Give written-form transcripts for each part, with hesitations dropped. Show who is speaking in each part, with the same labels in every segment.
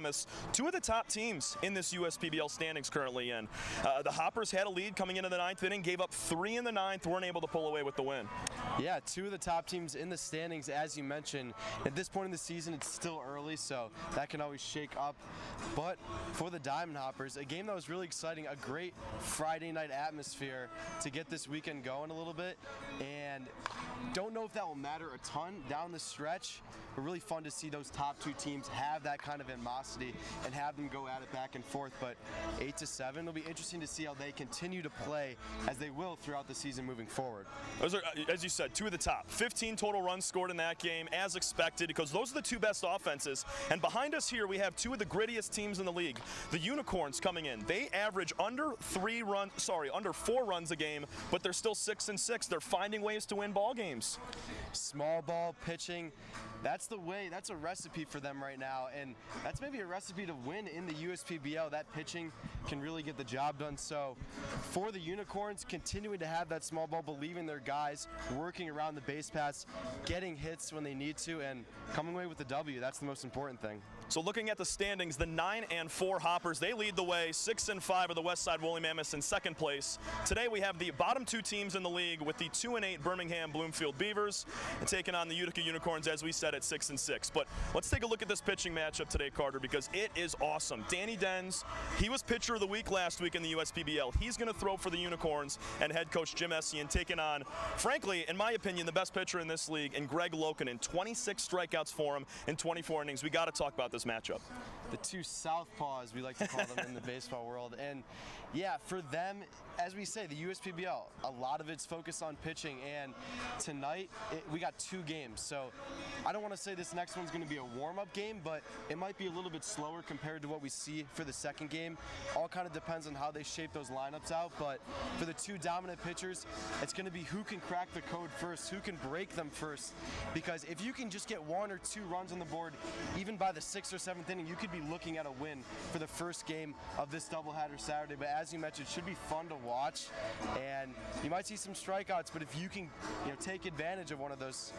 Speaker 1: Mammoths, two of the top teams in this USPBL standings currently in. The Hoppers had a lead coming into the 9th inning, gave up 3 in the 9th, weren't able to pull away with the win.
Speaker 2: Yeah, two of the top teams in the standings, as you mentioned. At this point in the season, it's still early, so that can always shake up. But for the Diamond Hoppers, a game that was really exciting, a great Friday night atmosphere to get this weekend going a little bit. And don't know if that will matter a ton down the stretch, but really fun to see those top two teams have that kind of animosity and have them go at it back and forth. But 8-7, it'll be interesting to see how they continue to play as they will throughout the season moving forward.
Speaker 1: Those are, as you said, two of the top. 15 total runs scored in that game, as expected, because those are the two best offenses. And behind us here, we have two of the grittiest teams in the league. The Unicorns coming in. They average under 4 runs a game, but they're still 6-6. They're finding ways to win ball games.
Speaker 2: Small ball pitching, that's the way, that's a recipe for them right now, and that's maybe a recipe to win in the USPBL. That pitching can really get the job done. So for the Unicorns, continuing to have that small ball, believing their guys, working around the base paths, getting hits when they need to, and coming away with the W, that's the most important thing.
Speaker 1: So looking at the standings, the 9-4 Hoppers, they lead the way. 6-5 are the Westside Woolly Mammoths in second place. Today we have the bottom two teams in the league with the 2-8 Birmingham Bloomfield Beavers and taking on the Utica Unicorns, as we said, at 6-6. But let's take a look at this pitching matchup today, Carter, because it is awesome. Danny Denz, he was pitcher of the week last week in the USPBL. He's going to throw for the Unicorns, and head coach Jim Essien taking on, frankly, in my opinion, the best pitcher in this league, and Greg Lokinen. 26 strikeouts for him in 24 innings. We got to talk about this matchup.
Speaker 2: The two southpaws, we like to call them in the baseball world. And yeah, for them, as we say, the USPBL, a lot of it's focused on pitching. And tonight, we got 2 games. So I don't want to say this next one's going to be a warm-up game, but it might be a little bit slower compared to what we see for the second game. All kind of depends on how they shape those lineups out. But for the two dominant pitchers, it's going to be who can crack the code first, who can break them first. Because if you can just get 1 or 2 runs on the board, even by the 6th or 7th inning, you could be looking at a win for the first game of this doubleheader Saturday. But as you mentioned, it should be fun to watch, and you might see some strikeouts. But if you can, take advantage of one of those,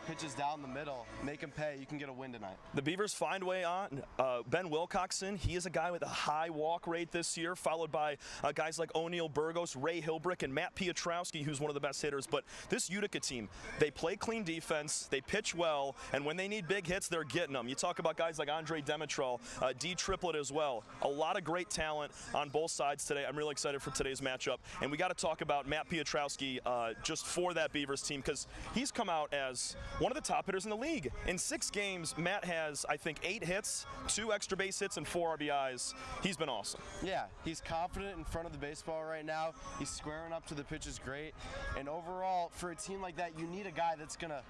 Speaker 2: pitches down the middle, make them pay, you can get a win tonight.
Speaker 1: The Beavers find way on. Ben Wilcoxon, he is a guy with a high walk rate this year, followed by guys like O'Neal Burgos, Ray Hilbrick, and Matt Piotrowski, who's one of the best hitters. But this Utica team, they play clean defense, they pitch well, and when they need big hits, they're getting them. You talk about guys like Andre Demetral, D Triplet as well. A lot of great talent on both sides today. I'm really excited for today's matchup. And we got to talk about Matt Piotrowski just for that Beavers team, because he's come out as one of the top hitters in the league. In 6 games, Matt has, I think, 8 hits, 2 extra base hits, and 4 RBIs. He's been awesome.
Speaker 2: Yeah, he's confident in front of the baseball right now. He's squaring up to the pitches great. And overall, for a team like that, you need a guy that's going to,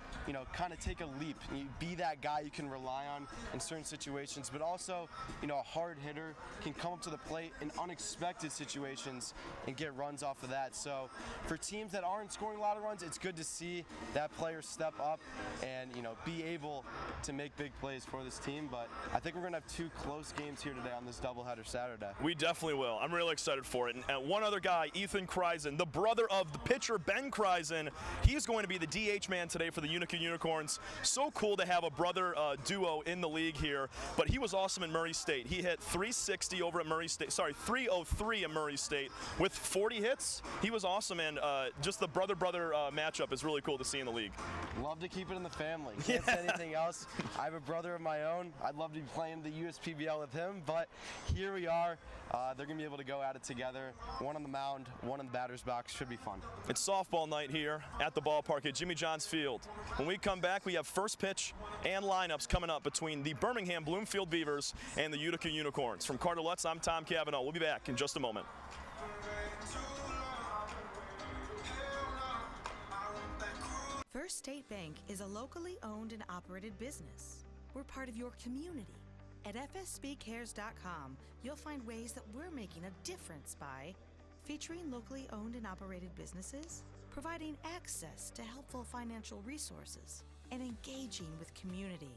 Speaker 2: kind of take a leap. You be that guy you can rely on in certain situations, but also, a hard hitter can come up to the plate in unexpected situations and get runs off of that. So for teams that aren't scoring a lot of runs, it's good to see that player step up and, be able to make big plays for this team. But I think we're going to have 2 close games here today on this doubleheader Saturday.
Speaker 1: We definitely will. I'm really excited for it. And one other guy, Ethan Kreisen, the brother of the pitcher Ben Kreisen, he's going to be the DH man today for the Utica Unicorns. So cool to have a brother duo in the league here. But he was awesome in Murray State. He hit 360 over at Murray State, 303 at Murray State with 40 hits. He was awesome, and just the brother-brother matchup is really cool to see in the league.
Speaker 2: Love to keep it in the family. Can't say anything else. I have a brother of my own. I'd love to be playing the USPBL with him, but here we are. They're going to be able to go at it together. One on the mound, one in the batter's box. Should be fun.
Speaker 1: It's softball night here at the ballpark at Jimmy John's Field. When we come back, we have first pitch and lineups coming up between the Birmingham Bloomfield Beavers and the Utica Unicorns. From Carter Lutz, I'm Tom Cavanaugh. We'll be back in just a moment.
Speaker 3: First State Bank is a locally owned and operated business. We're part of your community. At fsbcares.com, you'll find ways that we're making a difference by featuring locally owned and operated businesses, providing access to helpful financial resources, and engaging with community.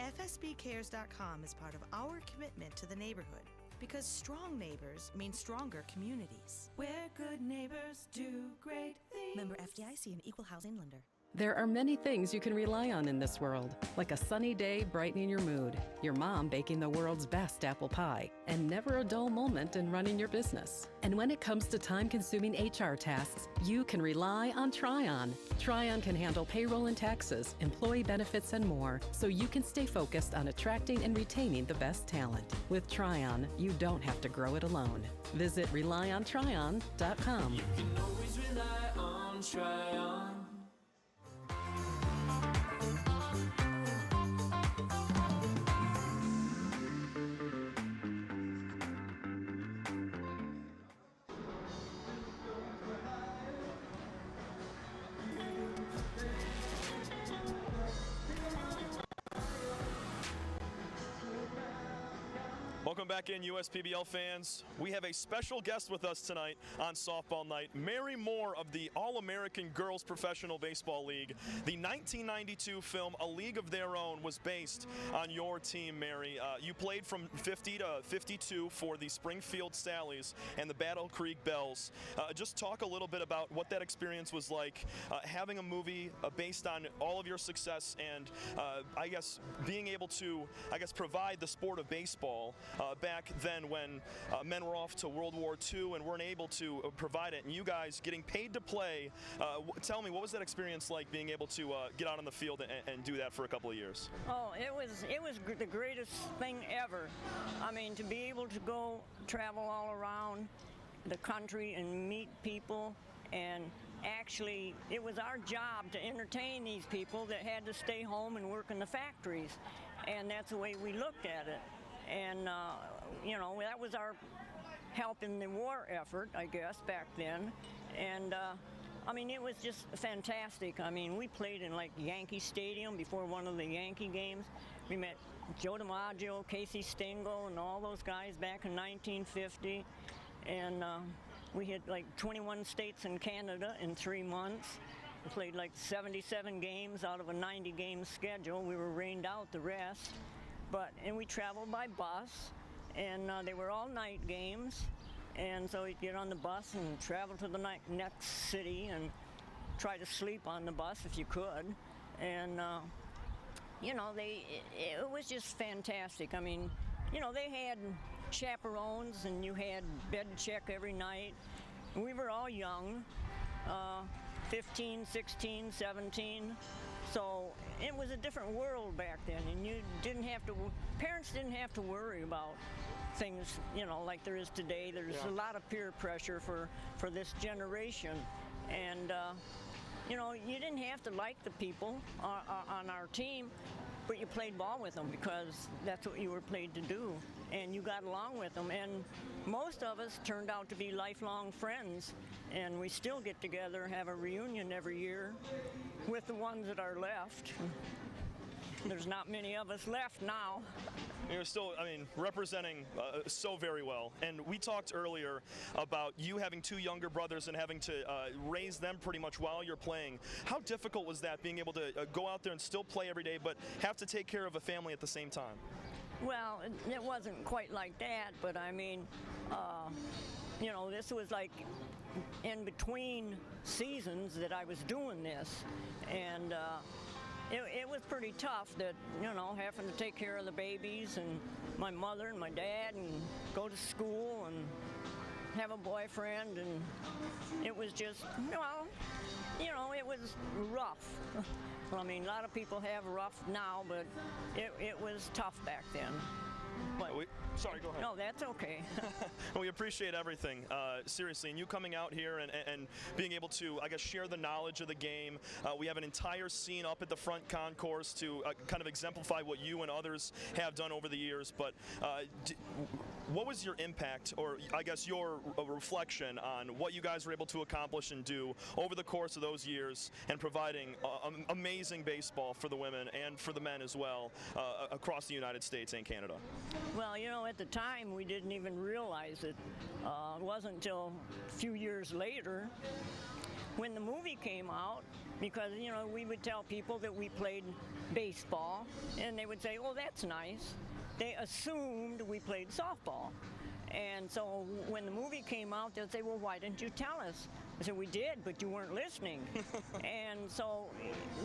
Speaker 3: FSBcares.com is part of our commitment to the neighborhood, because strong neighbors mean stronger communities. Where good neighbors do great things.
Speaker 4: Member FDIC and Equal Housing Lender. There are many things you can rely on in this world, like a sunny day brightening your mood, your mom baking the world's best apple pie, and never a dull moment in running your business. And when it comes to time-consuming HR tasks, you can rely on Tryon. Tryon can handle payroll and taxes, employee benefits, and more, so you can stay focused on attracting and retaining the best talent. With Tryon, you don't have to grow it alone. Visit RelyOnTryon.com.
Speaker 5: You can always rely on Tryon.
Speaker 1: Welcome back in, USPBL fans. We have a special guest with us tonight on Softball Night, Mary Moore of the All-American Girls Professional Baseball League. The 1992 film, A League of Their Own, was based on your team, Mary. You played from 50 to 52 for the Springfield Sallies and the Battle Creek Bells. Just talk a little bit about what that experience was like, having a movie based on all of your success and, I guess, being able to, provide the sport of baseball back then when men were off to World War II and weren't able to provide it, and you guys getting paid to play. Tell me, what was that experience like, being able to get out on the field and do that for a couple of years?
Speaker 6: Oh, it was the greatest thing ever. I mean, to be able to go travel all around the country and meet people, and actually it was our job to entertain these people that had to stay home and work in the factories, and that's the way we looked at it. And, you know, that was our help in the war effort, I guess, back then. And, I mean, it was just fantastic. I mean, we played in, like, Yankee Stadium before one of the Yankee games. We met Joe DiMaggio, Casey Stengel, and all those guys back in 1950. And we hit, like, 21 states in Canada in 3 months. We played, like, 77 games out of a 90-game schedule. We were rained out the rest. And we traveled by bus, and they were all night games, and so you'd get on the bus and travel to the next city and try to sleep on the bus if you could. And you know, it was just fantastic. I mean, you know, they had chaperones, and you had bed check every night. We were all young, 15, 16, 17. So it was a different world back then, and you didn't have to, parents didn't have to worry about things, you know, like there is today. There's a lot of peer pressure for this generation. And, you know, you didn't have to like the people on our team, but you played ball with them because that's what you were paid to do, and you got along with them. And most of us turned out to be lifelong friends, and we still get together and have a reunion every year with the ones that are left. There's not many of us left now.
Speaker 1: You're still, I mean, representing so very well. And we talked earlier about you having 2 younger brothers and having to raise them pretty much while you're playing. How difficult was that, being able to go out there and still play every day, but have to take care of a family at the same time?
Speaker 6: Well, it wasn't quite like that, but I mean, you know, this was like in between seasons that I was doing this, and it was pretty tough that, you know, having to take care of the babies and my mother and my dad and go to school and have a boyfriend, and it was just, well, you know, it was rough. I mean, a lot of people have rough now, but it was tough back then. But,
Speaker 1: sorry, go ahead.
Speaker 6: No, that's okay.
Speaker 1: We appreciate everything, seriously, and you coming out here and being able to, I guess, share the knowledge of the game. We have an entire scene up at the front concourse to kind of exemplify what you and others have done over the years. But what was your impact, or I guess your reflection on what you guys were able to accomplish and do over the course of those years, and providing amazing baseball for the women and for the men as well across the United States and Canada?
Speaker 6: Well, you know, at the time we didn't even realize it. It wasn't until a few years later when the movie came out, because, you know, we would tell people that we played baseball, and they would say, oh, that's nice. They assumed we played softball. And so when the movie came out, they'll say, well, why didn't you tell us? I said, we did, but you weren't listening. And so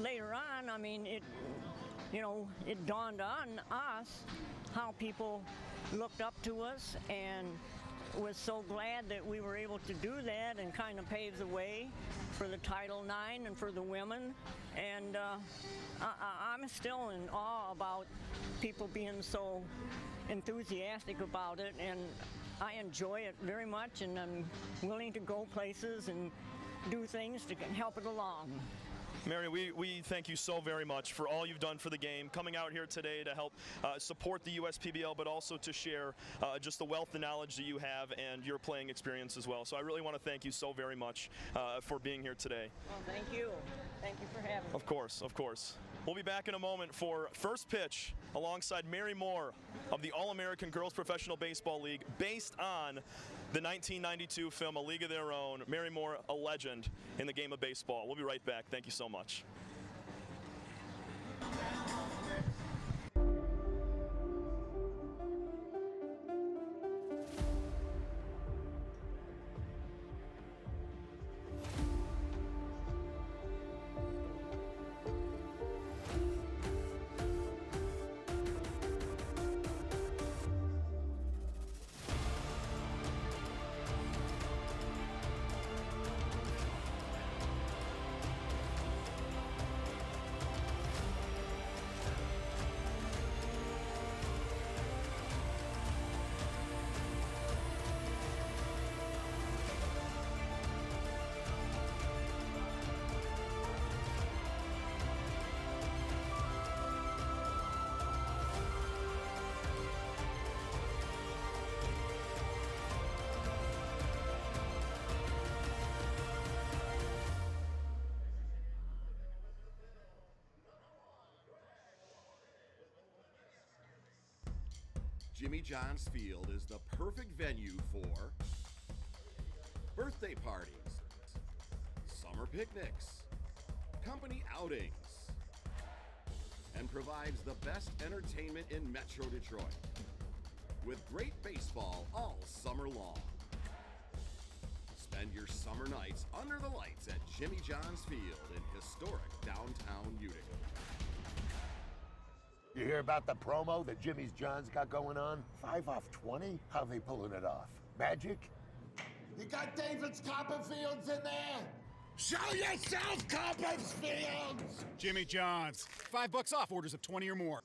Speaker 6: later on, I mean, it dawned on us how people looked up to us, and was so glad that we were able to do that and kind of pave the way for the Title IX and for the women. And I'm still in awe about people being so enthusiastic about it, and I enjoy it very much, and I'm willing to go places and do things to help it along.
Speaker 1: Mary, we thank you so very much for all you've done for the game, coming out here today to help support the USPBL, but also to share just the wealth of knowledge that you have and your playing experience as well. So I really want to thank you so very much for being here today.
Speaker 6: Well, thank you. Thank you for having me.
Speaker 1: Of course, of course. We'll be back in a moment for first pitch alongside Mary Moore of the All-American Girls Professional Baseball League, based on the 1992 film A League of Their Own. Mary Moore, a legend in the game of baseball. We'll be right back. Thank you so much.
Speaker 7: Jimmy John's Field is the perfect venue for birthday parties, summer picnics, company outings, and provides the best entertainment in Metro Detroit, with great baseball all summer long. Spend your summer nights under the lights at Jimmy John's Field in historic downtown Utica.
Speaker 8: You hear about the promo that Jimmy's John's got going on? 5 off 20? How they pulling it off? Magic? You got David's Copperfields in there? Show yourself, Copperfields!
Speaker 9: Jimmy John's. $5 off orders of 20 or more.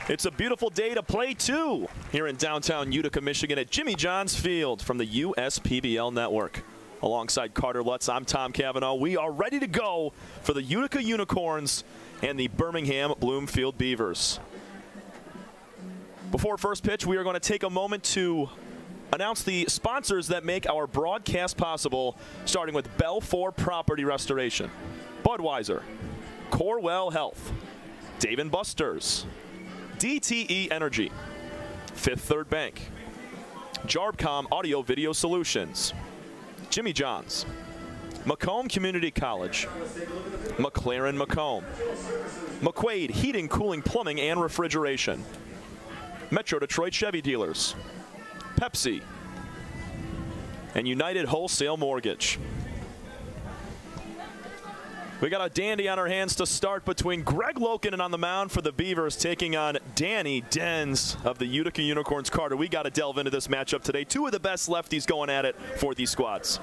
Speaker 1: It's a beautiful day to play two here in downtown Utica, Michigan at Jimmy John's Field from the USPBL Network. Alongside Carter Lutz, I'm Tom Cavanaugh. We are ready to go for the Utica Unicorns and the Birmingham Bloomfield Beavers. Before first pitch, we are going to take a moment to announce the sponsors that make our broadcast possible, starting with Belfour Property Restoration, Budweiser, Corewell Health, Dave & Buster's, DTE Energy, Fifth Third Bank, Jarbcom Audio Video Solutions, Jimmy John's, Macomb Community College, McLaren Macomb, McQuaid Heating, Cooling, Plumbing, and Refrigeration, Metro Detroit Chevy Dealers, Pepsi, and United Wholesale Mortgage. We got a dandy on our hands to start between Greg Lokinen on the mound for the Beavers taking on Danny Denz of the Utica Unicorns. Carter, we got to delve into this matchup today. Two of the best lefties going at it for these squads.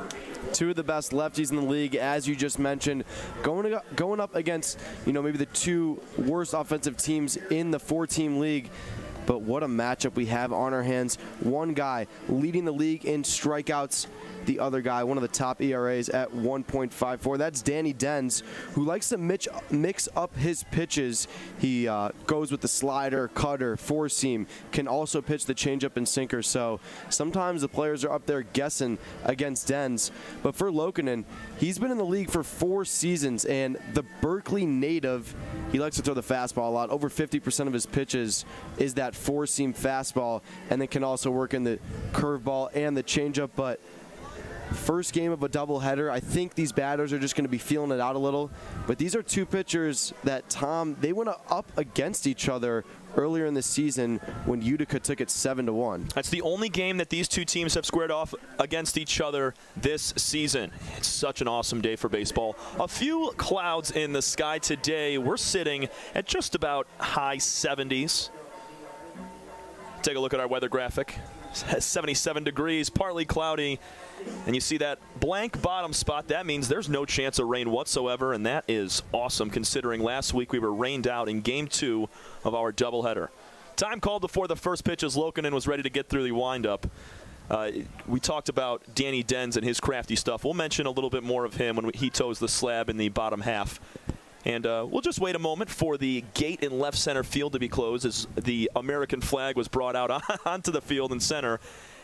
Speaker 2: Two of the best lefties in the league, as you just mentioned, going up against, maybe the two worst offensive teams in the four-team league. But what a matchup we have on our hands. One guy leading the league in strikeouts. The other guy, one of the top ERAs at 1.54. That's Danny Denz, who likes to mix up his pitches. He goes with the slider, cutter, four-seam, can also pitch the changeup and sinker. So sometimes the players are up there guessing against Denz. But for Lokinen, he's been in the league for 4 seasons, and the Berkeley native, he likes to throw the fastball a lot. Over 50% of his pitches is that four-seam fastball, and then can also work in the curveball and the changeup. But first game of a doubleheader, I think these batters are just going to be feeling it out a little. But these are two pitchers that, Tom, they went up against each other earlier in the season when Utica took it 7-1.
Speaker 1: That's the only game that these two teams have squared off against each other this season. It's such an awesome day for baseball. A few clouds in the sky today. We're sitting at just about high 70s. Take a look at our weather graphic. 77 degrees, partly cloudy. And you see that blank bottom spot. That means there's no chance of rain whatsoever, and that is awesome considering last week we were rained out in Game 2 of our doubleheader. Time called before the first pitch as Lokinen was ready to get through the windup. We talked about Danny Denz and his crafty stuff. We'll mention a little bit more of him when he toes the slab in the bottom half. And we'll just wait a moment for the gate in left center field to be closed as the American flag was brought out onto the field in center.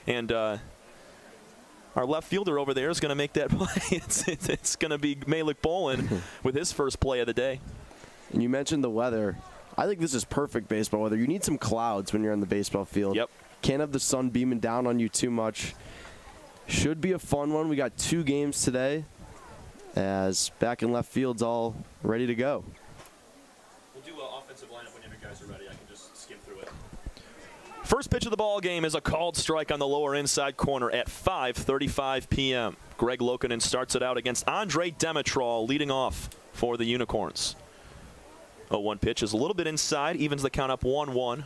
Speaker 1: And our left fielder over there is going to make that play. It's going to be Malik Bolin with his first play of the day.
Speaker 2: And you mentioned the weather. I think this is perfect baseball weather. You need some clouds when you're on the baseball field.
Speaker 1: Yep.
Speaker 2: Can't have the sun beaming down on you too much. Should be a fun one. We got 2 games today as back in left field's all ready to go.
Speaker 1: We'll do an offensive lineup whenever you guys are ready. I can just skim through it. First pitch of the ball game is a called strike on the lower inside corner at 5:35 p.m. Greg Lokinen starts it out against Andre Demetrol, leading off for the Unicorns. 0-1 pitch is a little bit inside, evens the count up 1-1.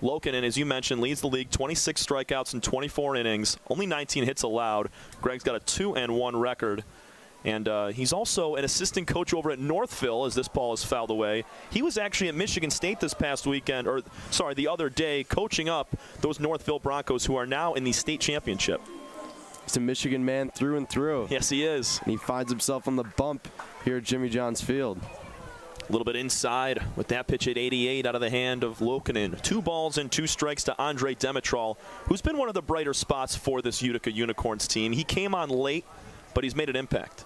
Speaker 1: Lokinen, as you mentioned, leads the league 26 strikeouts in 24 innings, only 19 hits allowed. Greg's got a 2-1 record. And he's also an assistant coach over at Northville as this ball is fouled away. He was actually at Michigan State this past weekend, the other day, coaching up those Northville Broncos who are now in the state championship.
Speaker 2: He's a Michigan man through and through.
Speaker 1: Yes, he is.
Speaker 2: And he finds himself on the bump here at Jimmy John's Field.
Speaker 1: A little bit inside with that pitch at 88 out of the hand of Lokinen. 2 balls and 2 strikes to Andre Demetrol, who's been one of the brighter spots for this Utica Unicorns team. He came on late, but he's made an impact.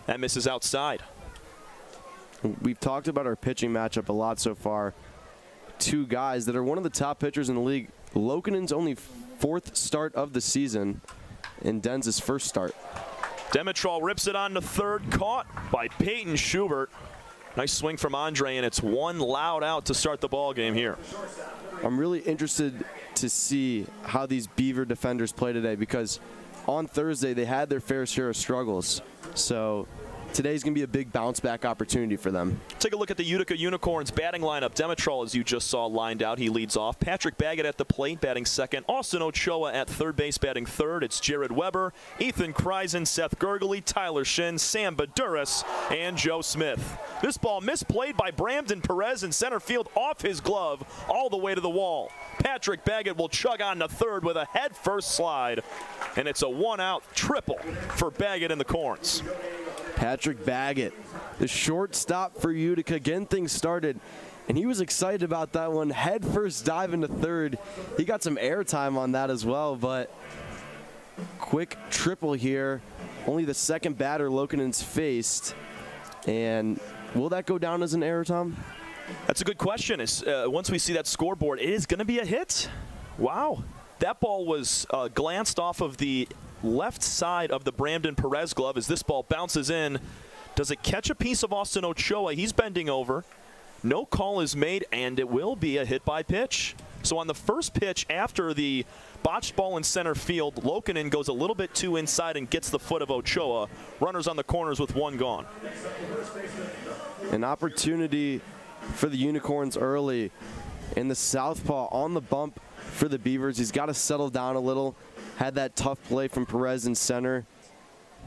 Speaker 1: That misses outside.
Speaker 2: We've talked about our pitching matchup a lot so far. 2 guys that are one of the top pitchers in the league. Lokinen's only 4th start of the season, and Denz's first start.
Speaker 1: Demetrol rips it on to third, caught by Peyton Schubert. Nice swing from Andre, and it's one loud out to start the ball game here.
Speaker 2: I'm really interested to see how these Beaver defenders play today because on Thursday they had their fair share of struggles. So today's going to be a big bounce back opportunity for them.
Speaker 1: Take a look at the Utica Unicorns batting lineup. Demetrol, as you just saw, lined out. He leads off. Patrick Baggett at the plate, batting second. Austin Ochoa at third base, batting third. It's Jared Weber, Ethan Kreisen, Seth Gurgley, Tyler Shin, Sam Baduras, and Joe Smith. This ball misplayed by Brandon Perez in center field off his glove all the way to the wall. Patrick Baggett will chug on to third with a head-first slide, and it's a one-out triple for Baggett and the Corns.
Speaker 2: Patrick Baggett, the shortstop for Utica, getting things started, and he was excited about that one. Head-first dive into third. He got some airtime on that as well, but quick triple here. Only the second batter Lokanen's faced, and will that go down as an error, Tom?
Speaker 1: That's a good question. Once we see that scoreboard, it is going to be a hit. Wow. That ball was glanced off of the left side of the Brandon Perez glove as this ball bounces in. Does it catch a piece of Austin Ochoa? He's bending over. No call is made, and it will be a hit by pitch. So on the first pitch after the botched ball in center field, Lokanen goes a little bit too inside and gets the foot of Ochoa. Runners on the corners with one gone.
Speaker 2: An opportunity for the Unicorns early, and the southpaw on the bump for the Beavers. He's got to settle down a little. Had that tough play from Perez in center.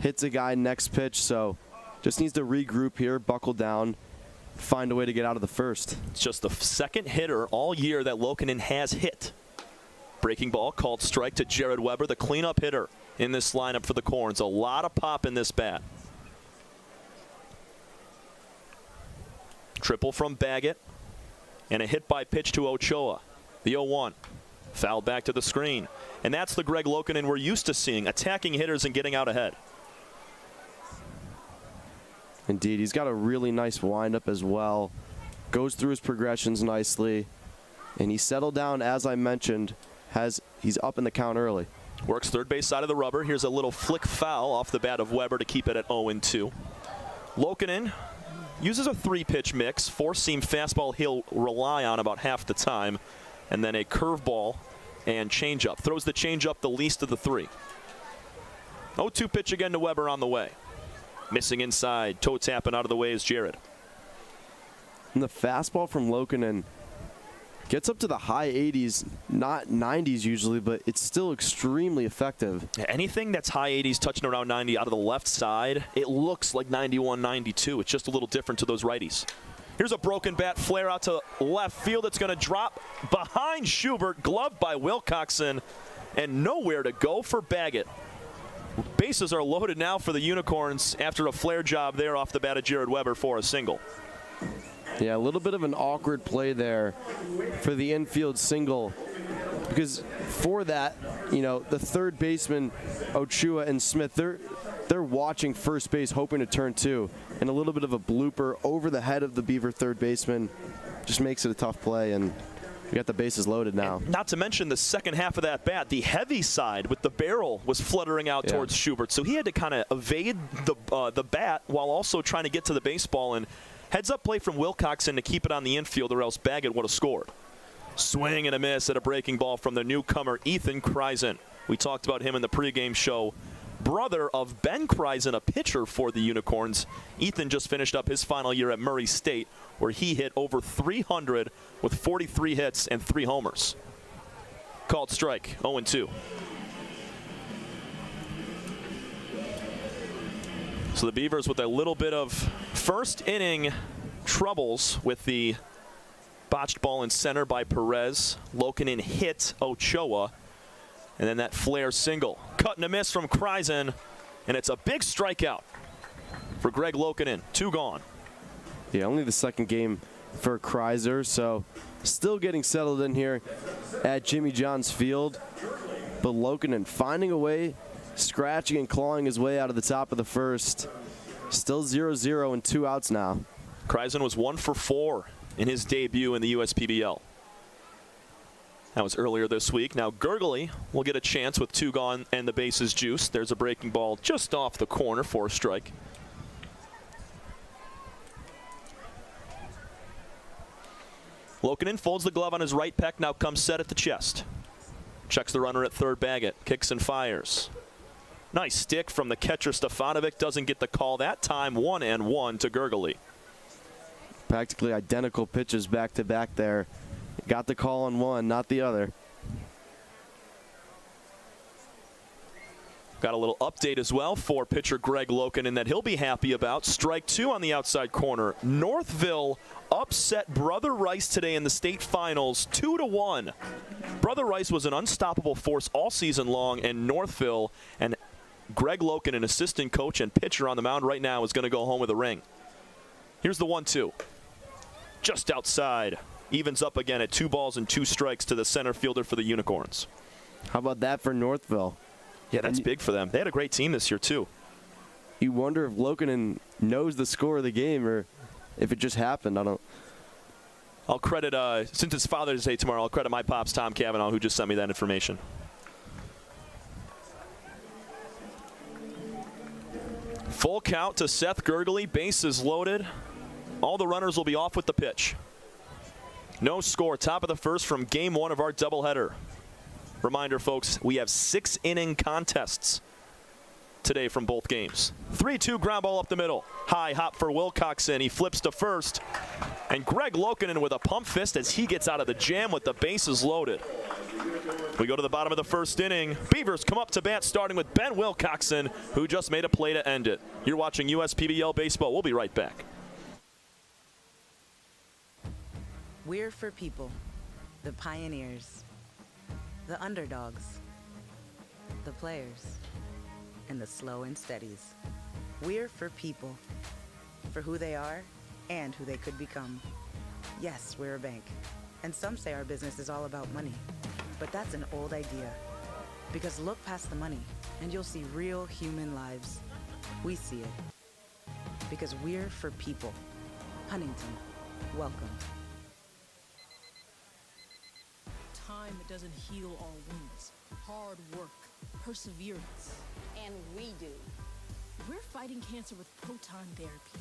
Speaker 2: Hits a guy next pitch, so just needs to regroup here, buckle down, find a way to get out of the first.
Speaker 1: It's just the second hitter all year that Lokanen has hit. Breaking ball called strike to Jared Weber, the cleanup hitter in this lineup for the Corns. A lot of pop in this bat. Triple from Baggett, and a hit by pitch to Ochoa. The 0-1. Fouled back to the screen. And that's the Greg Lokanen we're used to seeing, attacking hitters and getting out ahead.
Speaker 2: Indeed, he's got a really nice windup as well. Goes through his progressions nicely. And he settled down, as I mentioned, he's up in the count early.
Speaker 1: Works third base side of the rubber. Here's a little flick foul off the bat of Weber to keep it at 0-2. Lokanen uses a three-pitch mix. Four-seam fastball he'll rely on about half the time. And then a curveball and changeup. Throws the changeup the least of the three. 0-2 pitch again to Weber on the way. Missing inside. Toe tapping out of the way is Jared.
Speaker 2: And the fastball from Lokanen gets up to the high 80s, not 90s usually, but it's still extremely effective.
Speaker 1: Anything that's high 80s touching around 90 out of the left side, it looks like 91, 92. It's just a little different to those righties. Here's a broken bat flare out to left field. It's going to drop behind Schubert, gloved by Wilcoxon, and nowhere to go for Baggett. Bases are loaded now for the Unicorns after a flare job there off the bat of Jared Weber for a single.
Speaker 2: Yeah, a little bit of an awkward play there for the infield single, because for that, you know, the third baseman, Ochoa and Smith, they're watching first base hoping to turn two, and a little bit of a blooper over the head of the Beaver third baseman just makes it a tough play, and we got the bases loaded now.
Speaker 1: And not to mention the second half of that bat, the heavy side with the barrel was fluttering out towards Schubert, so he had to kind of evade the bat while also trying to get to the baseball, and heads-up play from Wilcoxon to keep it on the infield, or else Baggett would have scored. Swing and a miss at a breaking ball from the newcomer, Ethan Kreisen. We talked about him in the pregame show. Brother of Ben Kreisen, a pitcher for the Unicorns. Ethan just finished up his final year at Murray State, where he hit over 300 with 43 hits and 3 homers. Called strike, 0-2. So the Beavers with a little bit of first inning troubles with the botched ball in center by Perez. Lokanen hit Ochoa. And then that flare single. Cut and a miss from Kreisen. And it's a big strikeout for Greg Lokanen. 2 gone.
Speaker 2: Yeah, only the second game for Kreiser. So still getting settled in here at Jimmy John's Field. But Lokanen finding a way, scratching and clawing his way out of the top of the first. Still 0-0 and 2 outs now.
Speaker 1: Kreisen was 1 for 4 in his debut in the USPBL. That was earlier this week. Now Gurgley will get a chance with 2 gone and the bases juiced. There's a breaking ball just off the corner for a strike. Lokanen folds the glove on his right pec, now comes set at the chest. Checks the runner at third. Baggett kicks and fires. Nice stick from the catcher. Stefanovic doesn't get the call that time. 1-1 to Gurgley.
Speaker 2: Practically identical pitches back to back there. Got the call on one, not the other.
Speaker 1: Got a little update as well for pitcher Greg Lokinen that he'll be happy about. Strike 2 on the outside corner. Northville upset Brother Rice today in the state finals 2-1. Brother Rice was an unstoppable force all season long, and Northville and Greg Lokinen, assistant coach and pitcher on the mound right now, is going to go home with a ring. Here's the 1-2. Just outside. Evens up again at 2 balls and 2 strikes to the center fielder for the Unicorns.
Speaker 2: How about that for Northville?
Speaker 1: Yeah, that's big for them. They had a great team this year, too.
Speaker 2: You wonder if Lokinen knows the score of the game or if it just happened.
Speaker 1: I'll credit, since it's Father's Day tomorrow, I'll credit my pops, Tom Cavanaugh, who just sent me that information. Full count to Seth Gurgley. Bases loaded. All the runners will be off with the pitch. No score. Top of the first from game 1 of our doubleheader. Reminder, folks, we have 6-inning contests today from both games. 3-2 ground ball up the middle. High hop for Wilcoxon. He flips to first. And Greg Lokinen with a pump fist as he gets out of the jam with the bases loaded. We go to the bottom of the first inning. Beavers come up to bat, starting with Ben Wilcoxon, who just made a play to end it. You're watching USPBL Baseball. We'll be right back.
Speaker 10: We're for people, the pioneers, the underdogs, the players, and the slow and steadies. We're for people, for who they are and who they could become. Yes, we're a bank, and some say our business is all about money, but that's an old idea. Because look past the money, and you'll see real human lives. We see it. Because we're for people. Huntington, welcome.
Speaker 11: Time doesn't heal all wounds. Hard work, perseverance.
Speaker 12: And we do.
Speaker 11: We're fighting cancer with proton therapy.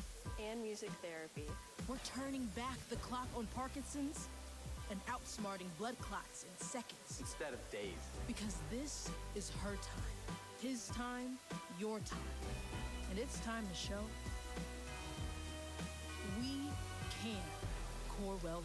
Speaker 12: And music therapy.
Speaker 11: We're turning back the clock on Parkinson's and outsmarting blood clots in seconds.
Speaker 13: Instead of days.
Speaker 11: Because this is her time. His time, your time. And it's time to show we can. Corewell Health.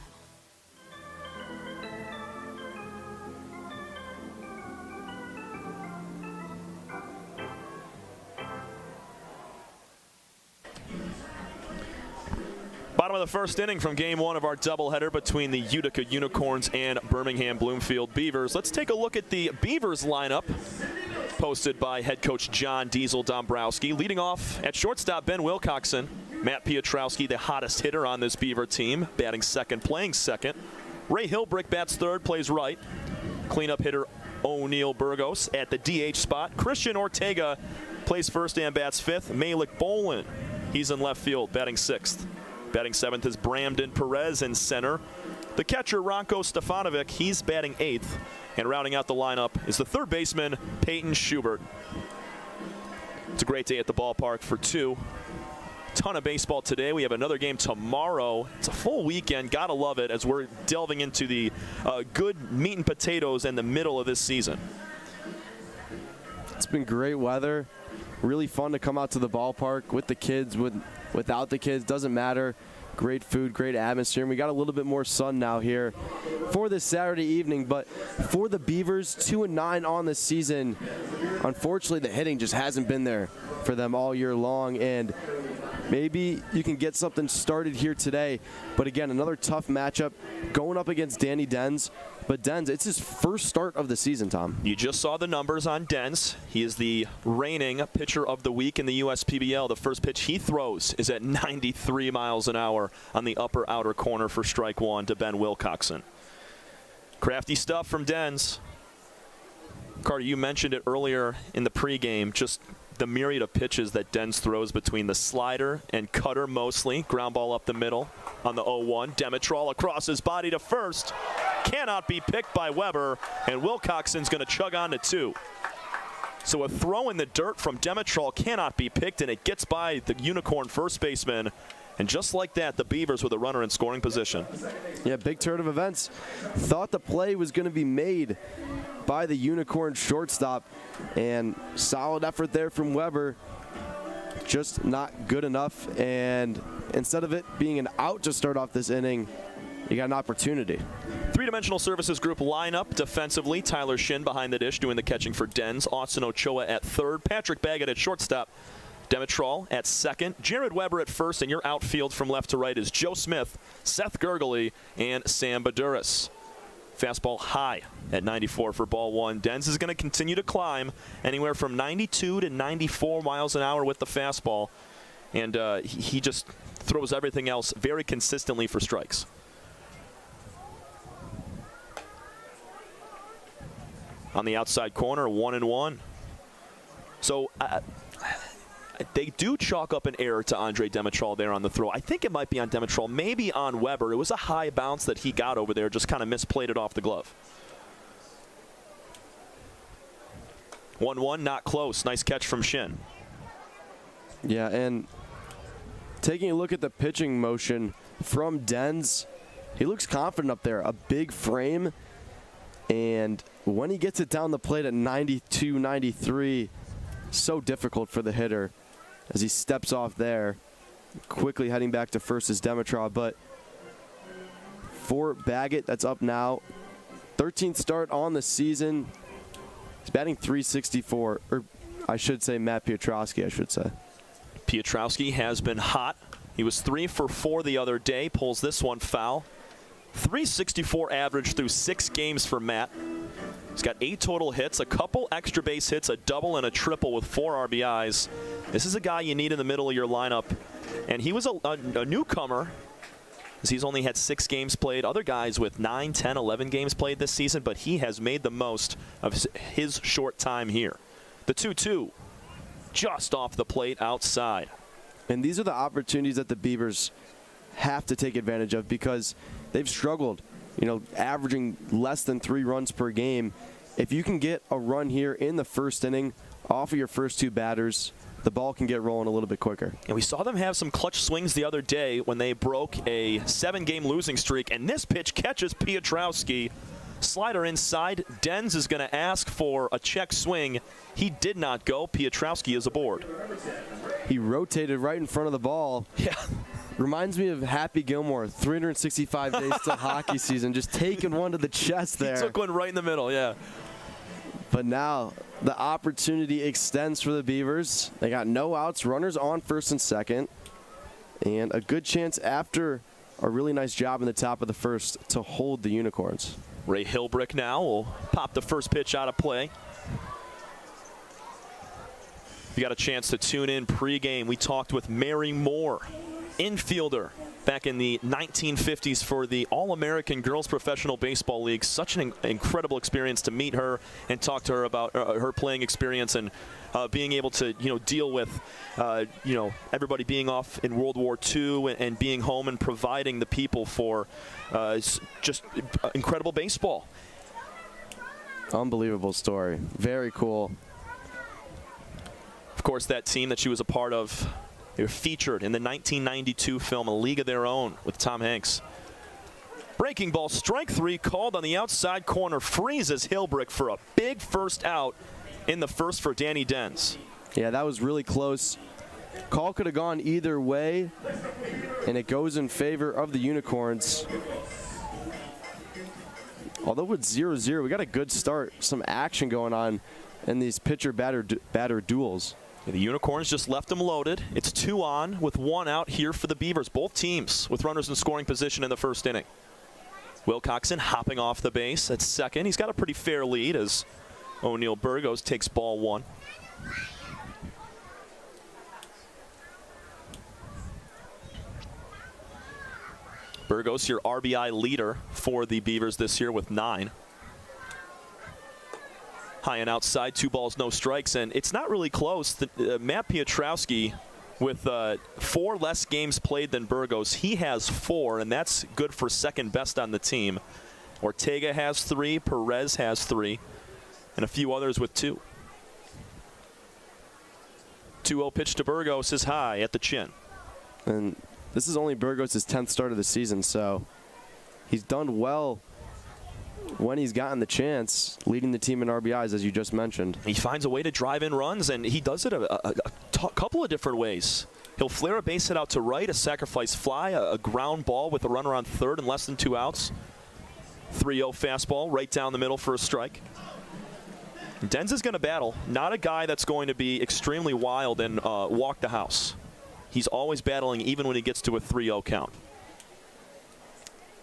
Speaker 1: Bottom of the first inning from game 1 of our doubleheader between the Utica Unicorns and Birmingham Bloomfield Beavers. Let's take a look at the Beavers lineup posted by head coach John Diesel Dombrowski. Leading off at shortstop, Ben Wilcoxon. Matt Piotrowski, the hottest hitter on this Beaver team, batting second, playing second. Ray Hilbrick bats third, plays right. Cleanup hitter O'Neal Burgos at the DH spot. Christian Ortega plays first and bats fifth. Malik Bolin, he's in left field, batting sixth. Batting seventh is Bramden Perez in center. The catcher, Ronko Stefanovic, he's batting eighth. And rounding out the lineup is the third baseman, Peyton Schubert. It's a great day at the ballpark for 2. Ton of baseball today. We have another game tomorrow. It's a full weekend. Gotta love it as we're delving into the good meat and potatoes in the middle of this season.
Speaker 2: It's been great weather. Really fun to come out to the ballpark with the kids, without the kids, doesn't matter. Great food, great atmosphere. And we got a little bit more sun now here for this Saturday evening. But for the Beavers, 2-9 on the season. Unfortunately, the hitting just hasn't been there for them all year long. And maybe you can get something started here today. But again, another tough matchup going up against Danny Denz. But Denz, it's his first start of the season, Tom.
Speaker 1: You just saw the numbers on Denz. He is the reigning pitcher of the week in the USPBL. The first pitch he throws is at 93 miles an hour on the upper outer corner for strike 1 to Ben Wilcoxon. Crafty stuff from Denz. Carter, you mentioned it earlier in the pregame, just the myriad of pitches that Denz throws between the slider and cutter mostly. Ground ball up the middle on the 0-1. Demetrol across his body to first. Cannot be picked by Weber, and Wilcoxon's going to chug on to 2. So a throw in the dirt from Demetrol cannot be picked, and it gets by the Unicorn first baseman And just like that, the Beavers with a runner in scoring position.
Speaker 13: Yeah, big turn of events. Thought the play was going to be made by the Unicorn shortstop, and solid effort there from Weber. Just not good enough, and instead of it being an out to start off this inning, you got an opportunity.
Speaker 1: Three-dimensional services group lineup defensively. Tyler Shin behind the dish doing the catching for Dens. Austin Ochoa at third. Patrick Baggett at shortstop. Demetrol at second. Jared Weber at first. And your outfield from left to right is Joe Smith, Seth Gergely, and Sam Baduras. Fastball high at 94 for ball one. Dens is going to continue to climb anywhere from 92 to 94 miles an hour with the fastball. And he just throws everything else very consistently for strikes. On the outside corner, 1-1. So they do chalk up an error to Andre Demetrol there on the throw. I think it might be on Demetrol, maybe on Weber. It was a high bounce that he got over there, just kind of misplayed it off the glove. 1-1, not close. Nice catch from Shin.
Speaker 13: Yeah, and taking a look at the pitching motion from Dens, he looks confident up there. A big frame, and when he gets it down the plate at 92, 93, so difficult for the hitter as he steps off there. Quickly heading back to first is Demetrov, but for Baggett, that's up now. 13th start on the season. He's batting .364, or I should say Matt Piotrowski, I should say.
Speaker 1: Piotrowski has been hot. He was 3 for 4 the other day, pulls this one foul. .364 average through 6 games for Matt. He's got 8 total hits, a couple extra base hits, a double and a triple with 4 RBIs. This is a guy you need in the middle of your lineup. And he was a newcomer, as he's only had 6 games played. Other guys with 9, 10, 11 games played this season, but he has made the most of his short time here. The 2-2, just off the plate outside.
Speaker 13: And these are the opportunities that the Beavers have to take advantage of, because they've struggled, averaging less than 3 runs per game. If you can get a run here in the first inning off of your first 2 batters, the ball can get rolling a little bit quicker.
Speaker 1: And we saw them have some clutch swings the other day when they broke a 7-game losing streak. And this pitch catches Piotrowski. Slider inside. Dens is going to ask for a check swing. He did not go. Piotrowski is aboard.
Speaker 13: He rotated right in front of the ball.
Speaker 1: Yeah.
Speaker 13: Reminds me of Happy Gilmore, 365 days till hockey season, just taking one to the chest there.
Speaker 1: He took one right in the middle, yeah.
Speaker 13: But now the opportunity extends for the Beavers. They got no outs, runners on first and second, and a good chance after a really nice job in the top of the first to hold the Unicorns.
Speaker 1: Ray Hilbrick now will pop the first pitch out of play. If you got a chance to tune in pregame, we talked with Mary Moore, infielder back in the 1950s for the All-American Girls Professional Baseball League. Such an incredible experience to meet her and talk to her about her playing experience and being able to, deal with, everybody being off in World War II and being home and providing the people for just incredible baseball.
Speaker 13: Unbelievable story. Very cool.
Speaker 1: Of course, that team that she was a part of, they were featured in the 1992 film A League of Their Own with Tom Hanks. Breaking ball, strike 3, called on the outside corner, freezes Hilbrick for a big first out in the first for Danny Dens.
Speaker 13: Yeah, that was really close. Call could have gone either way, and it goes in favor of the Unicorns. Although with 0-0, we got a good start, some action going on in these pitcher-batter duels.
Speaker 1: The Unicorns just left them loaded. It's 2 on with 1 out here for the Beavers. Both teams with runners in scoring position in the first inning. Wilcoxon hopping off the base at second. He's got a pretty fair lead as O'Neal Burgos takes ball 1. Burgos, your RBI leader for the Beavers this year with 9. High and outside, 2 balls, no strikes, and it's not really close. Matt Piotrowski, with 4 less games played than Burgos, he has 4, and that's good for second best on the team. Ortega has 3, Perez has 3, and a few others with 2. 2-0 pitch to Burgos is high at the chin.
Speaker 13: And this is only Burgos' 10th start of the season, so he's done well when he's gotten the chance, leading the team in RBIs, as you just mentioned.
Speaker 1: He finds a way to drive in runs, and he does it a couple of different ways. He'll flare a base hit out to right, a sacrifice fly, a ground ball with a runner on third and less than 2 outs. 3-0 fastball right down the middle for a strike. Dens is going to battle. Not a guy that's going to be extremely wild and walk the house. He's always battling even when he gets to a 3-0 count.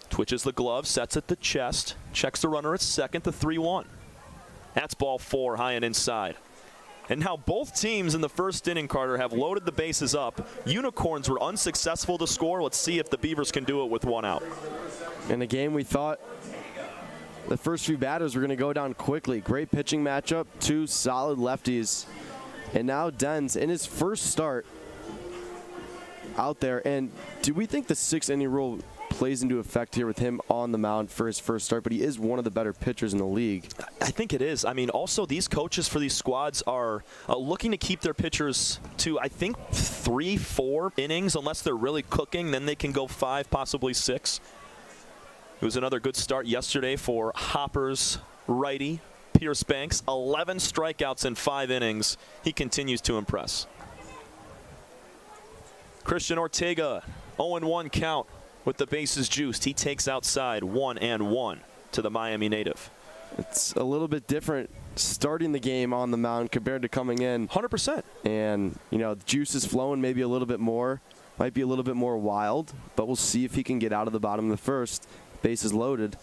Speaker 1: Twitches the glove, sets at the chest, checks the runner at second, the 3-1. That's ball 4, high and inside. And now both teams in the first inning, Carter, have loaded the bases up. Unicorns were unsuccessful to score. Let's see if the Beavers can do it with 1 out.
Speaker 13: In a game we thought the first few batters were going to go down quickly. Great pitching matchup, 2 solid lefties. And now Dens in his first start out there. And do we think the 6-inning rule plays into effect here with him on the mound for his first start? But he is one of the better pitchers in the league.
Speaker 1: I think it is. I mean, also these coaches for these squads are looking to keep their pitchers to, I think, 3-4 innings, unless they're really cooking. Then they can go 5, possibly 6. It was another good start yesterday for Hopper's righty, Pierce Banks. 11 strikeouts in 5 innings. He continues to impress. Christian Ortega, 0-1 count with the bases juiced. He takes outside 1-1 to the Miami native.
Speaker 13: It's a little bit different starting the game on the mound compared to coming in.
Speaker 1: 100%.
Speaker 13: And, you know, the juice is flowing maybe a little bit more. Might be a little bit more wild, but we'll see if he can get out of the bottom of the first. Bases loaded.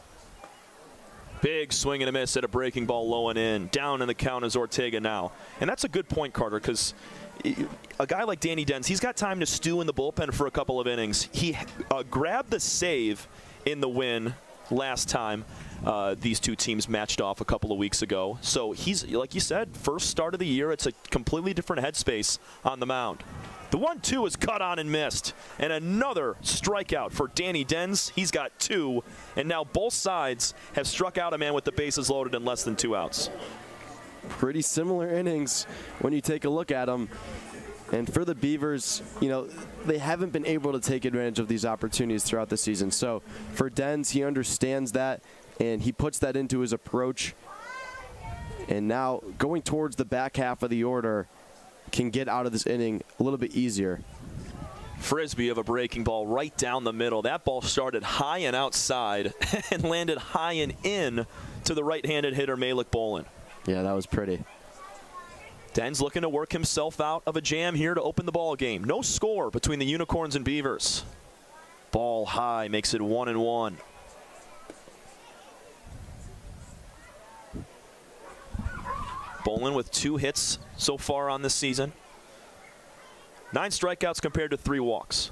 Speaker 1: Big swing and a miss at a breaking ball low and in. Down in the count is Ortega now. And that's a good point, Carter, because a guy like Danny Dens, he's got time to stew in the bullpen for a couple of innings. He grabbed the save in the win last time these two teams matched off a couple of weeks ago. So he's, like you said, first start of the year. It's a completely different headspace on the mound. The 1-2 is cut on and missed. And another strikeout for Danny Dens. He's got 2. And now both sides have struck out a man with the bases loaded in less than 2 outs.
Speaker 13: Pretty similar innings when you take a look at them. And for the Beavers, you know, they haven't been able to take advantage of these opportunities throughout the season. So for Dens, he understands that, and he puts that into his approach. And now going towards the back half of the order, can get out of this inning a little bit easier.
Speaker 1: Frisbee of a breaking ball right down the middle. That ball started high and outside and landed high and in to the right-handed hitter Malik Bolin.
Speaker 13: Yeah, that was pretty.
Speaker 1: Dens looking to work himself out of a jam here to open the ball game. No score between the Unicorns and Beavers. Ball high makes it 1-1. Bolin with 2 hits so far on this season. 9 strikeouts compared to 3 walks.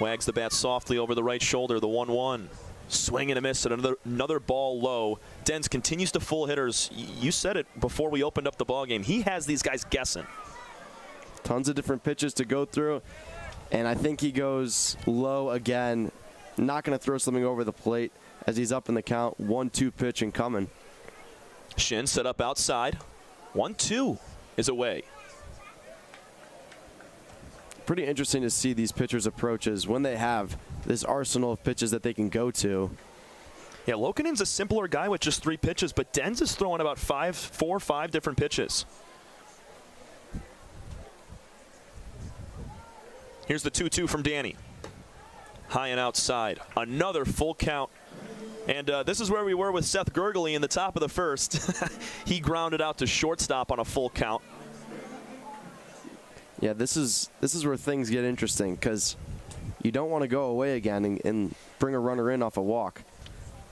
Speaker 1: Wags the bat softly over the right shoulder, the 1-1. Swing and a miss at another ball low. Dens continues to full hitters. You said it before we opened up the ball game. He has these guys guessing.
Speaker 13: Tons of different pitches to go through. And I think he goes low again. Not going to throw something over the plate as he's up in the count. 1-2 pitch and coming.
Speaker 1: Shin set up outside. 1-2 is away.
Speaker 13: Pretty interesting to see these pitchers' approaches when they have this arsenal of pitches that they can go to.
Speaker 1: Yeah, Lokanen's a simpler guy with just 3 pitches, but Dens is throwing about 4 or 5 different pitches. Here's the 2-2 from Danny. High and outside. Another full count. And this is where we were with Seth Gurgley in the top of the first. He grounded out to shortstop on a full count.
Speaker 13: Yeah, this is where things get interesting, because you don't want to go away again and bring a runner in off a walk.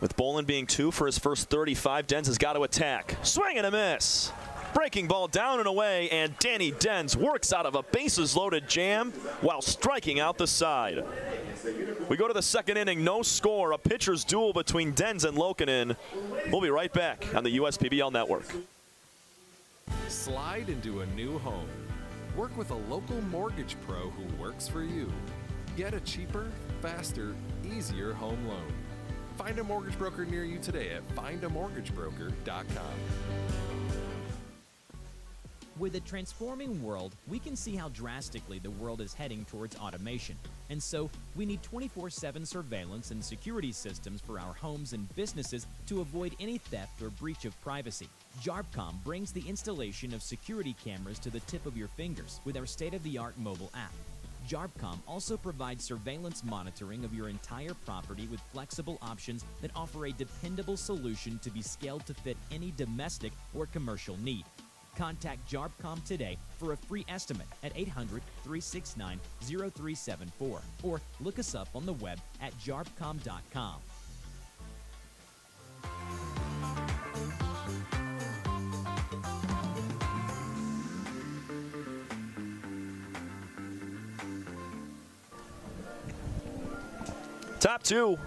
Speaker 1: With Bolin being 2 for his first 35, Dens has got to attack. Swing and a miss. Breaking ball down and away, and Danny Dens works out of a bases-loaded jam while striking out the side. We go to the second inning, no score, a pitcher's duel between Dens and Lokanen. We'll be right back on the USPBL Network.
Speaker 14: Slide into a new home. Work with a local mortgage pro who works for you. Get a cheaper, faster, easier home loan. Find a mortgage broker near you today at findamortgagebroker.com.
Speaker 15: With a transforming world, we can see how drastically the world is heading towards automation. And so, we need 24/7 surveillance and security systems for our homes and businesses to avoid any theft or breach of privacy. JARPCOM brings the installation of security cameras to the tip of your fingers with our state-of-the-art mobile app. JARPCOM also provides surveillance monitoring of your entire property with flexible options that offer a dependable solution to be scaled to fit any domestic or commercial need. Contact JARPCOM today for a free estimate at 800-369-0374 or look us up on the web at jarpcom.com.
Speaker 1: Top two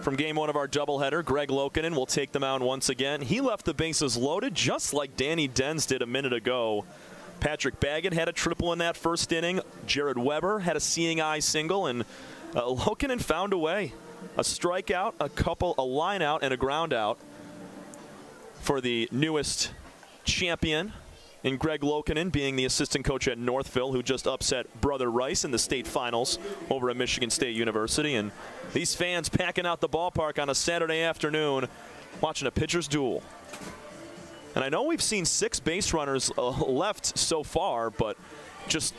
Speaker 1: from game one of our doubleheader. Greg Lokinen will take the mound once again. He left the bases loaded just like Danny Dens did a minute ago. Patrick Baggett had a triple in that first inning. Jared Weber had a seeing eye single, and Lokinen found a way. A strikeout, a line out, and a ground out for the newest champion in Greg Lokinen, being the assistant coach at Northville, who just upset Brother Rice in the state finals over at Michigan State University. And these fans packing out the ballpark on a Saturday afternoon watching a pitcher's duel. And I know we've seen 6 base runners left so far, but just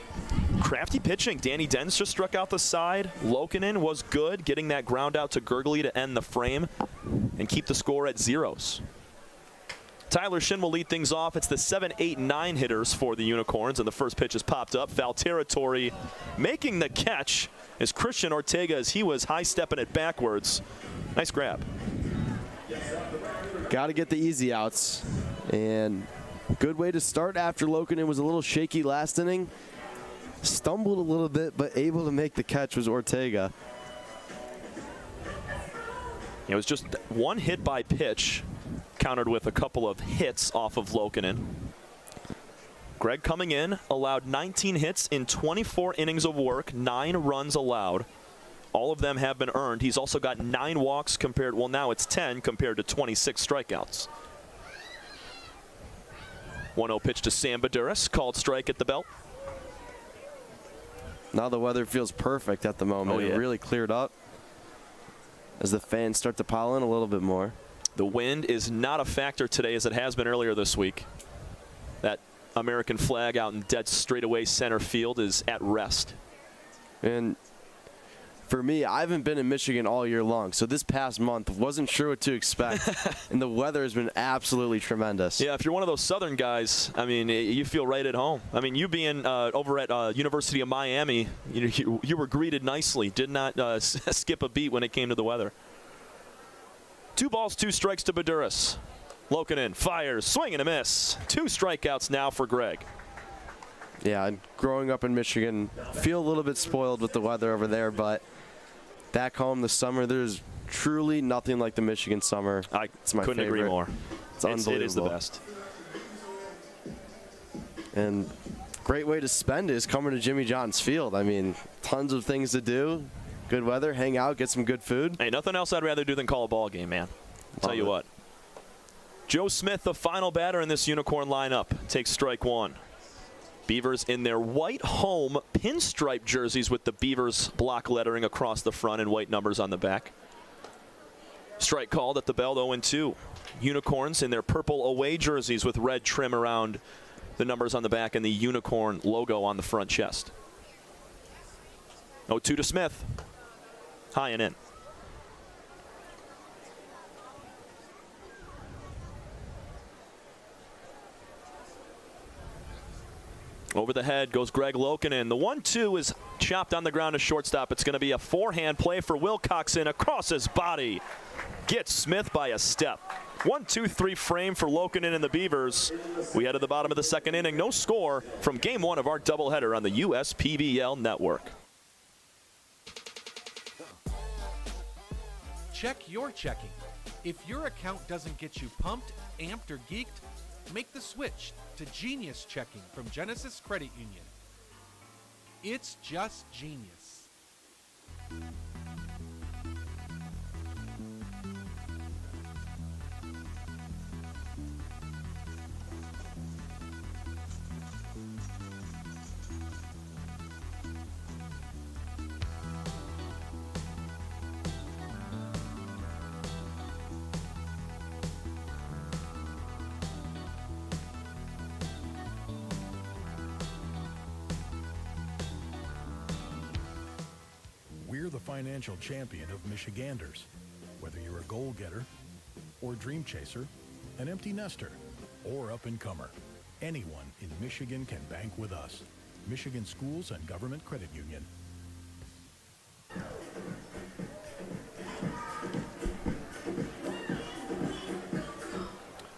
Speaker 1: crafty pitching. Danny Dens just struck out the side. Lokinen was good, getting that ground out to Gurgley to end the frame and keep the score at zeros. Tyler Shin will lead things off. It's the 7, 8, 9 hitters for the Unicorns, and the first pitch is popped up. Foul territory. Making the catch is Christian Ortega as he was high-stepping it backwards. Nice grab.
Speaker 13: Got to get the easy outs. And good way to start after Lokinen was a little shaky last inning. Stumbled a little bit, but able to make the catch was Ortega.
Speaker 1: It was just one hit by pitch, countered with a couple of hits off of Lokinen. Greg coming in, allowed 19 hits in 24 innings of work, 9 runs allowed. All of them have been earned. He's also got 9 walks compared, well, now it's 10 compared to 26 strikeouts. 1-0 pitch to Sam Baduras, called strike at the belt.
Speaker 13: Now the weather feels perfect at the moment.
Speaker 1: Oh, yeah.
Speaker 13: It really cleared up as the fans start to pile in a little bit more.
Speaker 1: The wind is not a factor today as it has been earlier this week. That American flag out in dead straightaway center field is at rest.
Speaker 13: And for me, I haven't been in Michigan all year long, so this past month wasn't sure what to expect, and the weather has been absolutely tremendous.
Speaker 1: Yeah, if you're one of those southern guys, I mean, you feel right at home. I mean, you being over at University of Miami, you were greeted nicely, did not skip a beat when it came to the weather. 2 balls, 2 strikes to Baduras. Lokinen fires, swing and a miss. 2 strikeouts now for Greg.
Speaker 13: Yeah, growing up in Michigan, feel a little bit spoiled with the weather over there, but back home this summer, there's truly nothing like the Michigan summer. It's my
Speaker 1: couldn't
Speaker 13: favorite.
Speaker 1: agree more.
Speaker 13: It's unbelievable.
Speaker 1: It is the best.
Speaker 13: And great way to spend it is coming to Jimmy John's Field. I mean, tons of things to do. Good weather, hang out, get some good food.
Speaker 1: Hey, nothing else I'd rather do than call a ball game, man. I'll tell you what. Joe Smith, the final batter in this Unicorn lineup, takes strike 1. Beavers in their white home pinstripe jerseys with the Beavers block lettering across the front and white numbers on the back. Strike called at the belt, 0-2. Unicorns in their purple away jerseys with red trim around the numbers on the back and the Unicorn logo on the front chest. 0-2 to Smith. High and in. Over the head goes Greg Lokinen. The 1-2 is chopped on the ground to shortstop. It's going to be a forehand play for Wilcoxon across his body. Gets Smith by a step. 1-2-3 frame for Lokinen and the Beavers. We head to the bottom of the second inning. No score from game 1 of our doubleheader on the USPBL network.
Speaker 14: Check your checking. If your account doesn't get you pumped, amped, or geeked, make the switch to Genius Checking from Genesis Credit Union. It's just genius.
Speaker 16: financial champion of Michiganders. Whether you're a goal-getter or dream chaser, an empty nester, or up-and-comer, anyone in Michigan can bank with us. Michigan Schools and Government Credit Union.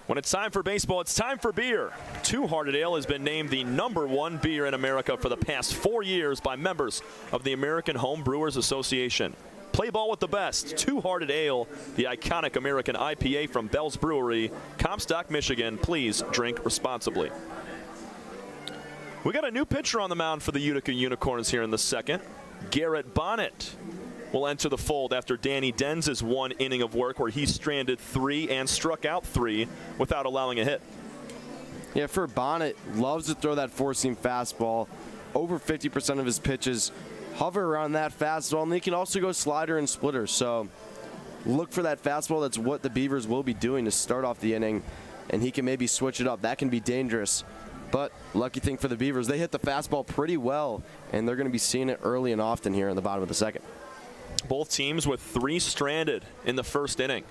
Speaker 1: When it's time for baseball, it's time for beer. Two Hearted Ale has been named the #1 beer in America for the past 4 years by members of the American Home Brewers Association. Play ball with the best. Two Hearted Ale, the iconic American IPA from Bell's Brewery, Comstock, Michigan. Please drink responsibly. We got a new pitcher on the mound for the Utica Unicorns here in the second. Garrett Bonnet will enter the fold after Danny Denz's 1 inning of work where he stranded 3 and struck out 3 without allowing a hit.
Speaker 13: Yeah, for Bonnet, loves to throw that four-seam fastball. Over 50% of his pitches hover around that fastball, and he can also go slider and splitter. So look for that fastball. That's what the Beavers will be doing to start off the inning, and he can maybe switch it up. That can be dangerous. But lucky thing for the Beavers, they hit the fastball pretty well, and they're going to be seeing it early and often here in the bottom of the second.
Speaker 1: Both teams with 3 stranded in the first inning.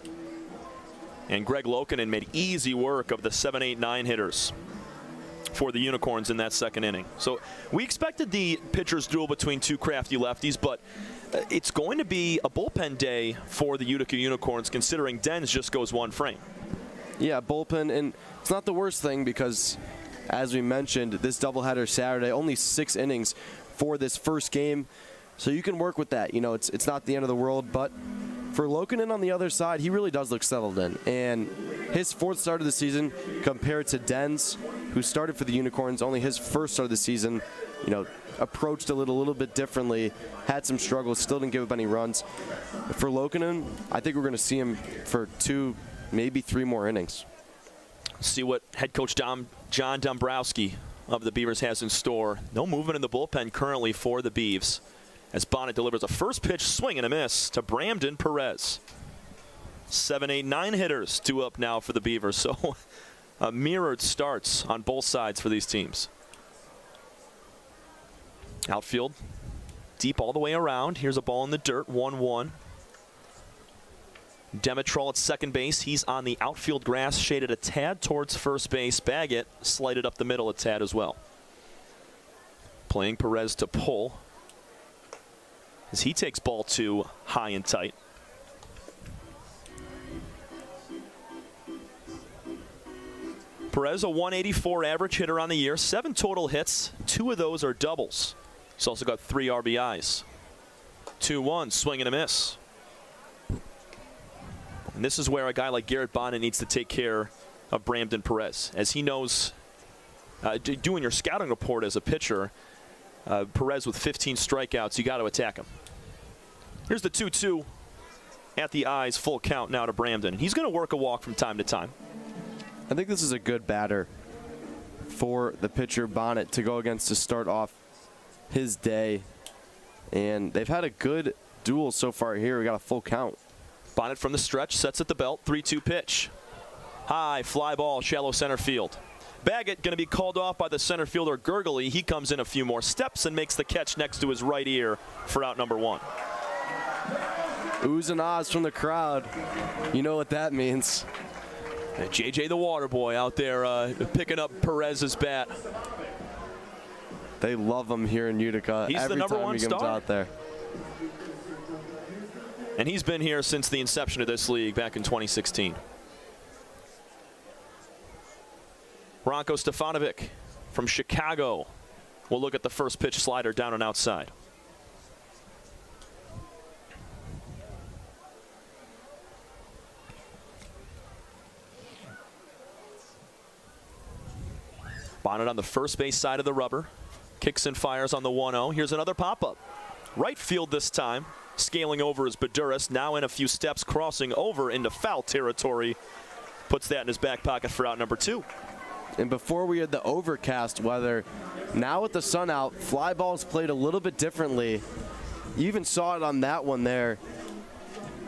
Speaker 1: And Greg Lokinen made easy work of the 7, 8, 9 hitters for the Unicorns in that second inning. So we expected the pitcher's duel between two crafty lefties, but it's going to be a bullpen day for the Utica Unicorns considering Denz just goes 1 frame.
Speaker 13: Yeah, bullpen, and it's not the worst thing because, as we mentioned, this doubleheader Saturday, only 6 innings for this first game. So you can work with that. You know, it's not the end of the world, but for Lokinen on the other side, he really does look settled in. And his 4th start of the season compared to Denz, who started for the Unicorns, only his 1st start of the season, you know, approached a little bit differently, had some struggles, still didn't give up any runs. For Lokinen, I think we're going to see him for 2, maybe 3 more innings.
Speaker 1: See what head coach John Dombrowski of the Beavers has in store. No movement in the bullpen currently for the Beavs, as Bonnet delivers a first pitch swing and a miss to Brandon Perez. 7, 8, 9 hitters due up now for the Beavers. So mirrored starts on both sides for these teams. Outfield deep all the way around. Here's a ball in the dirt, 1-1. Demetrol at second base. He's on the outfield grass, shaded a tad towards first base. Baggett slighted up the middle a tad as well. Playing Perez to pull as he takes ball 2 high and tight. Perez, a 184 average hitter on the year, 7 total hits. 2 of those are doubles. He's also got 3 RBIs. 2-1, swing and a miss. And this is where a guy like Garrett Bonnet needs to take care of Brandon Perez, as he knows, doing your scouting report as a pitcher, Perez with 15 strikeouts, you got to attack him. Here's the 2-2 at the eyes, full count now to Brandon. He's going to work a walk from time to time.
Speaker 13: I think this is a good batter for the pitcher Bonnet to go against to start off his day. And they've had a good duel so far here. We got a full count.
Speaker 1: Bonnet from the stretch, sets at the belt, 3-2 pitch. High fly ball, shallow center field. Baggett going to be called off by the center fielder Gurgley. He comes in a few more steps and makes the catch next to his right ear for out number 1.
Speaker 13: Oohs and ahs from the crowd. You know what that means.
Speaker 1: And JJ the Water Boy out there picking up Perez's bat.
Speaker 13: They love him here in Utica.
Speaker 1: He's
Speaker 13: every
Speaker 1: the number
Speaker 13: time
Speaker 1: 1
Speaker 13: he comes
Speaker 1: star
Speaker 13: out there.
Speaker 1: And he's been here since the inception of this league back in 2016. Branko Stefanovic from Chicago will look at the first pitch slider down and outside. Bonnet on the first base side of the rubber. Kicks and fires on the 1-0. Here's another pop-up. Right field this time. Scaling over is Baduras, now in a few steps, crossing over into foul territory. Puts that in his back pocket for out number 2.
Speaker 13: And before we had the overcast weather, now with the sun out, fly balls played a little bit differently. You even saw it on that one there.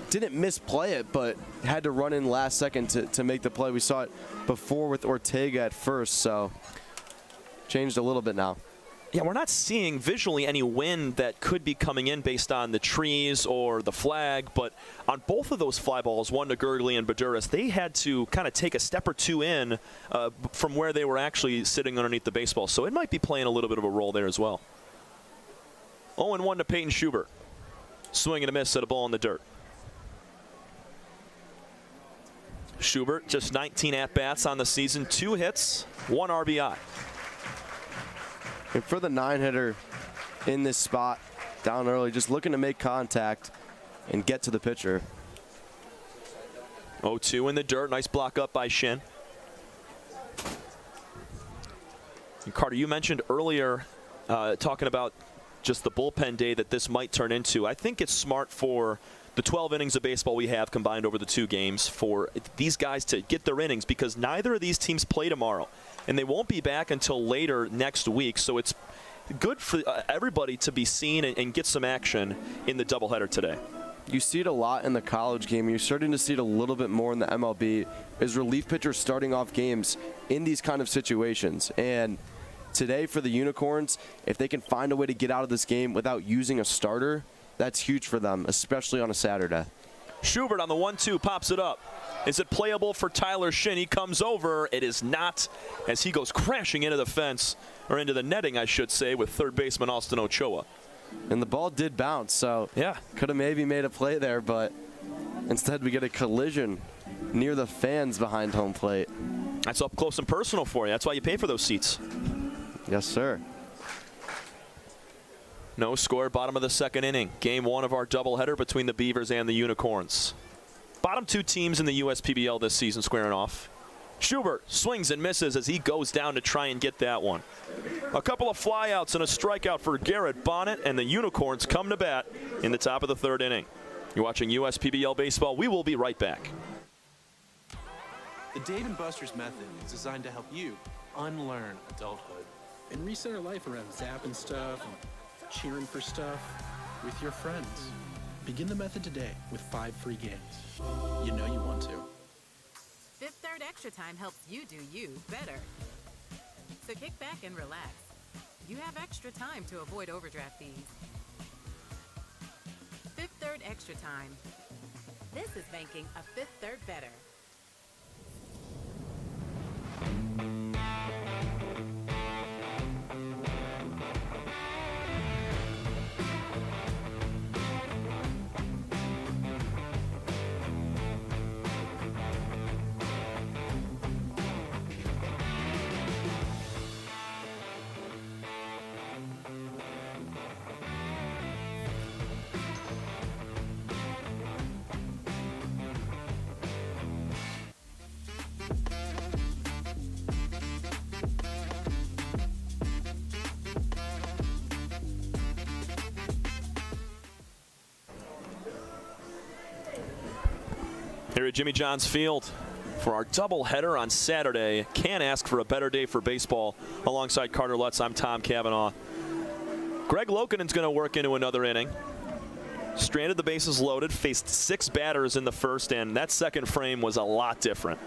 Speaker 13: Didn't misplay it, but had to run in last second to make the play. We saw it before with Ortega at first, so changed a little bit now.
Speaker 1: Yeah, we're not seeing visually any wind that could be coming in based on the trees or the flag, but on both of those fly balls, one to Gurgley and Baduras, they had to kind of take a step or two in from where they were actually sitting underneath the baseball. So it might be playing a little bit of a role there as well. 0-1 to Peyton Schubert. Swing and a miss at a ball in the dirt. Schubert, just 19 at-bats on the season, 2 hits, 1 RBI.
Speaker 13: And for the 9-hitter in this spot, down early, just looking to make contact and get to the pitcher.
Speaker 1: 0-2 in the dirt. Nice block up by Shin. And Carter, you mentioned earlier talking about just the bullpen day that this might turn into. I think it's smart for the 12 innings of baseball we have combined over the 2 games for these guys to get their innings, because neither of these teams play tomorrow. And they won't be back until later next week. So it's good for everybody to be seen and get some action in the doubleheader today.
Speaker 13: You see it a lot in the college game. You're starting to see it a little bit more in the MLB, is relief pitchers starting off games in these kind of situations. And today for the Unicorns, if they can find a way to get out of this game without using a starter, that's huge for them, especially on a Saturday.
Speaker 1: Schubert on the 1-2 pops it up. Is it playable for Tyler Shin? He comes over. It is not, as he goes crashing into the fence, or into the netting, I should say, with third baseman Austin Ochoa.
Speaker 13: And the ball did bounce, so
Speaker 1: yeah,
Speaker 13: could have maybe made a play there, but instead we get a collision near the fans behind home plate.
Speaker 1: That's up close and personal for you. That's why you pay for those seats.
Speaker 13: Yes, sir.
Speaker 1: No score, bottom of the 2nd inning. Game 1 of our doubleheader between the Beavers and the Unicorns. Bottom 2 teams in the USPBL this season squaring off. Schubert swings and misses as he goes down to try and get that one. A couple of flyouts and a strikeout for Garrett Bonnet, and the Unicorns come to bat in the top of the 3rd inning. You're watching USPBL Baseball. We will be right back.
Speaker 17: The Dave & Buster's method is designed to help you unlearn adulthood and reset our life around zapping stuff and cheering for stuff with your friends. Begin the method today with 5 free games. You know you want to.
Speaker 18: Fifth Third Extra Time helps you do you better. So kick back and relax. You have extra time to avoid overdraft fees. Fifth Third Extra Time. This is banking a fifth third better.
Speaker 1: Here at Jimmy John's Field for our doubleheader on Saturday. Can't ask for a better day for baseball. Alongside Carter Lutz, I'm Tom Cavanaugh. Greg Lokanen's going to work into another inning. Stranded the bases loaded, faced 6 batters in the first, and that second frame was a lot different.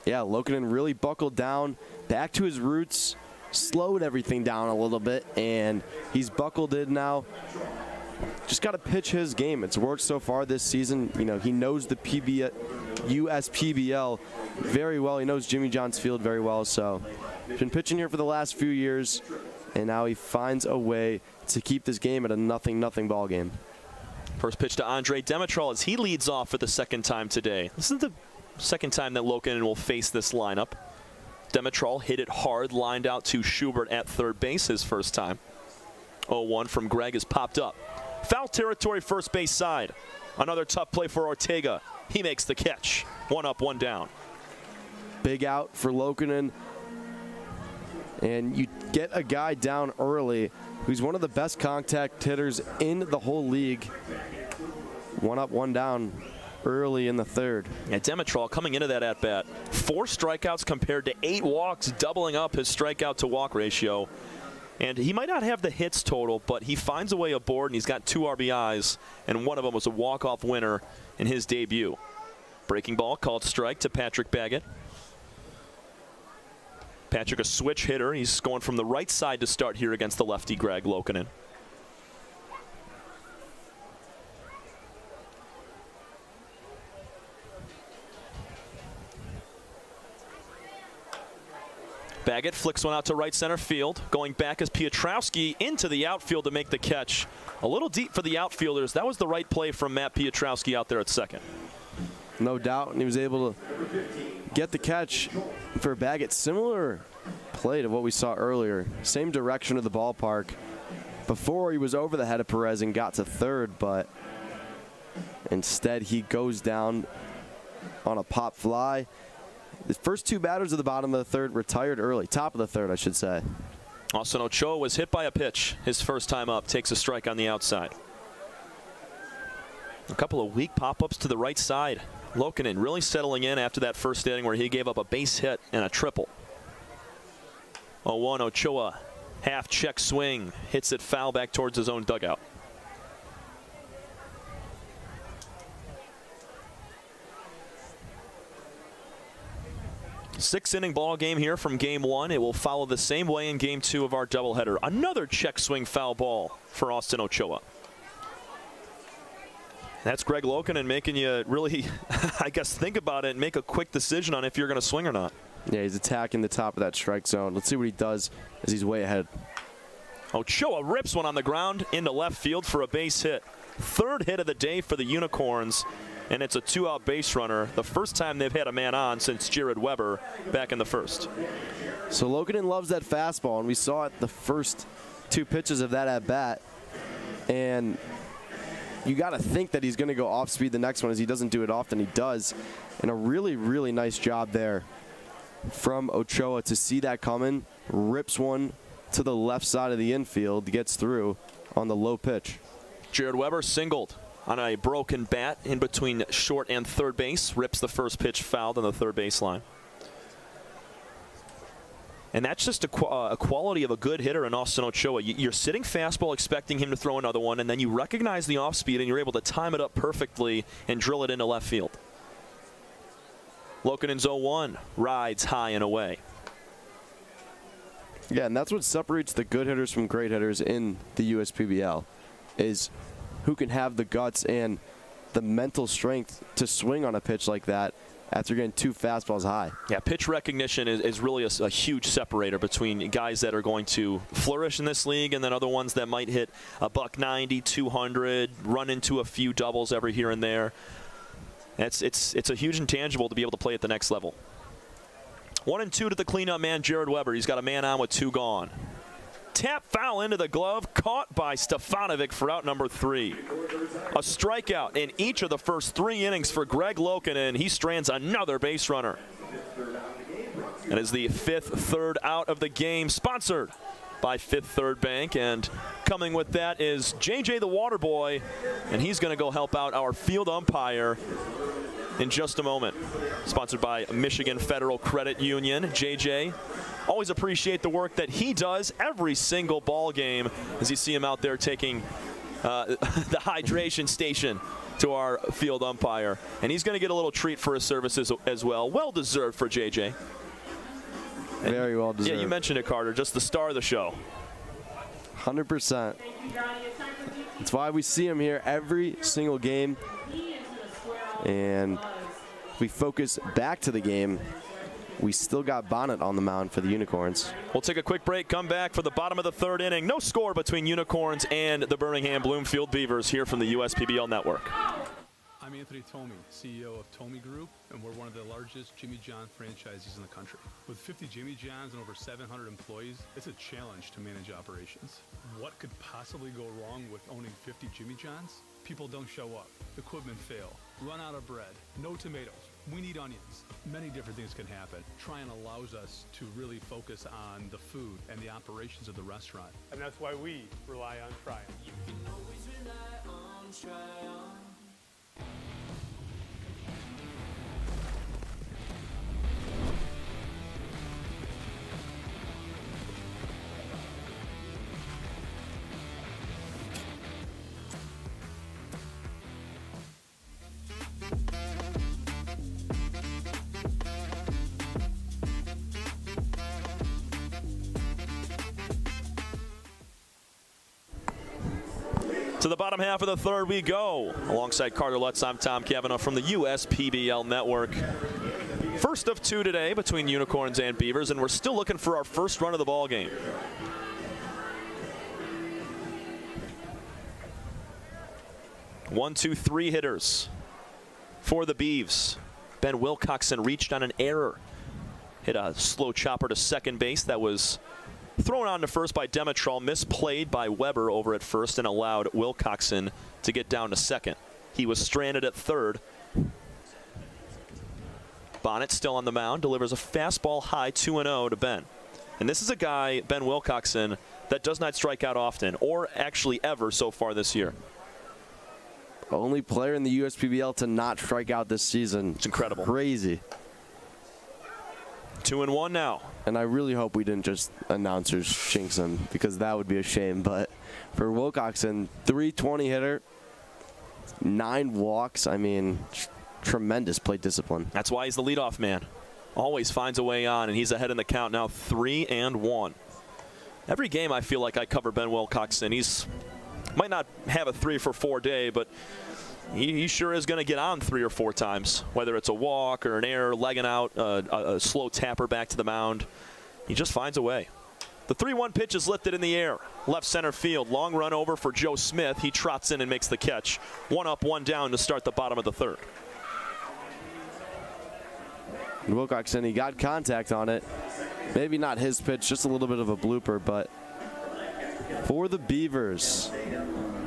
Speaker 13: Yeah, Lokanen really buckled down, back to his roots, slowed everything down a little bit, and he's buckled in now. Just got to pitch his game. It's worked so far this season. You know, he knows the USPBL very well. He knows Jimmy John's Field very well. So, been pitching here for the last few years, and now he finds a way to keep this game at a 0-0 ball game.
Speaker 1: First pitch to Andre Demetrol as he leads off for the 2nd time today. This is the 2nd time that Lokanen will face this lineup. Demetrol hit it hard, lined out to Schubert at third base his first time. 0-1 from Greg is popped up. Foul territory, first base side. Another tough play for Ortega. He makes the catch. 1 up, 1 down.
Speaker 13: Big out for Lokanen. And you get a guy down early who's one of the best contact hitters in the whole league. 1 up, 1 down early in the 3rd.
Speaker 1: Yeah, Demetrol coming into that at-bat. 4 strikeouts compared to 8 walks, doubling up his strikeout to walk ratio. And he might not have the hits total, but he finds a way aboard, and he's got 2 RBIs, and one of them was a walk-off winner in his debut. Breaking ball called strike to Patrick Baggett. Patrick, a switch hitter. He's going from the right side to start here against the lefty Greg Lokinen. Baggett flicks one out to right center field. Going back is Piotrowski into the outfield to make the catch. A little deep for the outfielders. That was the right play from Matt Piotrowski out there at second.
Speaker 13: No doubt, and he was able to get the catch for Baggett. Similar play to what we saw earlier. Same direction of the ballpark. Before he was over the head of Perez and got to third, but instead he goes down on a pop fly. The first two batters at the bottom of the third retired early. Top of the third, I should say.
Speaker 1: Austin Ochoa was hit by a pitch his first time up. Takes a strike on the outside. A couple of weak pop-ups to the right side. Lokinen really settling in after that first inning where he gave up a base hit and a triple. 0-1 Ochoa. Half check swing. Hits it foul back towards his own dugout. Six-inning ball game here from game one. It will follow the same way in game two of our doubleheader. Another check swing foul ball for Austin Ochoa. That's Greg Lokinen making you really, I guess, think about it and make a quick decision on if you're going to swing or not.
Speaker 13: Yeah, he's attacking the top of that strike zone. Let's see what he does as he's way ahead.
Speaker 1: Ochoa rips one on the ground into left field for a base hit. Third hit of the day for the Unicorns. And it's a two-out base runner, the first time they've had a man on since Jared Weber back in the first.
Speaker 13: So Lokinen loves that fastball, and we saw it the first two pitches of that at-bat. And you got to think that he's going to go off-speed the next one, as he doesn't do it often. He does. And a really, really nice job there from Ochoa to see that coming. Rips one to the left side of the infield, gets through on the low pitch.
Speaker 1: Jared Weber singled on a broken bat in between short and third base. Rips the first pitch fouled on the third baseline. And that's just a quality of a good hitter in Austin Ochoa. You're sitting fastball expecting him to throw another one, and then you recognize the off speed and you're able to time it up perfectly and drill it into left field. Lokinen's 0-1 rides high and away.
Speaker 13: Yeah, and that's what separates the good hitters from great hitters in the USPBL, is who can have the guts and the mental strength to swing on a pitch like that after getting two fastballs high.
Speaker 1: Yeah, pitch recognition is really a huge separator between guys that are going to flourish in this league and then other ones that might hit a $190, 200, run into a few doubles every here and there. It's a huge intangible to be able to play at the next level. 1-2 to the cleanup man, Jared Weber. He's got a man on with two gone. Tap foul into the glove, caught by Stefanovic for out number 3. A strikeout in each of the first 3 innings for Greg Lokinen. He strands another base runner. That is the 5th third out of the game, sponsored by Fifth Third Bank. And coming with that is JJ the Water Boy, and he's going to go help out our field umpire in just a moment. Sponsored by Michigan Federal Credit Union. JJ, always appreciate the work that he does every single ball game as you see him out there taking the hydration station to our field umpire. And he's going to get a little treat for his services as well. Well deserved for JJ. And
Speaker 13: very well deserved.
Speaker 1: Yeah, you mentioned it, Carter. Just the star of the show.
Speaker 13: 100%. That's why we see him here every single game. And if we focus back to the game, we still got Bonnet on the mound for the Unicorns.
Speaker 1: We'll take a quick break, come back for the bottom of the third inning. No score between Unicorns and the Birmingham Bloomfield Beavers here from the USPBL Network.
Speaker 19: I'm Anthony Tomey, CEO of Tomey Group, and we're one of the largest Jimmy John franchises in the country. With 50 Jimmy Johns and over 700 employees, it's a challenge to manage operations. What could possibly go wrong with owning 50 Jimmy Johns? People don't show up, equipment fail, run out of bread, no tomatoes, we need onions. Many different things can happen. Tryon allows us to really focus on the food and the operations of the restaurant.
Speaker 20: And that's why we rely on Tryon.
Speaker 5: You can always rely on Tryon.
Speaker 1: To the bottom half of the third we go. Alongside Carter Lutz, I'm Tom Cavanaugh from the USPBL Network. First of two today between Unicorns and Beavers, and we're still looking for our first run of the ball game. One, two, three hitters for the Beavs. Ben Wilcoxon reached on an error. Hit a slow chopper to second base that was thrown on to first by Dimitrol, misplayed by Weber over at first, and allowed Wilcoxon to get down to second. He was stranded at third. Bonnet still on the mound, delivers a fastball high 2-0 to Ben. And this is a guy, Ben Wilcoxon, that does not strike out often, or actually ever so far this year.
Speaker 13: Only player in the USPBL to not strike out this season.
Speaker 1: It's incredible.
Speaker 13: Crazy.
Speaker 1: 2-1 now.
Speaker 13: And I really hope we didn't just announcers jinx him, because that would be a shame. But for Wilcoxon, 320 hitter, 9 walks. I mean, tremendous plate discipline.
Speaker 1: That's why he's the leadoff man. Always finds a way on, and he's ahead in the count now, 3-1. Every game I feel like I cover Ben Wilcoxon. He's might not have a 3 for 4 day, but he sure is going to get on 3 or 4 times, whether it's a walk or an error, legging out, a slow tapper back to the mound. He just finds a way. The 3-1 pitch is lifted in the air. Left center field. Long run over for Joe Smith. He trots in and makes the catch. 1 up, 1 down to start the bottom of the third.
Speaker 13: Wilcoxon, he got contact on it. Maybe not his pitch, just a little bit of a blooper, but for the Beavers,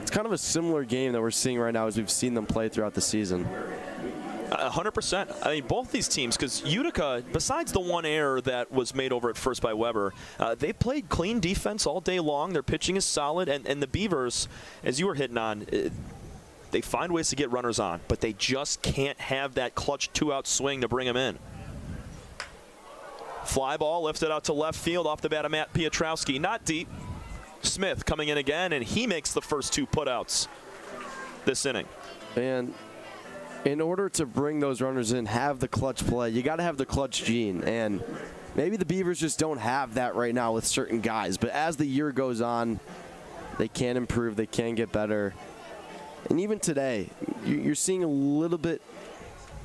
Speaker 13: it's kind of a similar game that we're seeing right now as we've seen them play throughout the season.
Speaker 1: 100%. I mean, both these teams, because Utica, besides the one error that was made over at first by Weber, they played clean defense all day long. Their pitching is solid, and the Beavers, as you were hitting on, they find ways to get runners on, but they just can't have that clutch 2-out swing to bring them in. Fly ball lifted out to left field off the bat of Matt Piotrowski. Not deep. Smith coming in again, and he makes the first 2 putouts this inning.
Speaker 13: And in order to bring those runners in, have the clutch play, you got to have the clutch gene. And maybe the Beavers just don't have that right now with certain guys. But as the year goes on, they can improve, they can get better. And even today, you're seeing a little bit,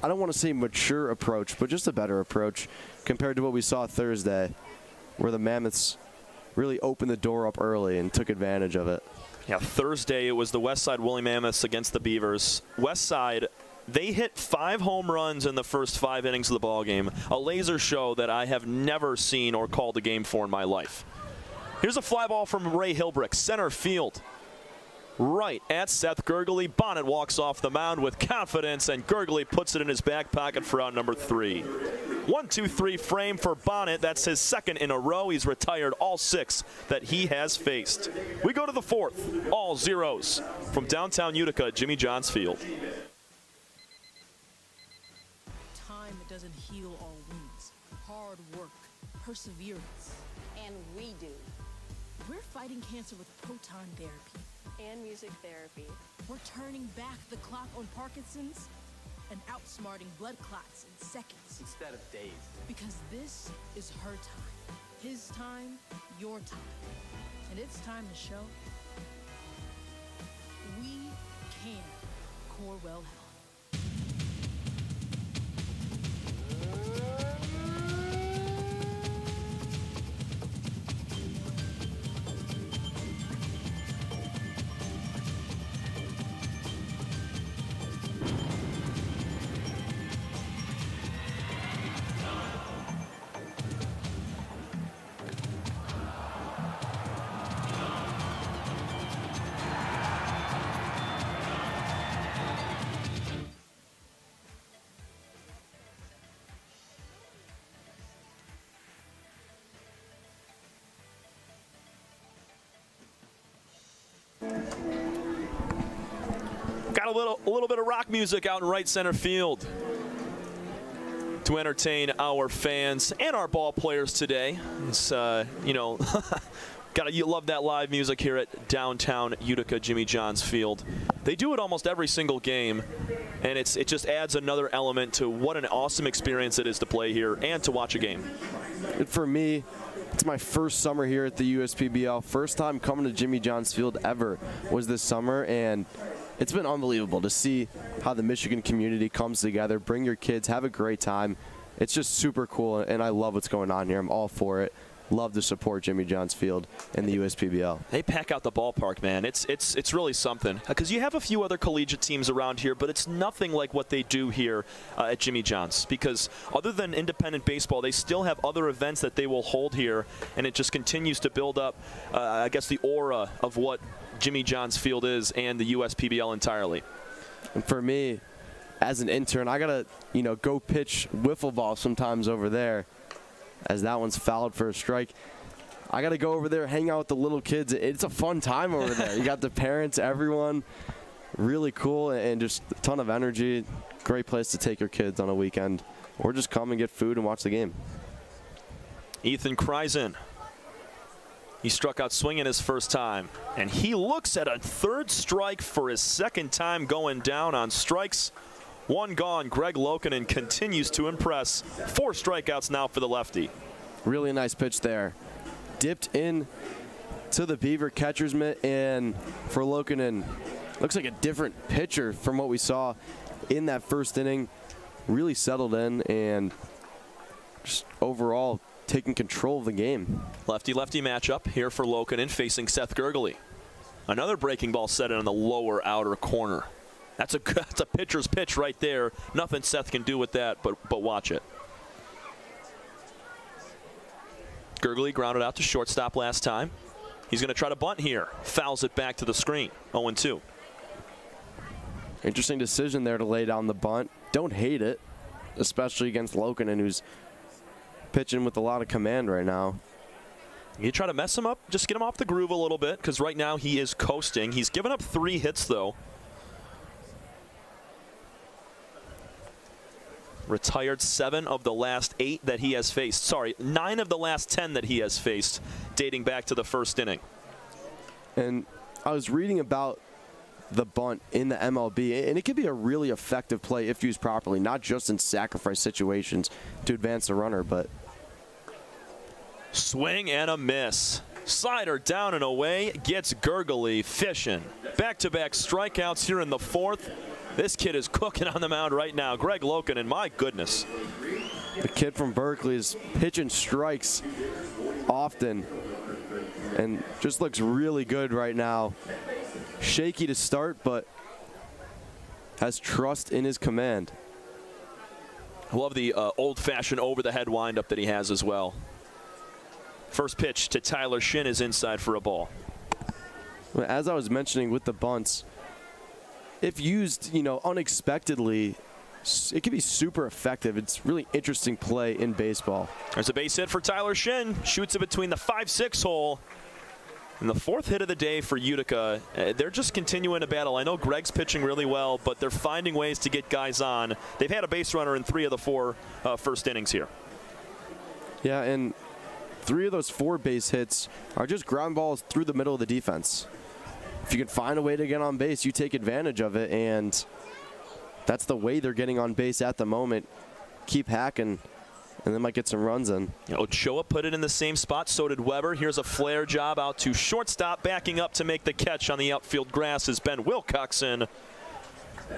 Speaker 13: I don't want to say mature approach, but just a better approach compared to what we saw Thursday, where the Mammoths really opened the door up early and took advantage of it.
Speaker 1: Yeah, Thursday it was the Westside Woolly Mammoths against the Beavers. Westside, they hit 5 home runs in the first 5 innings of the ballgame, a laser show that I have never seen or called a game for in my life. Here's a fly ball from Ray Hilbrick, center field. Right at Seth Gurgley. Bonnet walks off the mound with confidence, and Gurgley puts it in his back pocket for out number 3. 1-2-3 frame for Bonnet. That's his second in a row. He's retired all 6 that he has faced. We go to the 4th. All zeros from downtown Utica, Jimmy John's Field.
Speaker 11: Time that doesn't heal all wounds. Hard work, perseverance.
Speaker 12: And we do.
Speaker 11: We're fighting cancer with proton therapy.
Speaker 12: And music therapy.
Speaker 11: We're turning back the clock on Parkinson's and outsmarting blood clots in seconds.
Speaker 21: Instead of days.
Speaker 11: Because this is her time. His time, your time. And it's time to show we can. Corwell Health.
Speaker 1: Got a little bit of rock music out in right center field to entertain our fans and our ball players today. It's, you know, you love that live music here at downtown Utica, Jimmy John's Field. They do it almost every single game, and it just adds another element to what an awesome experience it is to play here and to watch a game.
Speaker 13: And for me, It's my first summer here at the USPBL. First time coming to Jimmy John's Field ever was this summer, and it's been unbelievable to see how the Michigan community comes together. Bring your kids, have a great time. It's just super cool, and I love what's going on here. I'm all for it. Love to support Jimmy John's Field and the USPBL.
Speaker 1: They pack out the ballpark, man. It's really something. Because you have a few other collegiate teams around here, but it's nothing like what they do here at Jimmy John's. Because other than independent baseball, they still have other events that they will hold here, and it just continues to build up, I guess, the aura of what Jimmy John's Field is and the USPBL entirely.
Speaker 13: And for me, as an intern, I gotta, go pitch wiffle ball sometimes over there, as that one's fouled for a strike. I got to go over there, hang out with the little kids. It's a fun time over there. You got the parents, everyone. Really cool and just a ton of energy. Great place to take your kids on a weekend. Or just come and get food and watch the game.
Speaker 1: Ethan Kreisen. He struck out swinging his first time. And he looks at a third strike for his second time going down on strikes. One gone. Greg Lokinen continues to impress. 4 strikeouts now for the lefty.
Speaker 13: Really nice pitch there. Dipped in to the Beaver catcher's mitt, and for Lokinen, looks like a different pitcher from what we saw in that first inning. Really settled in and just overall taking control of the game.
Speaker 1: Lefty-lefty matchup here for Lokinen facing Seth Gurgley. Another breaking ball set in on the lower outer corner. That's a pitcher's pitch right there. Nothing Seth can do with that, but watch it. Gurgley grounded out to shortstop last time. He's going to try to bunt here. Fouls it back to the screen. 0-2.
Speaker 13: Interesting decision there to lay down the bunt. Don't hate it, especially against Lokinen, who's pitching with a lot of command right now.
Speaker 1: You try to mess him up, just get him off the groove a little bit, because right now he is coasting. He's given up 3 hits, though. Retired 7 of the last 8 that he has faced. Sorry, 9 of the last 10 that he has faced, dating back to the first inning.
Speaker 13: And I was reading about the bunt in the MLB, and it could be a really effective play if used properly, not just in sacrifice situations to advance the runner, but...
Speaker 1: Swing and a miss. Slider down and away, gets Gurgley fishing. Back-to-back strikeouts here in the 4th. This kid is cooking on the mound right now. Greg Lokinen, my goodness.
Speaker 13: The kid from Berkeley is pitching strikes often and just looks really good right now. Shaky to start, but has trust in his command.
Speaker 1: I love the old-fashioned over-the-head windup that he has as well. First pitch to Tyler Shin is inside for a ball.
Speaker 13: As I was mentioning with the bunts, if used, unexpectedly, it can be super effective. It's really interesting play in baseball.
Speaker 1: There's a base hit for Tyler Shin. Shoots it between the 5-6 hole. And the 4th hit of the day for Utica. They're just continuing to battle. I know Greg's pitching really well, but they're finding ways to get guys on. They've had a base runner in 3 of the 4 first innings here.
Speaker 13: Yeah, and 3 of those 4 base hits are just ground balls through the middle of the defense. If you can find a way to get on base, you take advantage of it, and that's the way they're getting on base at the moment. Keep hacking, and they might get some runs in.
Speaker 1: Ochoa put it in the same spot, so did Weber. Here's a flare job out to shortstop. Backing up to make the catch on the outfield grass is Ben Wilcoxon.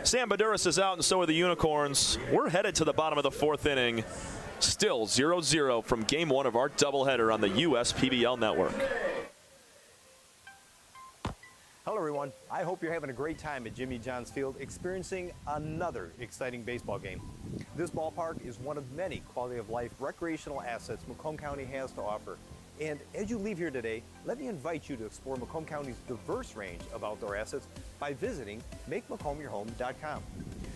Speaker 1: Sam Baduras is out, and so are the Unicorns. We're headed to the bottom of the 4th inning. Still 0-0 from Game 1 of our doubleheader on the USPBL network.
Speaker 21: Hello, everyone. I hope you're having a great time at Jimmy John's Field, experiencing another exciting baseball game. This ballpark is one of many quality-of-life recreational assets Macomb County has to offer. And as you leave here today, let me invite you to explore Macomb County's diverse range of outdoor assets by visiting MakeMacomb.com.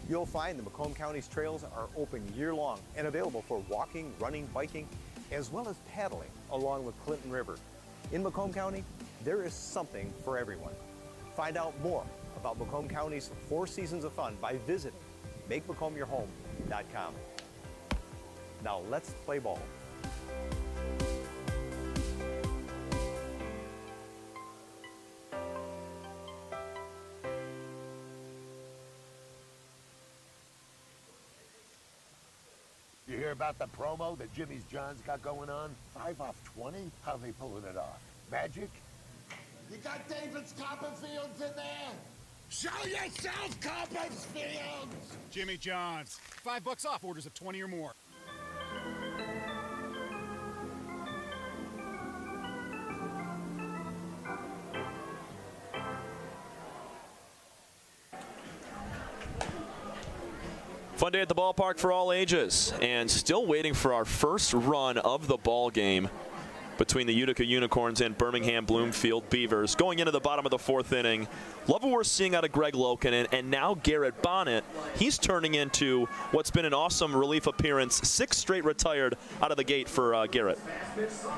Speaker 21: You'll find that Macomb County's trails are open year-long and available for walking, running, biking, as well as paddling along the Clinton River. In Macomb County, there is something for everyone. Find out more about Macomb County's 4 seasons of fun by visiting MakeMacomByourHome.com. Now let's play ball.
Speaker 8: You hear about the promo that Jimmy's John's got going on? 5 off 20? How they pulling it off? Magic? You got David's Copperfields in there? Show yourself, Copperfields!
Speaker 9: Jimmy John's. $5 off orders of 20 or more.
Speaker 1: Fun day at the ballpark for all ages, and still waiting for our first run of the ball game between the Utica Unicorns and Birmingham Bloomfield Beavers. Going into the bottom of the 4th inning, love what we're seeing out of Greg Lokinen, and now Garrett Bonnet. He's turning into what's been an awesome relief appearance. 6 straight retired out of the gate for Garrett.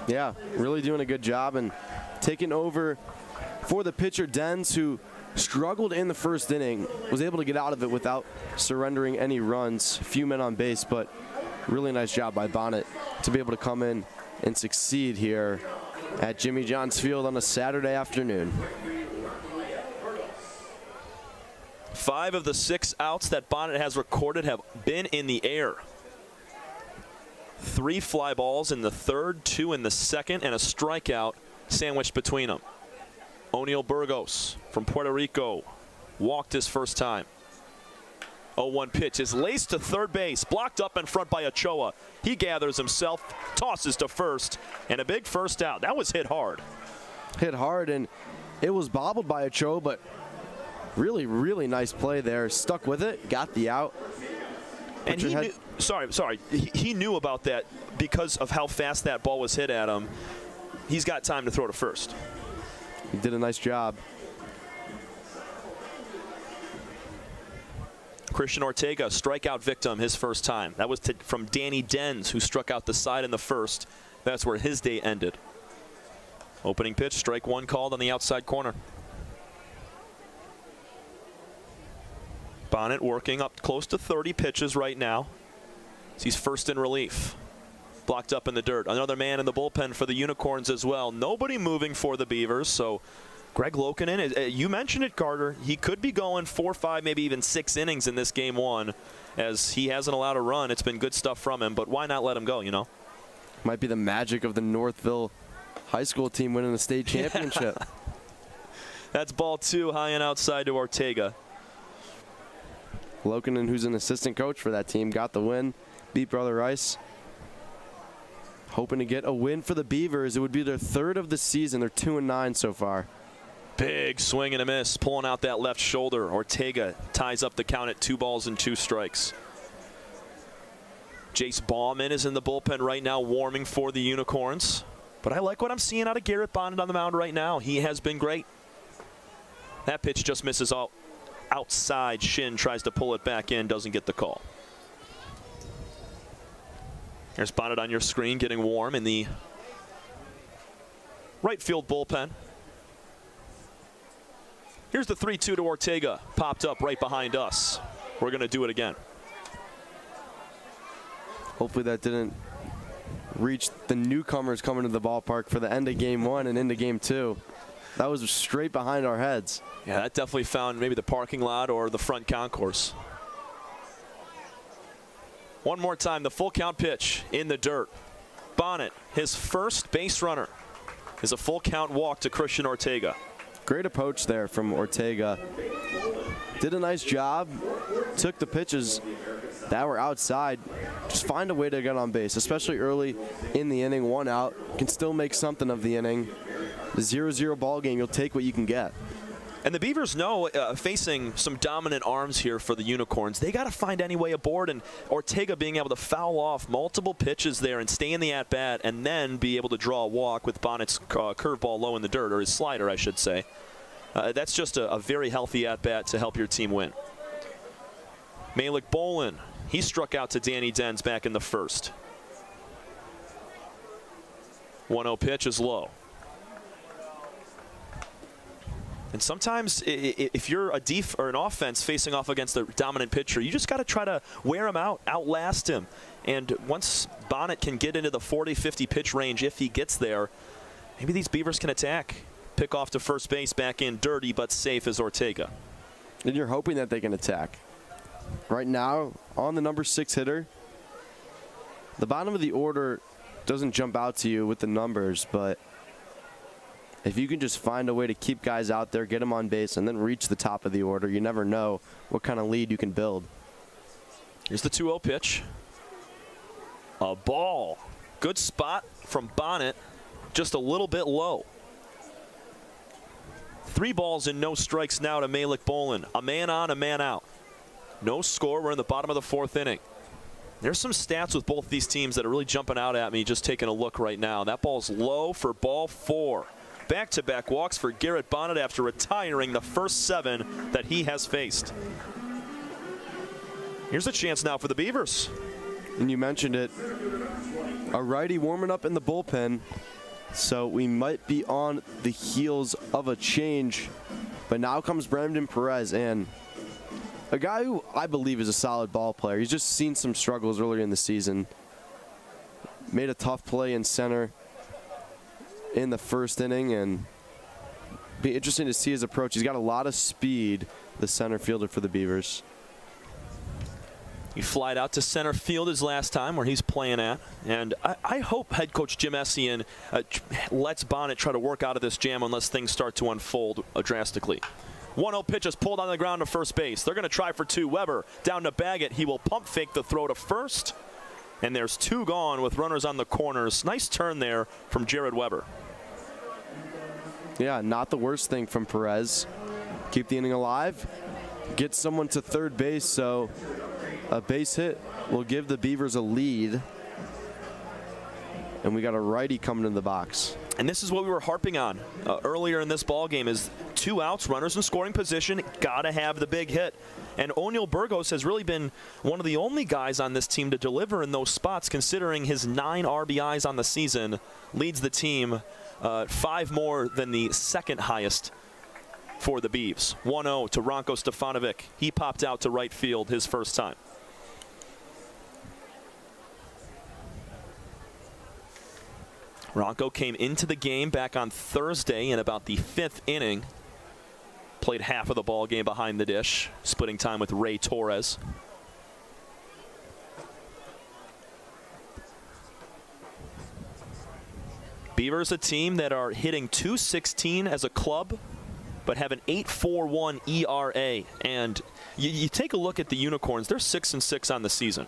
Speaker 13: Yeah, really doing a good job and taking over for the pitcher Dens, who struggled in the first inning, was able to get out of it without surrendering any runs, few men on base, but really nice job by Bonnet to be able to come in and succeed here at Jimmy John's Field on a Saturday afternoon.
Speaker 1: 5 of the 6 outs that Bonnet has recorded have been in the air. 3 fly balls in the 3rd, 2 in the 2nd, and a strikeout sandwiched between them. O'Neal Burgos from Puerto Rico walked his first time. 0-1 pitch is laced to third base, blocked up in front by Ochoa. He gathers himself, tosses to first, and a big first out. That was hit hard.
Speaker 13: Hit hard, and it was bobbled by Ochoa, but really, really nice play there. Stuck with it, got the out.
Speaker 1: And he knew, he knew about that because of how fast that ball was hit at him. He's got time to throw to first.
Speaker 13: He did a nice job.
Speaker 1: Christian Ortega, strikeout victim his first time. That was from Danny Dens, who struck out the side in the first. That's where his day ended. Opening pitch, strike 1 called on the outside corner. Bonnet working up close to 30 pitches right now. He's first in relief. Blocked up in the dirt. Another man in the bullpen for the Unicorns as well. Nobody moving for the Beavers, so Greg Lokinen, you mentioned it, Carter. He could be going 4, 5, maybe even 6 innings in this game 1, as he hasn't allowed a run. It's been good stuff from him, but why not let him go, you know?
Speaker 13: Might be the magic of the Northville high school team winning the state championship.
Speaker 1: That's ball 2, high and outside to Ortega.
Speaker 13: Lokinen, who's an assistant coach for that team, got the win, beat Brother Rice. Hoping to get a win for the Beavers. It would be their 3rd of the season. They're 2-9 so far.
Speaker 1: Big swing and a miss, pulling out that left shoulder. Ortega ties up the count at 2 balls and 2 strikes. Jace Bauman is in the bullpen right now, warming for the Unicorns. But I like what I'm seeing out of Garrett Bonnet on the mound right now. He has been great. That pitch just misses outside. Shin tries to pull it back in, doesn't get the call. There's Bonnet on your screen getting warm in the right field bullpen. Here's the 3-2 to Ortega, popped up right behind us. We're going to do it again.
Speaker 13: Hopefully that didn't reach the newcomers coming to the ballpark for the end of game 1 and into game 2. That was straight behind our heads.
Speaker 1: Yeah, that definitely found maybe the parking lot or the front concourse. One more time, the full count pitch in the dirt. Bonnet, his first base runner, is a full count walk to Christian Ortega.
Speaker 13: Great approach there from Ortega. Did a nice job. Took the pitches that were outside. Just find a way to get on base, especially early in the inning. 1 out. Can still make something of the inning. The 0-0 ball game, you'll take what you can get.
Speaker 1: And the Beavers know, facing some dominant arms here for the Unicorns, they got to find any way aboard, and Ortega being able to foul off multiple pitches there and stay in the at-bat and then be able to draw a walk with Bonnet's curveball low in the dirt, or his slider, I should say. That's just a very healthy at-bat to help your team win. Malik Bolin, he struck out to Danny Dens back in the first. 1-0 pitch is low. And sometimes if you're a or an offense facing off against a dominant pitcher, you just got to try to wear him out, outlast him. And once Bonnet can get into the 40-50 pitch range, if he gets there, maybe these Beavers can attack. Pick off to first base, back in dirty but safe as Ortega.
Speaker 13: And you're hoping that they can attack. Right now, on the number 6 hitter, The bottom of the order doesn't jump out to you with the numbers, but if you can just find a way to keep guys out there, get them on base, and then reach the top of the order, you never know what kind of lead you can build.
Speaker 1: Here's the 2-0 pitch. A ball. Good spot from Bonnet, just a little bit low. 3 balls and no strikes now to Malik Bolin. A man on, a man out. No score. We're in the bottom of the 4th inning. There's some stats with both these teams that are really jumping out at me just taking a look right now. That ball's low for ball 4. Back-to-back walks for Garrett Bonnet after retiring the first 7 that he has faced. Here's a chance now for the Beavers.
Speaker 13: And you mentioned it, a righty warming up in the bullpen, so we might be on the heels of a change. But now comes Brandon Perez, and a guy who I believe is a solid ball player. He's just seen some struggles earlier in the season. Made a tough play in center in the first inning, and be interesting to see his approach. He's got a lot of speed, the center fielder for the Beavers.
Speaker 1: He flied out to center field his last time where he's playing at. And I hope head coach Jim Essien lets Bonnet try to work out of this jam unless things start to unfold drastically. 1-0 pitch is pulled on the ground to first base. They're going to try for 2. Weber down to Baggett. He will pump fake the throw to first. And there's 2 gone with runners on the corners. Nice turn there from Jared Weber.
Speaker 13: Yeah, not the worst thing from Perez. Keep the inning alive. Get someone to third base, so a base hit will give the Beavers a lead. And we got a righty coming in the box.
Speaker 1: And this is what we were harping on earlier in this ball game is 2 outs, runners in scoring position, got to have the big hit. And O'Neal Burgos has really been one of the only guys on this team to deliver in those spots, considering his 9 RBIs on the season, leads the team 5 more than the second highest for the Beavs. 1-0 to Ranko Stefanovic. He popped out to right field his first time. Ranko came into the game back on Thursday in about the 5th inning. Played half of the ball game behind the dish, splitting time with Ray Torres. Beavers, a team that are hitting .216 as a club, but have an 8.41 ERA. And you take a look at the Unicorns, they're 6-6 on the season.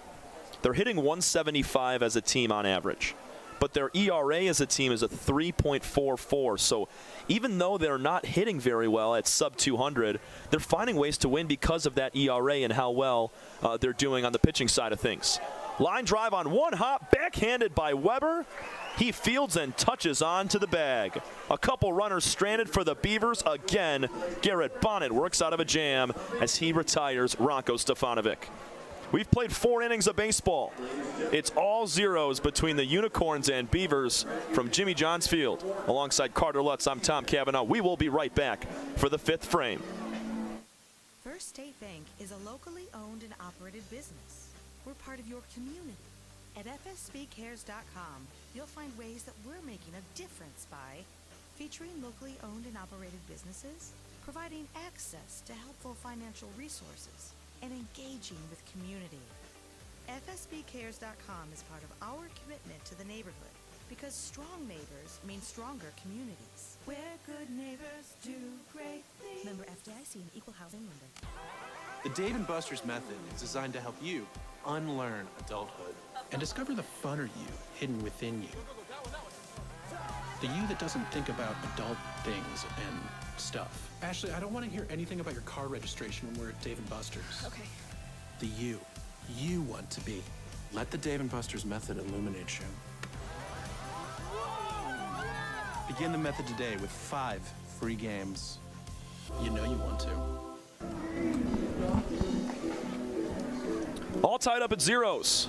Speaker 1: They're hitting .175 as a team on average. But their ERA as a team is a 3.44. So even though they're not hitting very well at sub 200, they're finding ways to win because of that ERA and how well they're doing on the pitching side of things. Line drive on 1 hop, backhanded by Weber. He fields and touches on to the bag. A couple runners stranded for the Beavers. Again, Garrett Bonnet works out of a jam as he retires Ranko Stefanovic. We've played 4 innings of baseball. It's all zeros between the Unicorns and Beavers from Jimmy John's Field. Alongside Carter Lutz, I'm Tom Cavanaugh. We will be right back for the 5th frame.
Speaker 3: First State Bank is a locally owned and operated business. We're part of your community. At fsbcares.com, you'll find ways that we're making a difference by featuring locally owned and operated businesses, providing access to helpful financial resources, and engaging with community. FSBcares.com is part of our commitment to the neighborhood because strong neighbors mean stronger communities. Where good neighbors do great things. Member FDIC and Equal Housing Lender.
Speaker 17: The Dave & Buster's method is designed to help you unlearn adulthood and discover the funner you hidden within you. The you that doesn't think about adult things and stuff. Ashley, I don't want to hear anything about your car registration when we're at Dave & Buster's.
Speaker 11: Okay.
Speaker 17: The you want to be. Let the Dave & Buster's method illuminate you. Begin the method today with 5 free games. You know you want to.
Speaker 1: All tied up at zeros.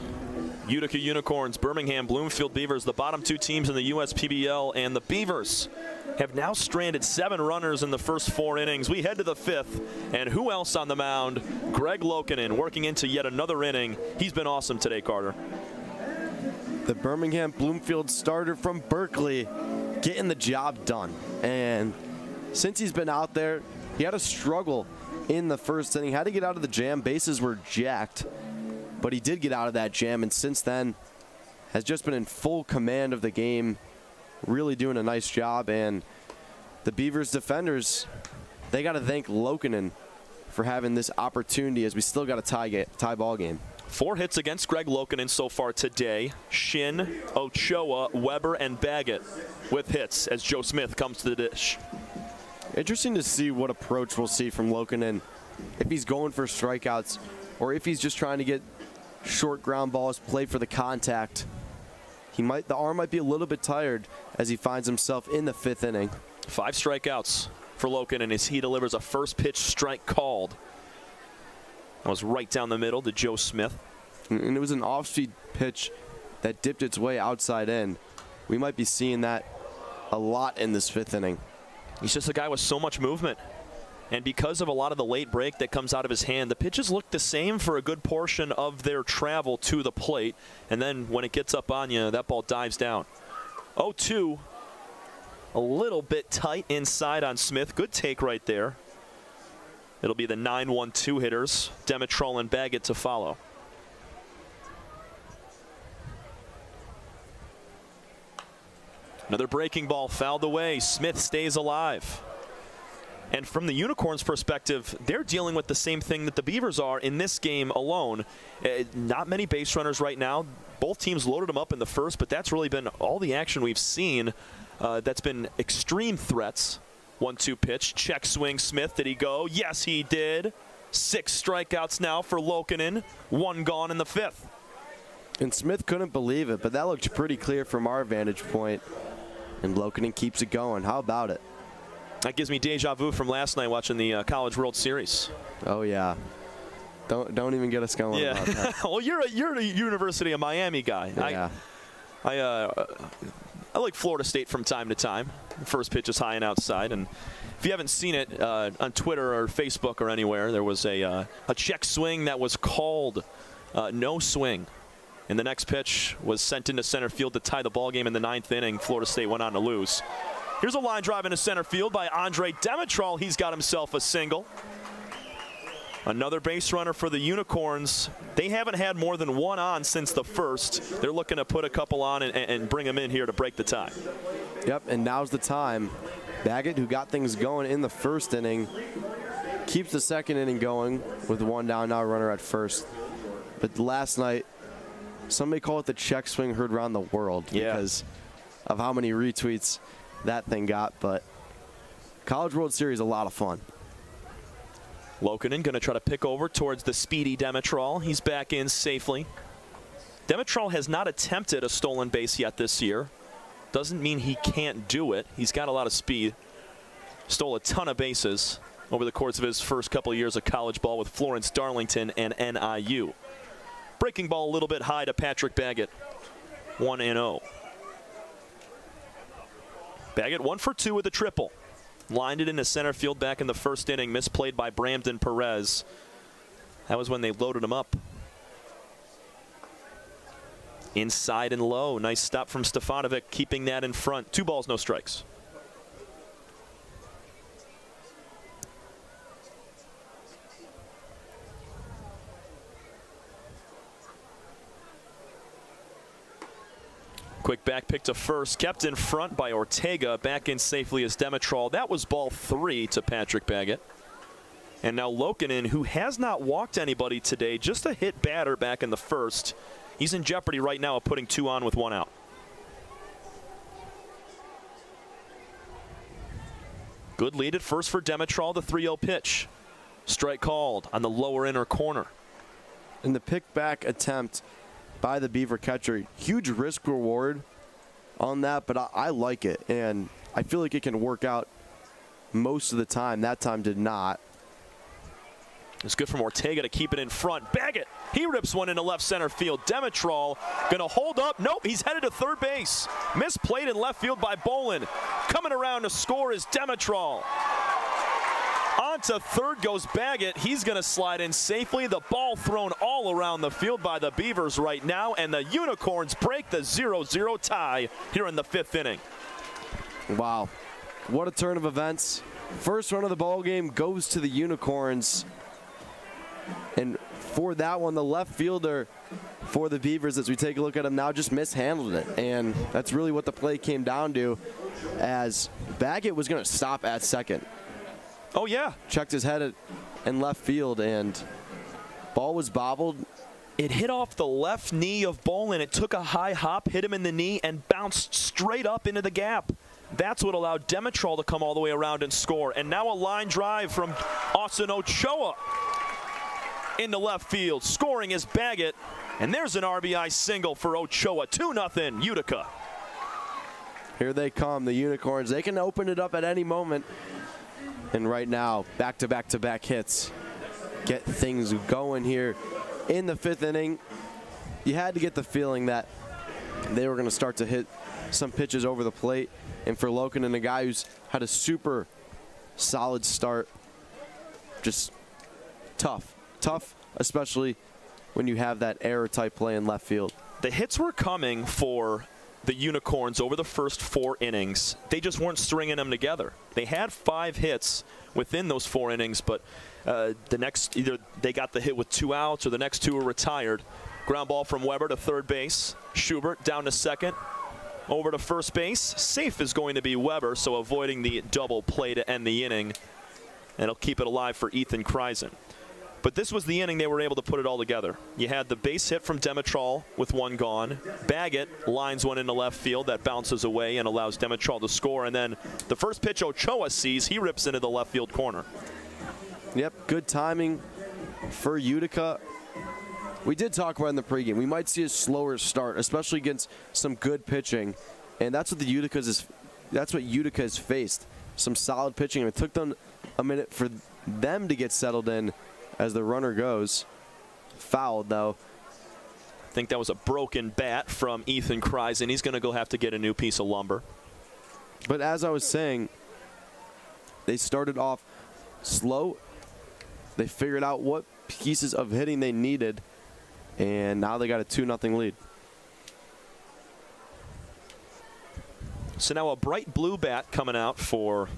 Speaker 1: Utica Unicorns, Birmingham Bloomfield Beavers, the bottom 2 teams in the USPBL, and the Beavers have now stranded 7 runners in the first 4 innings. We head to the 5th, and who else on the mound? Greg Lokinen working into yet another inning. He's been awesome today, Carter.
Speaker 13: The Birmingham Bloomfield starter from Berkeley getting the job done. And since he's been out there, he had a struggle in the first inning. Had to get out of the jam. Bases were jacked. But he did get out of that jam, and since then, has just been in full command of the game, really doing a nice job. And the Beavers defenders, they got to thank Lokinen for having this opportunity, as we still got a tie ball game.
Speaker 1: 4 hits against Greg Lokinen so far today. Shin, Ochoa, Weber, and Baggett with hits as Joe Smith comes to the dish.
Speaker 13: Interesting to see what approach we'll see from Lokinen, if he's going for strikeouts or if he's just trying to get short ground balls, play for the contact. The arm might be a little bit tired as he finds himself in the 5th inning.
Speaker 1: 5 strikeouts for Lokinen as he delivers a first pitch strike called. That was right down the middle to Joe Smith.
Speaker 13: And it was an off-speed pitch that dipped its way outside in. We might be seeing that a lot in this 5th inning.
Speaker 1: He's just a guy with so much movement. And because of a lot of the late break that comes out of his hand, the pitches look the same for a good portion of their travel to the plate. And then when it gets up on you, that ball dives down. 0-2. A little bit tight inside on Smith. Good take right there. It'll be the 9-1-2 hitters, Demetrol and Baggett, to follow. Another breaking ball fouled away. Smith stays alive. And from the Unicorns' perspective, they're dealing with the same thing that the Beavers are in this game alone. Not many base runners right now. Both teams loaded them up in the first, but that's really been all the action we've seen. That's been extreme threats. 1-2 pitch, check swing, Smith, did he go? Yes, he did. 6 strikeouts now for Lokinen, 1 gone in the 5th.
Speaker 13: And Smith couldn't believe it, but that looked pretty clear from our vantage point. And Lokinen keeps it going. How about it?
Speaker 1: That gives me deja vu from last night watching the College World Series.
Speaker 13: Oh, yeah. Don't even get us going about that.
Speaker 1: Well, you're a University of Miami guy.
Speaker 13: Yeah.
Speaker 1: I like Florida State from time to time. First pitch is high and outside. And if you haven't seen it on Twitter or Facebook or anywhere, there was a check swing that was called no swing. And the next pitch was sent into center field to tie the ball game in the 9th inning. Florida State went on to lose. Here's a line drive into center field by Andre Demetrol. He's got himself a single. Another base runner for the Unicorns. They haven't had more than 1 on since the first. They're looking to put a couple on and bring them in here to break the tie.
Speaker 13: Yep, and now's the time. Baggett, who got things going in the 1st inning, keeps the 2nd inning going with 1 down, now runner at first. But last night, somebody call it the check swing heard around the world because of how many retweets that thing got. But College World Series, a lot of fun.
Speaker 1: Lokinen going to try to pick over towards the speedy Demetrol. He's back in safely. Demetrol has not attempted a stolen base yet this year. Doesn't mean he can't do it. He's got a lot of speed. Stole a ton of bases over the course of his first couple of years of college ball with Florence Darlington and NIU. Breaking ball a little bit high to Patrick Baggett. 1-0. Baggett 1 for 2 with a triple. Lined it into center field back in the 1st inning. Misplayed by Bramden Perez. That was when they loaded him up. Inside and low. Nice stop from Stefanovic, keeping that in front. 2 balls, no strikes. Quick back pick to first, kept in front by Ortega, back in safely as Demetrol. That was ball 3 to Patrick Baggett. And now Lokinen, who has not walked anybody today, just a hit batter back in the 1st. He's in jeopardy right now of putting 2 on with 1 out. Good lead at first for Demetrol, the 3-0 pitch. Strike called on the lower inner corner.
Speaker 13: And the pick back attempt by the Beaver catcher, huge risk reward on that, but I like it, and I feel like it can work out most of the time. That time did not.
Speaker 1: It's good from Ortega to keep it in front. Baggett, he rips one into left center field. Demetrol gonna hold up. Nope, he's headed to third base. Misplayed in left field by Bolin. Coming around to score is Demetrol. On to third goes Baggett. He's going to slide in safely. The ball thrown all around the field by the Beavers right now, and the Unicorns break the 0-0 tie here in the 5th inning.
Speaker 13: Wow, what a turn of events. First run of the ball game goes to the Unicorns. And for that one, the left fielder for the Beavers, as we take a look at him now, just mishandled it. And that's really what the play came down to, as Baggett was going to stop at second.
Speaker 1: Oh, yeah.
Speaker 13: Checked his head in left field, and ball was bobbled.
Speaker 1: It hit off the left knee of Bolin. It took a high hop, hit him in the knee, and bounced straight up into the gap. That's what allowed Demetral to come all the way around and score. And now a line drive from Austin Ochoa into left field. Scoring is Baggett. And there's an RBI single for Ochoa. 2-0 Utica.
Speaker 13: Here they come, the Unicorns. They can open it up at any moment. And right now, back-to-back-to-back hits. Get things going here in the 5th inning. You had to get the feeling that they were going to start to hit some pitches over the plate. And for Lokinen, a guy who's had a super solid start, just tough, especially when you have that error-type play in left field.
Speaker 1: The hits were coming for the Unicorns over the first 4 innings. They just weren't stringing them together. They had 5 hits within those 4 innings, but the next, either they got the hit with 2 outs or the next 2 were retired. Ground ball from Weber to third base. Schubert down to second. Over to first base. Safe is going to be Weber, so avoiding the double play to end the inning. And it'll keep it alive for Ethan Kreisen. But this was the inning they were able to put it all together. You had the base hit from Demetral with 1 gone. Baggett lines one into left field that bounces away and allows Demetral to score. And then the first pitch Ochoa sees, he rips into the left field corner.
Speaker 13: Yep, good timing for Utica. We did talk about in the pregame. We might see a slower start, especially against some good pitching. And that's what Utica has faced. Some solid pitching. It took them a minute for them to get settled in as the runner goes. Fouled, though.
Speaker 1: I think that was a broken bat from Ethan Kreisen. He's going to go have to get a new piece of lumber.
Speaker 13: But as I was saying, they started off slow. They figured out what pieces of hitting they needed, and now they got a 2-0 lead.
Speaker 1: So now a bright blue bat coming out for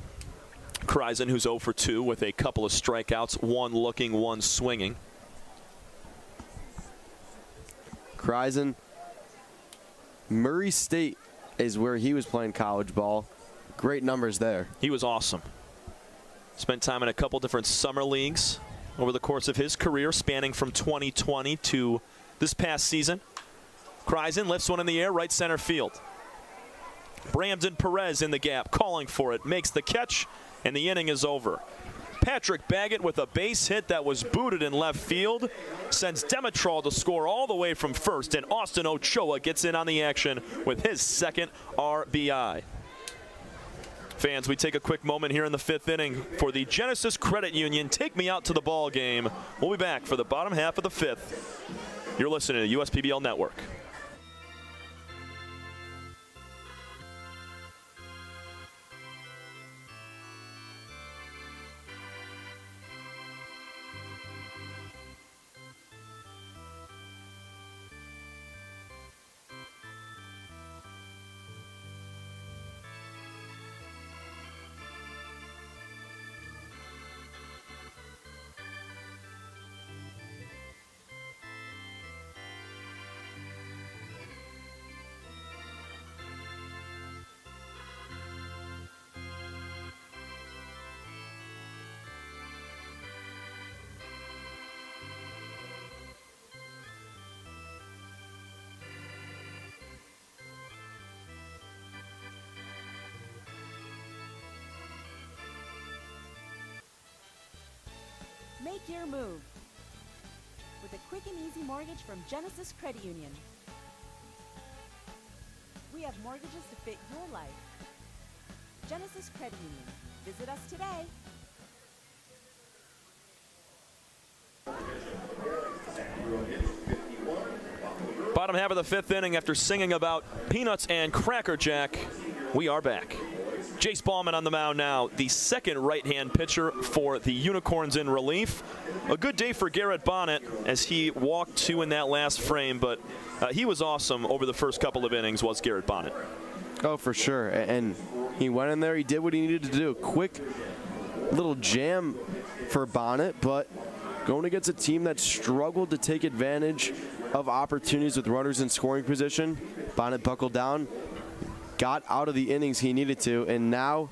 Speaker 1: Kreisen, who's 0 for 2 with a couple of strikeouts, 1 looking, 1 swinging.
Speaker 13: Kreisen, Murray State is where he was playing college ball. Great numbers there.
Speaker 1: He was awesome. Spent time in a couple different summer leagues over the course of his career, spanning from 2020 to this past season. Kreisen lifts one in the air, right center field. Bramden Perez in the gap, calling for it, makes the catch, and the inning is over. Patrick Baggett with a base hit that was booted in left field sends Demetral to score all the way from first, and Austin Ochoa gets in on the action with his 2nd RBI. Fans, we take a quick moment here in the 5th inning for the Genesis Credit Union Take Me Out to the Ball game. We'll be back for the bottom half of the 5th. You're listening to USPBL Network.
Speaker 4: Make your move with a quick and easy mortgage from Genesis Credit Union. We have mortgages to fit your life. Genesis Credit Union. Visit us today.
Speaker 1: Bottom half of the 5th inning, after singing about peanuts and Cracker Jack, we are back. Jace Ballman on the mound now, the 2nd right-hand pitcher for the Unicorns in relief. A good day for Garrett Bonnet as he walked 2 in that last frame, but he was awesome over the first couple of innings, was Garrett Bonnet.
Speaker 13: Oh, for sure. And he went in there, he did what he needed to do. Quick little jam for Bonnet, but going against a team that struggled to take advantage of opportunities with runners in scoring position. Bonnet buckled down, got out of the innings he needed to, and now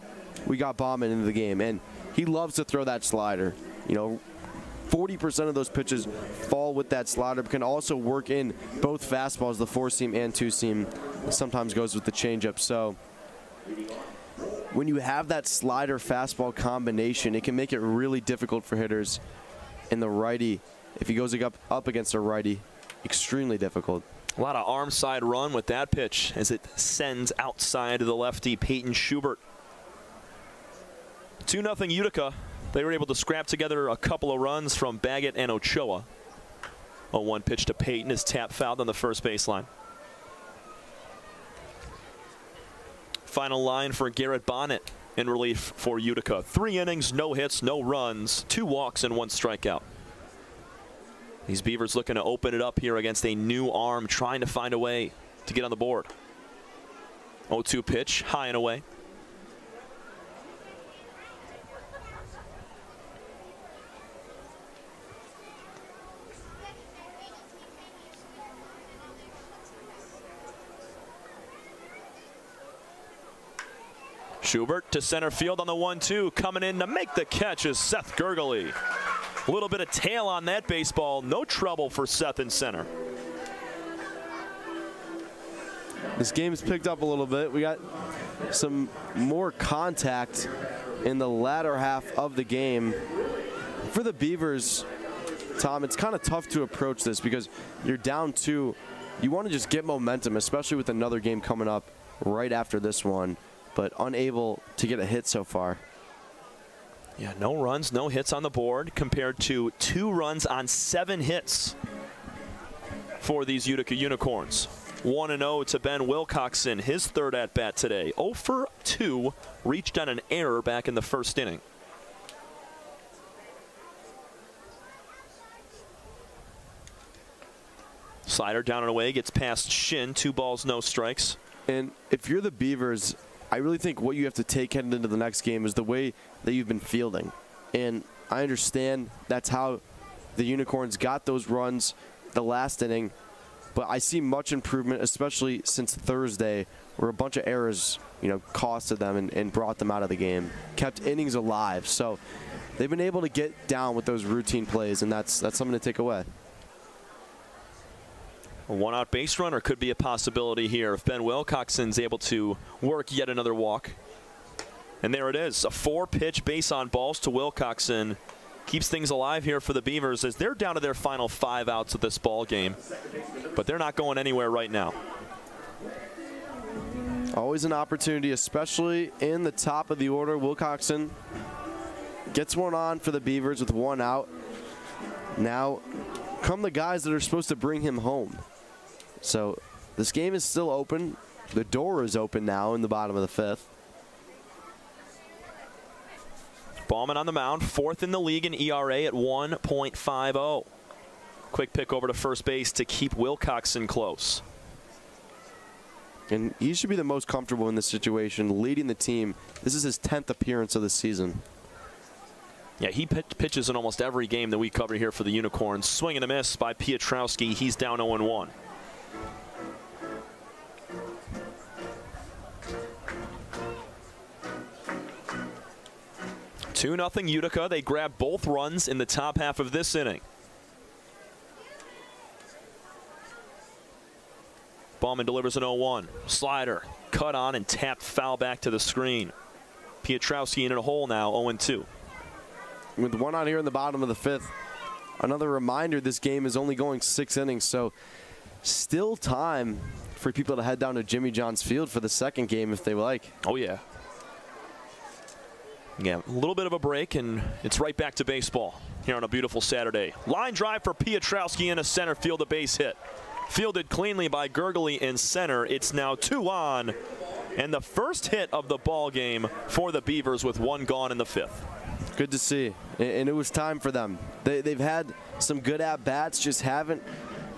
Speaker 13: we got Bauman into the game. And he loves to throw that slider. 40% of those pitches fall with that slider, but can also work in both fastballs, the 4-seam and 2-seam. Sometimes goes with the changeup. So when you have that slider fastball combination, it can make it really difficult for hitters. And the righty, if he goes up against a righty, extremely difficult.
Speaker 1: A lot of arm side run with that pitch as it sends outside to the lefty, Peyton Schubert. 2-0 Utica. They were able to scrap together a couple of runs from Baggett and Ochoa. A 1 pitch to Peyton is tap fouled on the first baseline. Final line for Garrett Bonnet in relief for Utica. 3 innings, no hits, no runs, 2 walks, and 1 strikeout. These Beavers looking to open it up here against a new arm, trying to find a way to get on the board. 0-2 pitch, high and away. Schubert to center field on the 1-2. Coming in to make the catch is Seth Gurgley. A little bit of tail on that baseball. No trouble for Seth in center.
Speaker 13: This game's picked up a little bit. We got some more contact in the latter half of the game. For the Beavers, Tom, it's kind of tough to approach this because you're down 2. You want to just get momentum, especially with another game coming up right after this one, but unable to get a hit so far.
Speaker 1: Yeah, no runs, no hits on the board compared to 2 runs on 7 hits for these Utica Unicorns. 1-0 to Ben Wilcoxon, his 3rd at-bat today. 0 for 2, reached on an error back in the first inning. Slider down and away, gets past Shin, 2 balls, no strikes.
Speaker 13: And if you're the Beavers, I really think what you have to take heading into the next game is the way that you've been fielding. And I understand that's how the Unicorns got those runs the last inning, but I see much improvement, especially since Thursday, where a bunch of errors, costed them and brought them out of the game, kept innings alive. So they've been able to get down with those routine plays, and that's something to take away.
Speaker 1: A 1-out base runner could be a possibility here if Ben Wilcoxon's able to work yet another walk. And there it is, a 4-pitch base on balls to Wilcoxon. Keeps things alive here for the Beavers as they're down to their final 5 outs of this ball game. But they're not going anywhere right now.
Speaker 13: Always an opportunity, especially in the top of the order. Wilcoxon gets one on for the Beavers with 1 out. Now come the guys that are supposed to bring him home. So this game is still open. The door is open now in the bottom of the 5th.
Speaker 1: Bauman on the mound, 4th in the league in ERA at 1.50. Quick pick over to first base to keep Wilcoxon close.
Speaker 13: And he should be the most comfortable in this situation, leading the team. This is his 10th appearance of the season.
Speaker 1: Yeah, he pitches in almost every game that we cover here for the Unicorns. Swing and a miss by Piotrowski. He's down 0-1. 2-0 Utica. They grab both runs in the top half of this inning. Bauman delivers an 0-1. Slider cut on and tapped foul back to the screen. Piotrowski in a hole now, 0-2.
Speaker 13: With 1 out here in the bottom of the 5th, another reminder this game is only going 6 innings, so still time for people to head down to Jimmy John's Field for the second game if they like.
Speaker 1: Oh, yeah. Yeah, a little bit of a break, and it's right back to baseball here on a beautiful Saturday. Line drive for Piotrowski in a center field, a base hit. Fielded cleanly by Gurgley in center. It's now 2 on, and the first hit of the ball game for the Beavers with 1 gone in the 5th.
Speaker 13: Good to see, and it was time for them. They've had some good at-bats, just haven't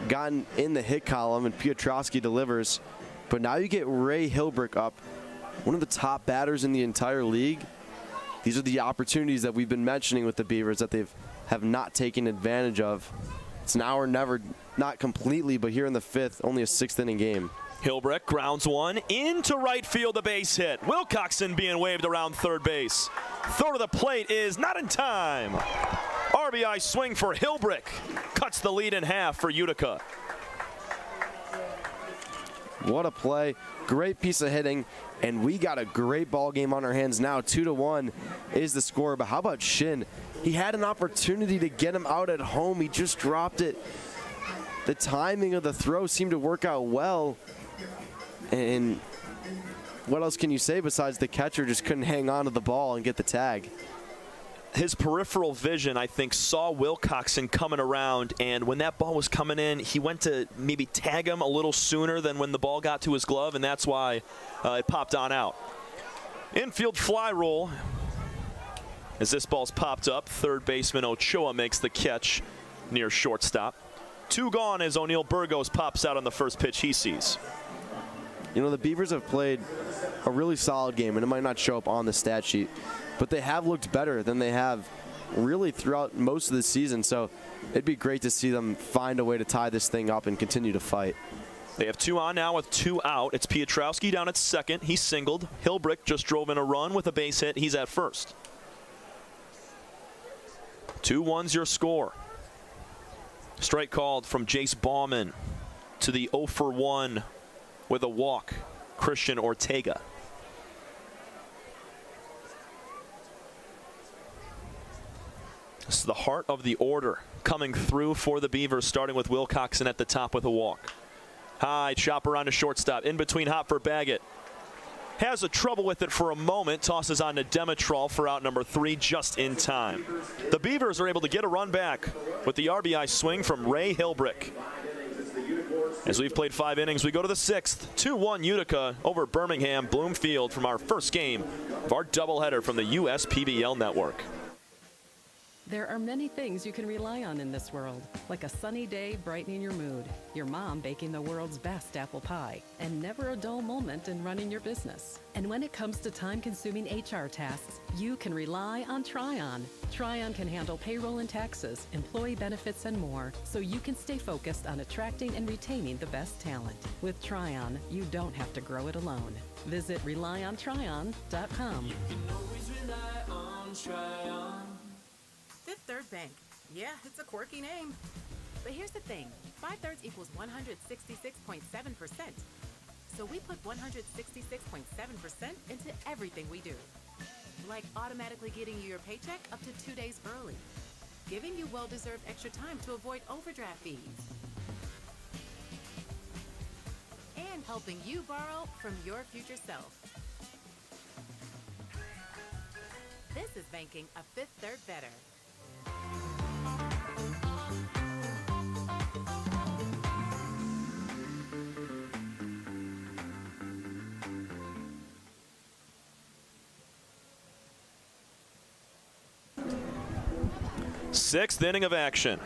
Speaker 13: gotten in the hit column, and Piotrowski delivers. But now you get Ray Hilbrick up, one of the top batters in the entire league. These are the opportunities that we've been mentioning with the Beavers that they've have not taken advantage of. It's now or never, not completely, but here in the 5th, only a 6th inning game.
Speaker 1: Hilbrick grounds one into right field, a base hit. Wilcoxon being waved around third base. Throw to the plate is not in time. RBI swing for Hilbrick. Cuts the lead in half for Utica.
Speaker 13: What a play. Great piece of hitting. And we got a great ball game on our hands now. 2-1 is the score. But how about Shin? He had an opportunity to get him out at home. He just dropped it. The timing of the throw seemed to work out well. And what else can you say besides the catcher just couldn't hang on to the ball and get the tag?
Speaker 1: His peripheral vision, I think, saw Wilcoxon coming around, and when that ball was coming in, he went to maybe tag him a little sooner than when the ball got to his glove, and that's why it popped on out. Infield fly roll. As this ball's popped up, third baseman Ochoa makes the catch near shortstop. 2 gone as O'Neal Burgos pops out on the first pitch he sees.
Speaker 13: You know, the Beavers have played a really solid game, and it might not show up on the stat sheet, but they have looked better than they have really throughout most of the season. So it'd be great to see them find a way to tie this thing up and continue to fight.
Speaker 1: They have 2 on now with 2 out. It's Piotrowski down at second. He singled. Hilbrick just drove in a run with a base hit. He's at first. 2-1's your score. Strike called from Jace Bauman to the 0 for 1 with a walk, Christian Ortega. This is the heart of the order coming through for the Beavers, starting with Wilcoxon at the top with a walk. High chop around to shortstop, in between Hopper Baggett. Has a trouble with it for a moment, tosses on to Demetrol for out number 3 just in time. The Beavers are able to get a run back with the RBI swing from Ray Hilbrick. As we've played 5 innings, we go to the 6th. 2-1 Utica over Birmingham Bloomfield from our first game of our doubleheader from the USPBL network.
Speaker 6: There are many things you can rely on in this world, like a sunny day brightening your mood, your mom baking the world's best apple pie, and never a dull moment in running your business. And when it comes to time-consuming HR tasks, you can rely on Tryon. Tryon can handle payroll and taxes, employee benefits, and more, so you can stay focused on attracting and retaining the best talent. With Tryon, you don't have to grow it alone. Visit RelyOnTryon.com.
Speaker 5: You can always rely on Tryon.
Speaker 18: Fifth Third Bank. Yeah, it's a quirky name. But here's the thing. 5/3 equals 166.7%. So we put 166.7% into everything we do. Like automatically getting you your paycheck up to 2 days early. Giving you well-deserved extra time to avoid overdraft fees. And helping you borrow from your future self. This is banking a Fifth Third better.
Speaker 1: Sixth inning of action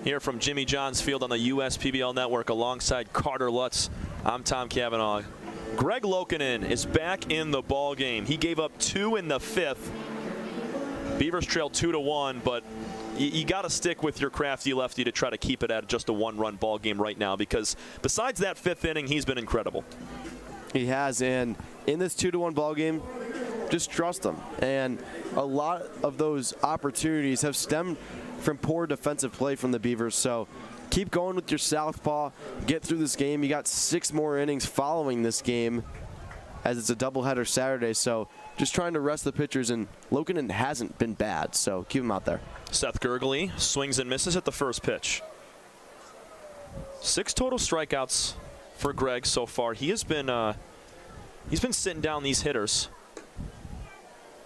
Speaker 1: here from Jimmy John's Field on the USPBL network alongside Carter Lutz. I'm Tom Cavanaugh. Greg Lokinen is back in the ball game. He gave up 2 in the 5th. Beavers trailed 2-1, but you got to stick with your crafty lefty to try to keep it at just a 1-run ball game right now, because besides that 5th inning, he's been incredible.
Speaker 13: He has, and in this 2-1 ball game, just trust him. And a lot of those opportunities have stemmed from poor defensive play from the Beavers. So keep going with your southpaw. Get through this game. You got 6 more innings following this game, as it's a doubleheader Saturday. So just trying to rest the pitchers, and Lokinen hasn't been bad, so keep him out there.
Speaker 1: Seth Gurgley swings and misses at the first pitch. 6 total strikeouts for Greg so far. He's been sitting down these hitters.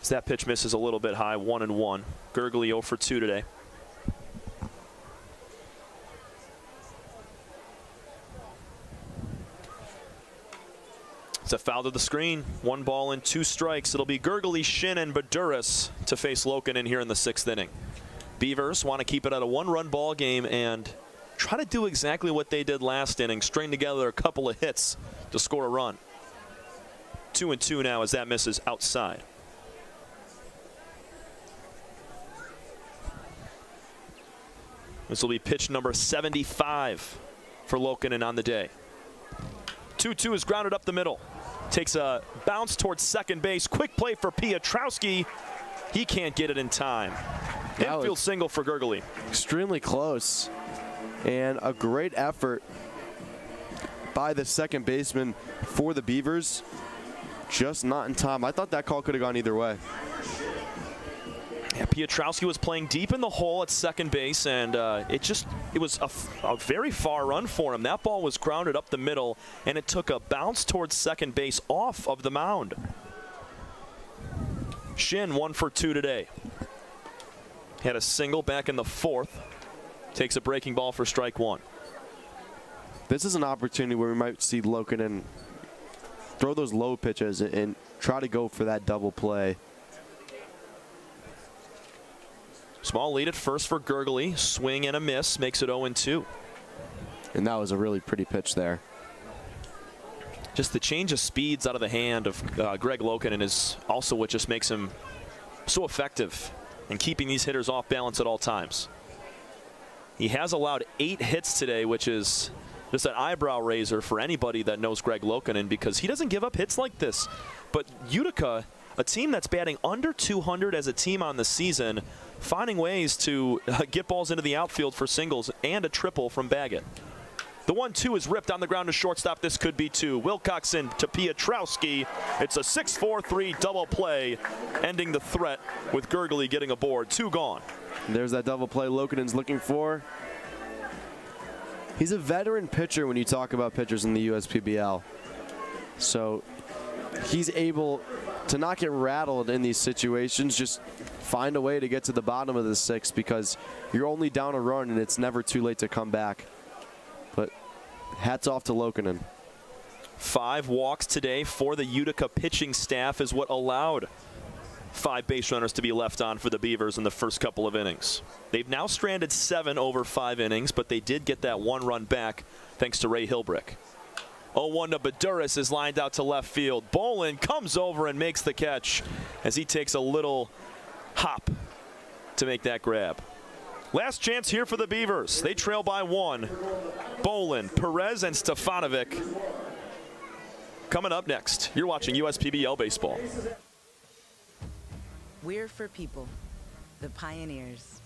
Speaker 1: As that pitch misses a little bit high, 1-1. Gurgley 0 for 2 today. It's a foul to the screen. 1 ball and 2 strikes. It'll be Gurgley, Shin, and Baduras to face Lokinen here in the 6th inning. Beavers want to keep it at a 1-run ball game and try to do exactly what they did last inning, string together a couple of hits to score a run. 2-2 now as that misses outside. This will be pitch number 75 for Lokinen on the day. 2-2 is grounded up the middle. Takes a bounce towards second base. Quick play for Piotrowski. He can't get it in time. Infield single for Gurgley.
Speaker 13: Extremely close. And a great effort by the second baseman for the Beavers. Just not in time. I thought that call could have gone either way.
Speaker 1: Yeah, Piotrowski was playing deep in the hole at second base, and it was a very far run for him. That ball was grounded up the middle, and it took a bounce towards second base off of the mound. Shin 1 for 2 today. Had a single back in the fourth. Takes a breaking ball for strike one.
Speaker 13: This is an opportunity where we might see Lokinen throw those low pitches and try to go for that double play.
Speaker 1: Small lead at first for Gurgley. Swing and a miss makes it 0-2.
Speaker 13: And that was a really pretty pitch there.
Speaker 1: Just the change of speeds out of the hand of Greg Lokinen is also what just makes him so effective in keeping these hitters off balance at all times. He has allowed 8 hits today, which is just an eyebrow raiser for anybody that knows Greg Lokinen, because he doesn't give up hits like this. But Utica, a team that's batting under 200 as a team on the season, finding ways to get balls into the outfield for singles and a triple from Baggett. The 1-2 is ripped on the ground to shortstop. This could be 2. Wilcoxon to Piotrowski. It's a 6-4-3 double play, ending the threat with Gurgley getting aboard. 2 gone.
Speaker 13: There's that double play Lokinen's looking for. He's a veteran pitcher when you talk about pitchers in the USPBL. So he's able to not get rattled in these situations, just find a way to get to the bottom of the 6th, because you're only down a run and it's never too late to come back. But hats off to Lokinen.
Speaker 1: 5 walks today for the Utica pitching staff is what allowed 5 base runners to be left on for the Beavers in the first couple of innings. They've now stranded 7 over 5 innings, but they did get that 1 run back thanks to Ray Hilbrick. 0-1 to Baduris is lined out to left field. Bolin comes over and makes the catch as he takes a little hop to make that grab. Last chance here for the Beavers. They trail by 1. Bolin, Perez, and Stefanovic coming up next. You're watching USPBL Baseball.
Speaker 10: We're for people, the pioneers,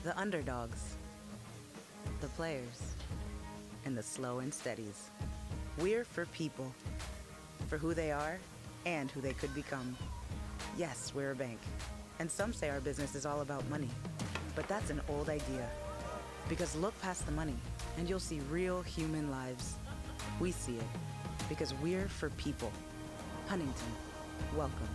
Speaker 10: the underdogs, the players, and the slow and steadies. We're for people, for who they are and who they could become. Yes, we're a bank, and some say our business is all about money, but that's an old idea. Because look past the money, and you'll see real human lives. We see it, because we're for people. Huntington, welcome.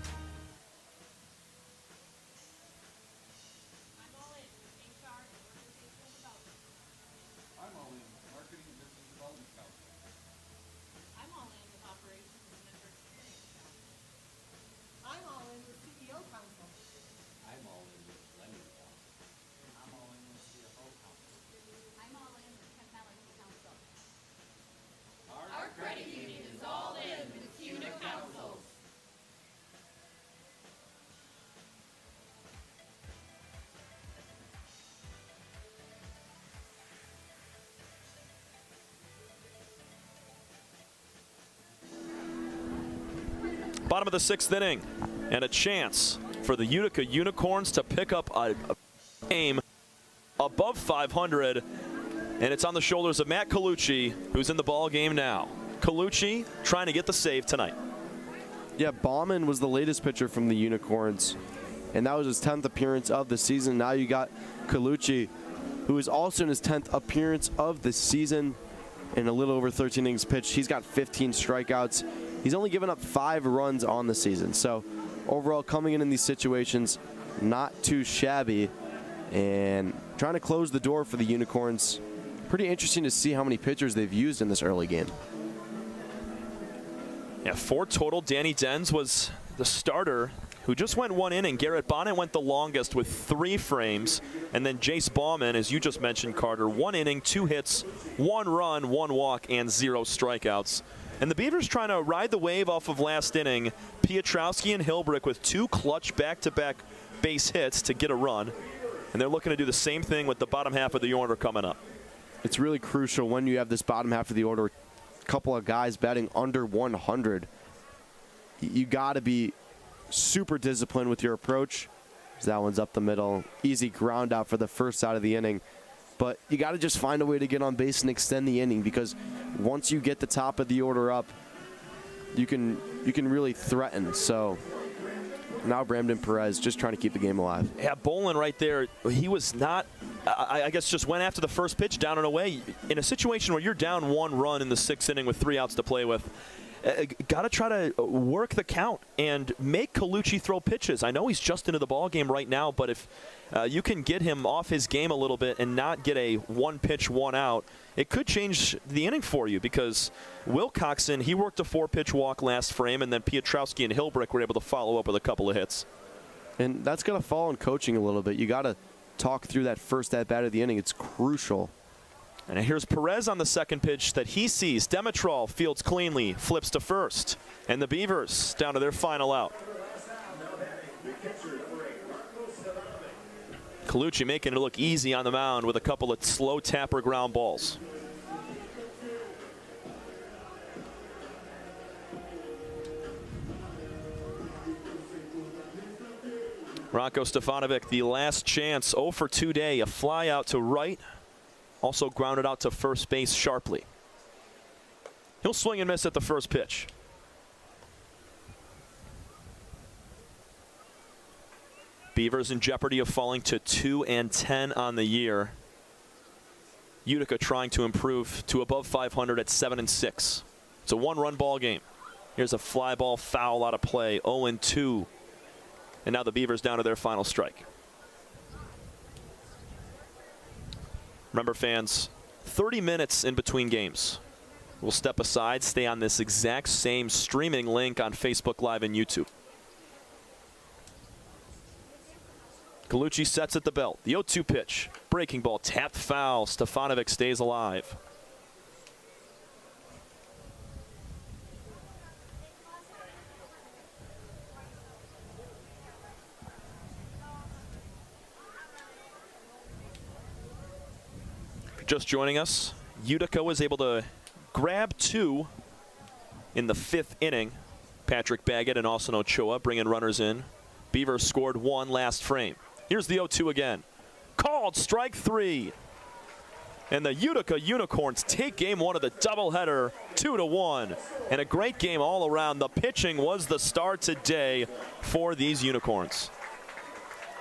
Speaker 1: Bottom of the 6th inning, and a chance for the Utica Unicorns to pick up a game above 500, and it's on the shoulders of Matt Colucci, who's in the ball game now. Colucci trying to get the save tonight.
Speaker 13: Yeah, Bauman was the latest pitcher from the Unicorns, and that was his 10th appearance of the season. Now you got Colucci, who is also in his 10th appearance of the season in a little over 13 innings pitched. He's got 15 strikeouts. He's only given up 5 runs on the season. So overall, coming in these situations, not too shabby. And trying to close the door for the Unicorns. Pretty interesting to see how many pitchers they've used in this early game.
Speaker 1: Yeah, 4 total. Danny Denz was the starter, who just went 1 inning. Garrett Bonnet went the longest with 3 frames. And then Jace Bauman, as you just mentioned, Carter, 1 inning, 2 hits, 1 run, 1 walk, and 0 strikeouts. And the Beavers trying to ride the wave off of last inning. Piotrowski and Hilbrick with 2 clutch back-to-back base hits to get a run. And they're looking to do the same thing with the bottom half of the order coming up.
Speaker 13: It's really crucial when you have this bottom half of the order, a couple of guys batting under 100. You got to be super disciplined with your approach. That one's up the middle. Easy ground out for the first side of the inning. But you got to just find a way to get on base and extend the inning, because once you get the top of the order up, you can really threaten. So now Brandon Perez just trying to keep the game alive.
Speaker 1: Yeah, Bolin right there, he was not, I guess just went after the first pitch, down and away. In a situation where you're down 1 run in the 6th inning with 3 outs to play with, got to try to work the count and make Colucci throw pitches. I know he's just into the ball game right now, but if you can get him off his game a little bit and not get a 1 pitch, 1 out, it could change the inning for you, because Wilcoxon, he worked a 4-pitch walk last frame, and then Piotrowski and Hilbrick were able to follow up with a couple of hits.
Speaker 13: And that's going to fall in coaching a little bit. You got to talk through that first at-bat of the inning. It's crucial.
Speaker 1: And here's Perez on the second pitch that he sees. Demetral fields cleanly, flips to first. And the Beavers down to their final out. Colucci making it look easy on the mound with a couple of slow tapper ground balls. Rocco Stefanovic, the last chance, 0 for 2 day. A fly out to right. Also grounded out to first base sharply. He'll swing and miss at the first pitch. Beavers in jeopardy of falling to 2-10 on the year. Utica trying to improve to above 500 at 7-6. It's a 1-run ball game. Here's a fly ball foul out of play, 0-2. And now the Beavers down to their final strike. Remember, fans, 30 minutes in between games. We'll step aside, stay on this exact same streaming link on Facebook Live and YouTube. Colucci sets at the belt. The 0-2 pitch. Breaking ball, tapped foul. Stefanovic stays alive. Just joining us, Utica was able to grab 2 in the 5th inning. Patrick Baggett and Austin Ochoa bringing runners in. Beavers scored 1 last frame. Here's the 0-2 again. Called strike 3. And the Utica Unicorns take game 1 of the doubleheader 2-1. And a great game all around. The pitching was the star today for these Unicorns.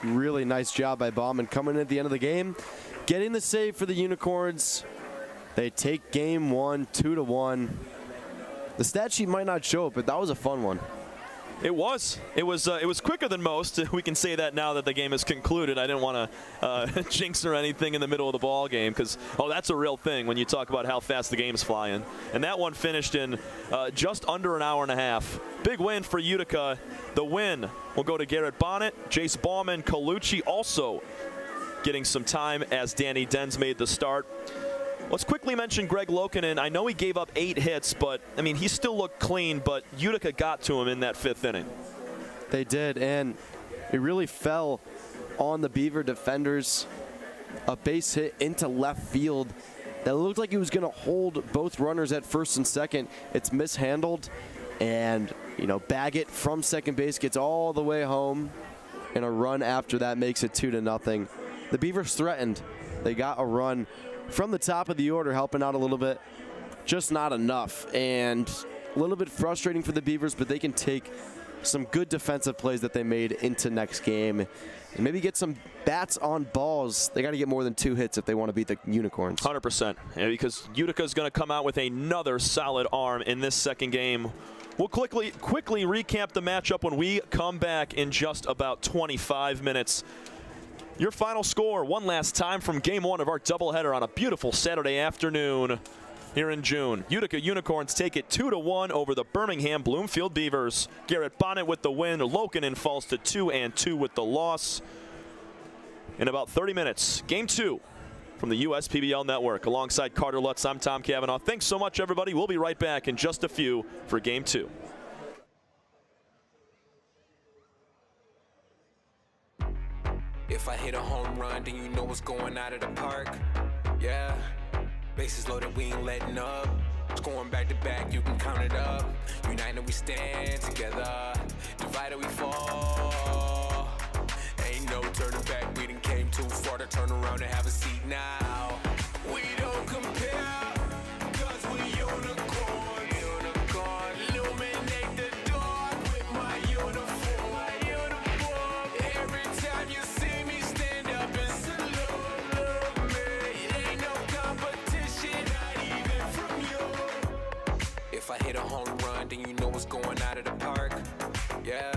Speaker 13: Really nice job by Bauman coming in at the end of the game, getting the save for the Unicorns. They take game 1 2-1. The stat sheet might not show it, but that was a fun one.
Speaker 1: It was. It was quicker than most. We can say that now that the game is concluded. I didn't want to jinx or anything in the middle of the ball game, because, that's a real thing when you talk about how fast the game's flying. And that one finished in just under an hour and a half. Big win for Utica. The win will go to Garrett Bonnet, Jace Bauman, Colucci also getting some time as Danny Denz made the start. Let's quickly mention Greg Lokinen. I know he gave up 8 hits, but, he still looked clean, but Utica got to him in that 5th inning.
Speaker 13: They did, and it really fell on the Beaver defenders. A base hit into left field that looked like he was going to hold both runners at first and second. It's mishandled, and, Baggett from second base gets all the way home, and a run after that makes it 2-0. The Beavers threatened. They got a run from the top of the order, helping out a little bit. Just not enough. And a little bit frustrating for the Beavers, but they can take some good defensive plays that they made into next game and maybe get some bats on balls. They got to get more than 2 hits if they want to beat the Unicorns.
Speaker 1: 100%. Because Utica's going to come out with another solid arm in this second game. We'll quickly recap the matchup when we come back in just about 25 minutes. Your final score one last time from game 1 of our doubleheader on a beautiful Saturday afternoon here in June. Utica Unicorns take it 2-1 over the Birmingham Bloomfield Beavers. Garrett Bonnet with the win. Lokinen falls to 2-2 with the loss. In about 30 minutes, game 2 from the USPBL Network. Alongside Carter Lutz, I'm Tom Cavanaugh. Thanks so much, everybody. We'll be right back in just a few for game 2.
Speaker 5: If I hit a home run, then you know what's going out of the park. Yeah, bases loaded, we ain't letting up. Scoring back to back, you can count it up. United we stand together, divided we fall. Ain't no turning back, we done came too far to turn around and have a seat now. We don't compare, cause we unicorns. Unicorn, illuminate the dark with my uniform. Every time you see me stand up and salute me, it ain't no competition, not even from you. If I hit a home run, then you know what's going out of the park. Yeah,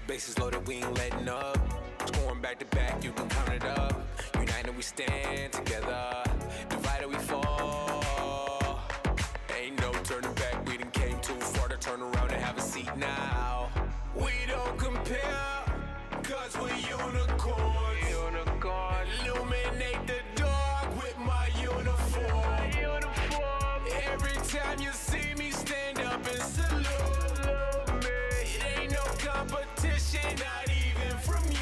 Speaker 5: bases loaded, we ain't letting up. Scoring back to back, you can count it up. United we stand together, divided we fall. Ain't no turning back, we done came too far to turn around and have a seat now. We don't compare, cause we unicorns. Unicorn, illuminate the dark with my uniform. Every time you see me stand up and salute me, it ain't no competition, not even from you.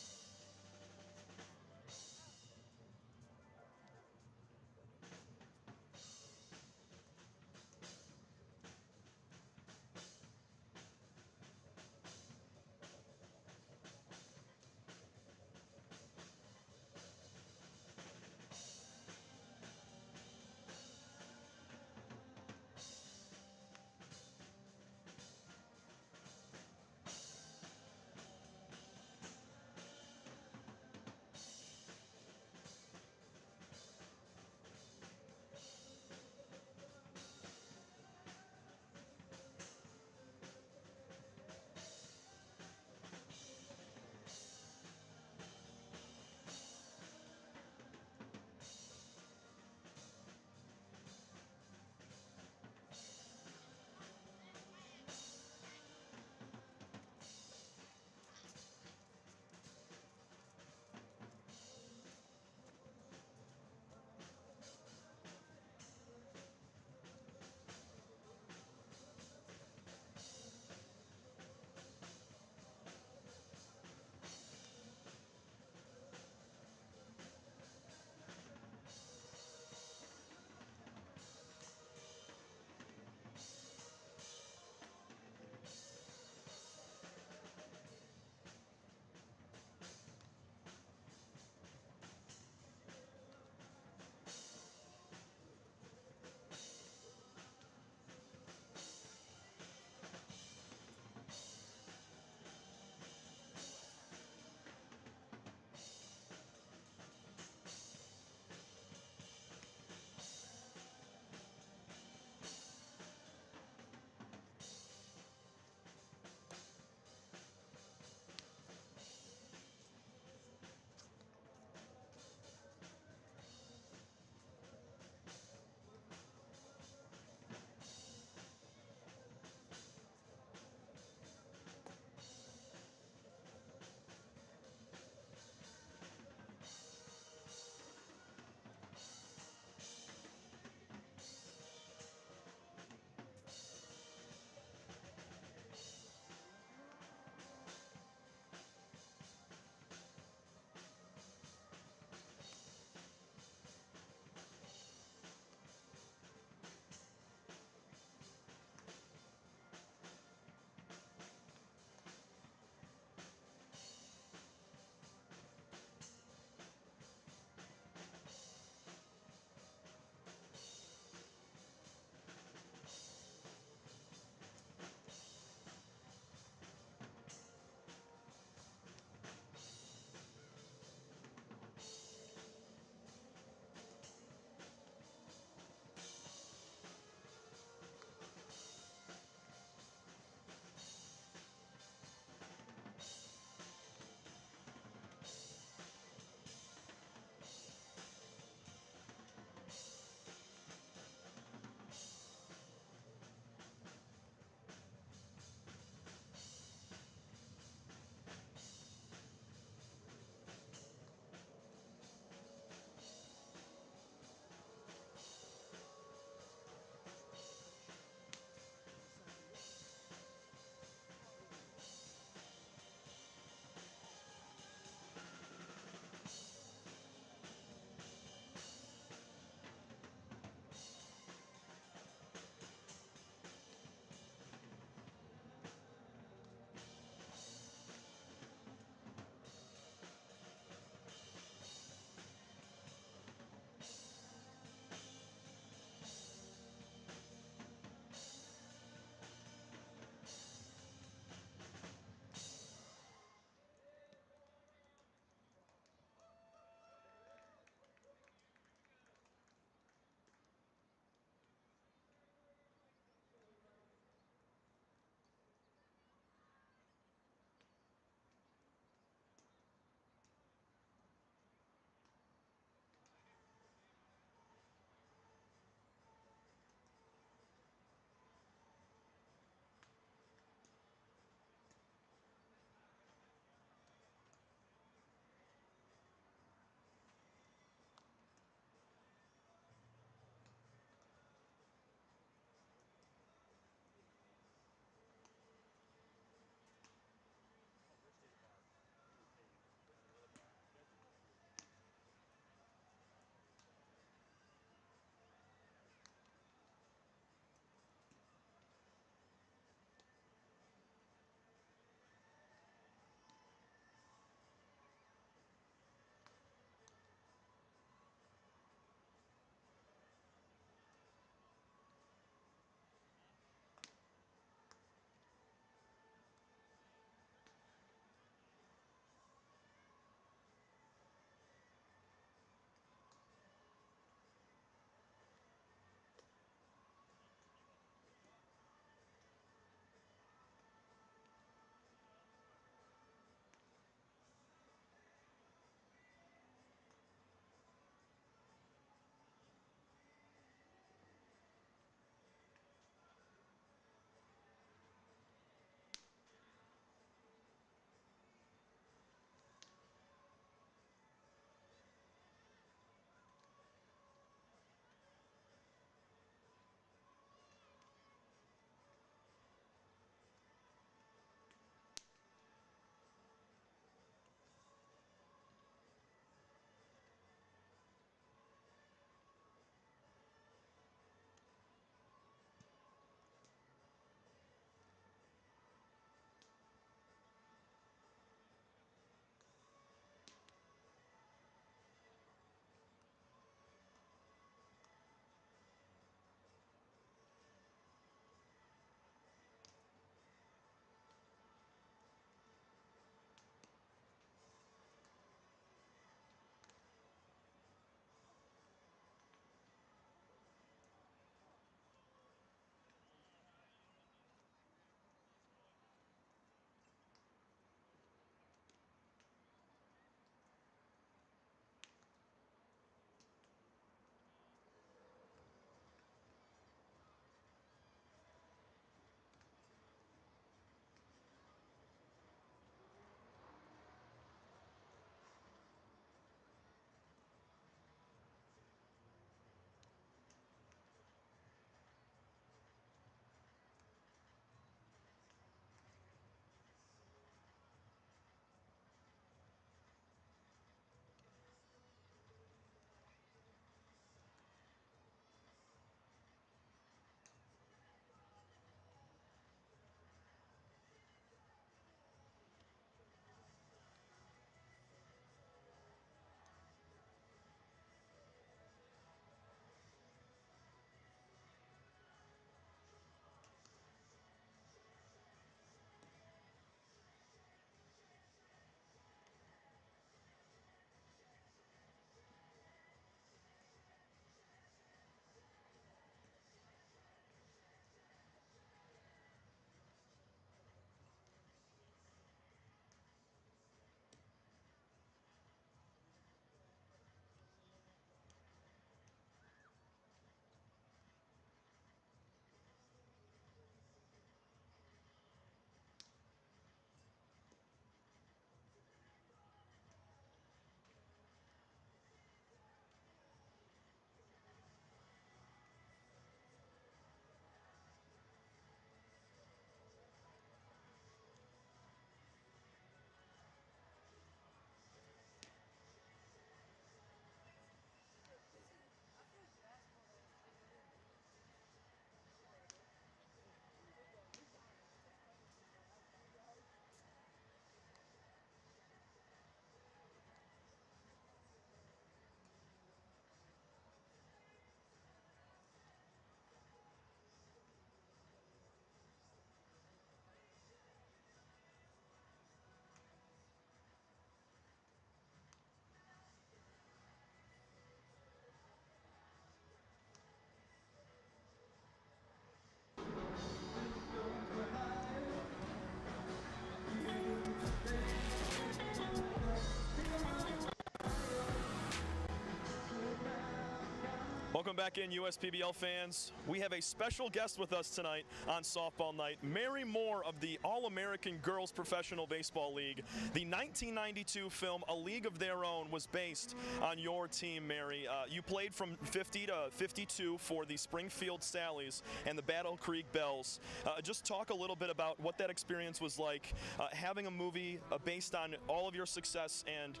Speaker 1: Welcome back in, USPBL fans. We have a special guest with us tonight on Softball Night, Mary Moore of the All-American Girls Professional Baseball League. The 1992 film, A League of Their Own, was based on your team, Mary. You played from 50 to 52 for the Springfield Sallies and the Battle Creek Bells. Just talk a little bit about what that experience was like, having a movie based on all of your success and,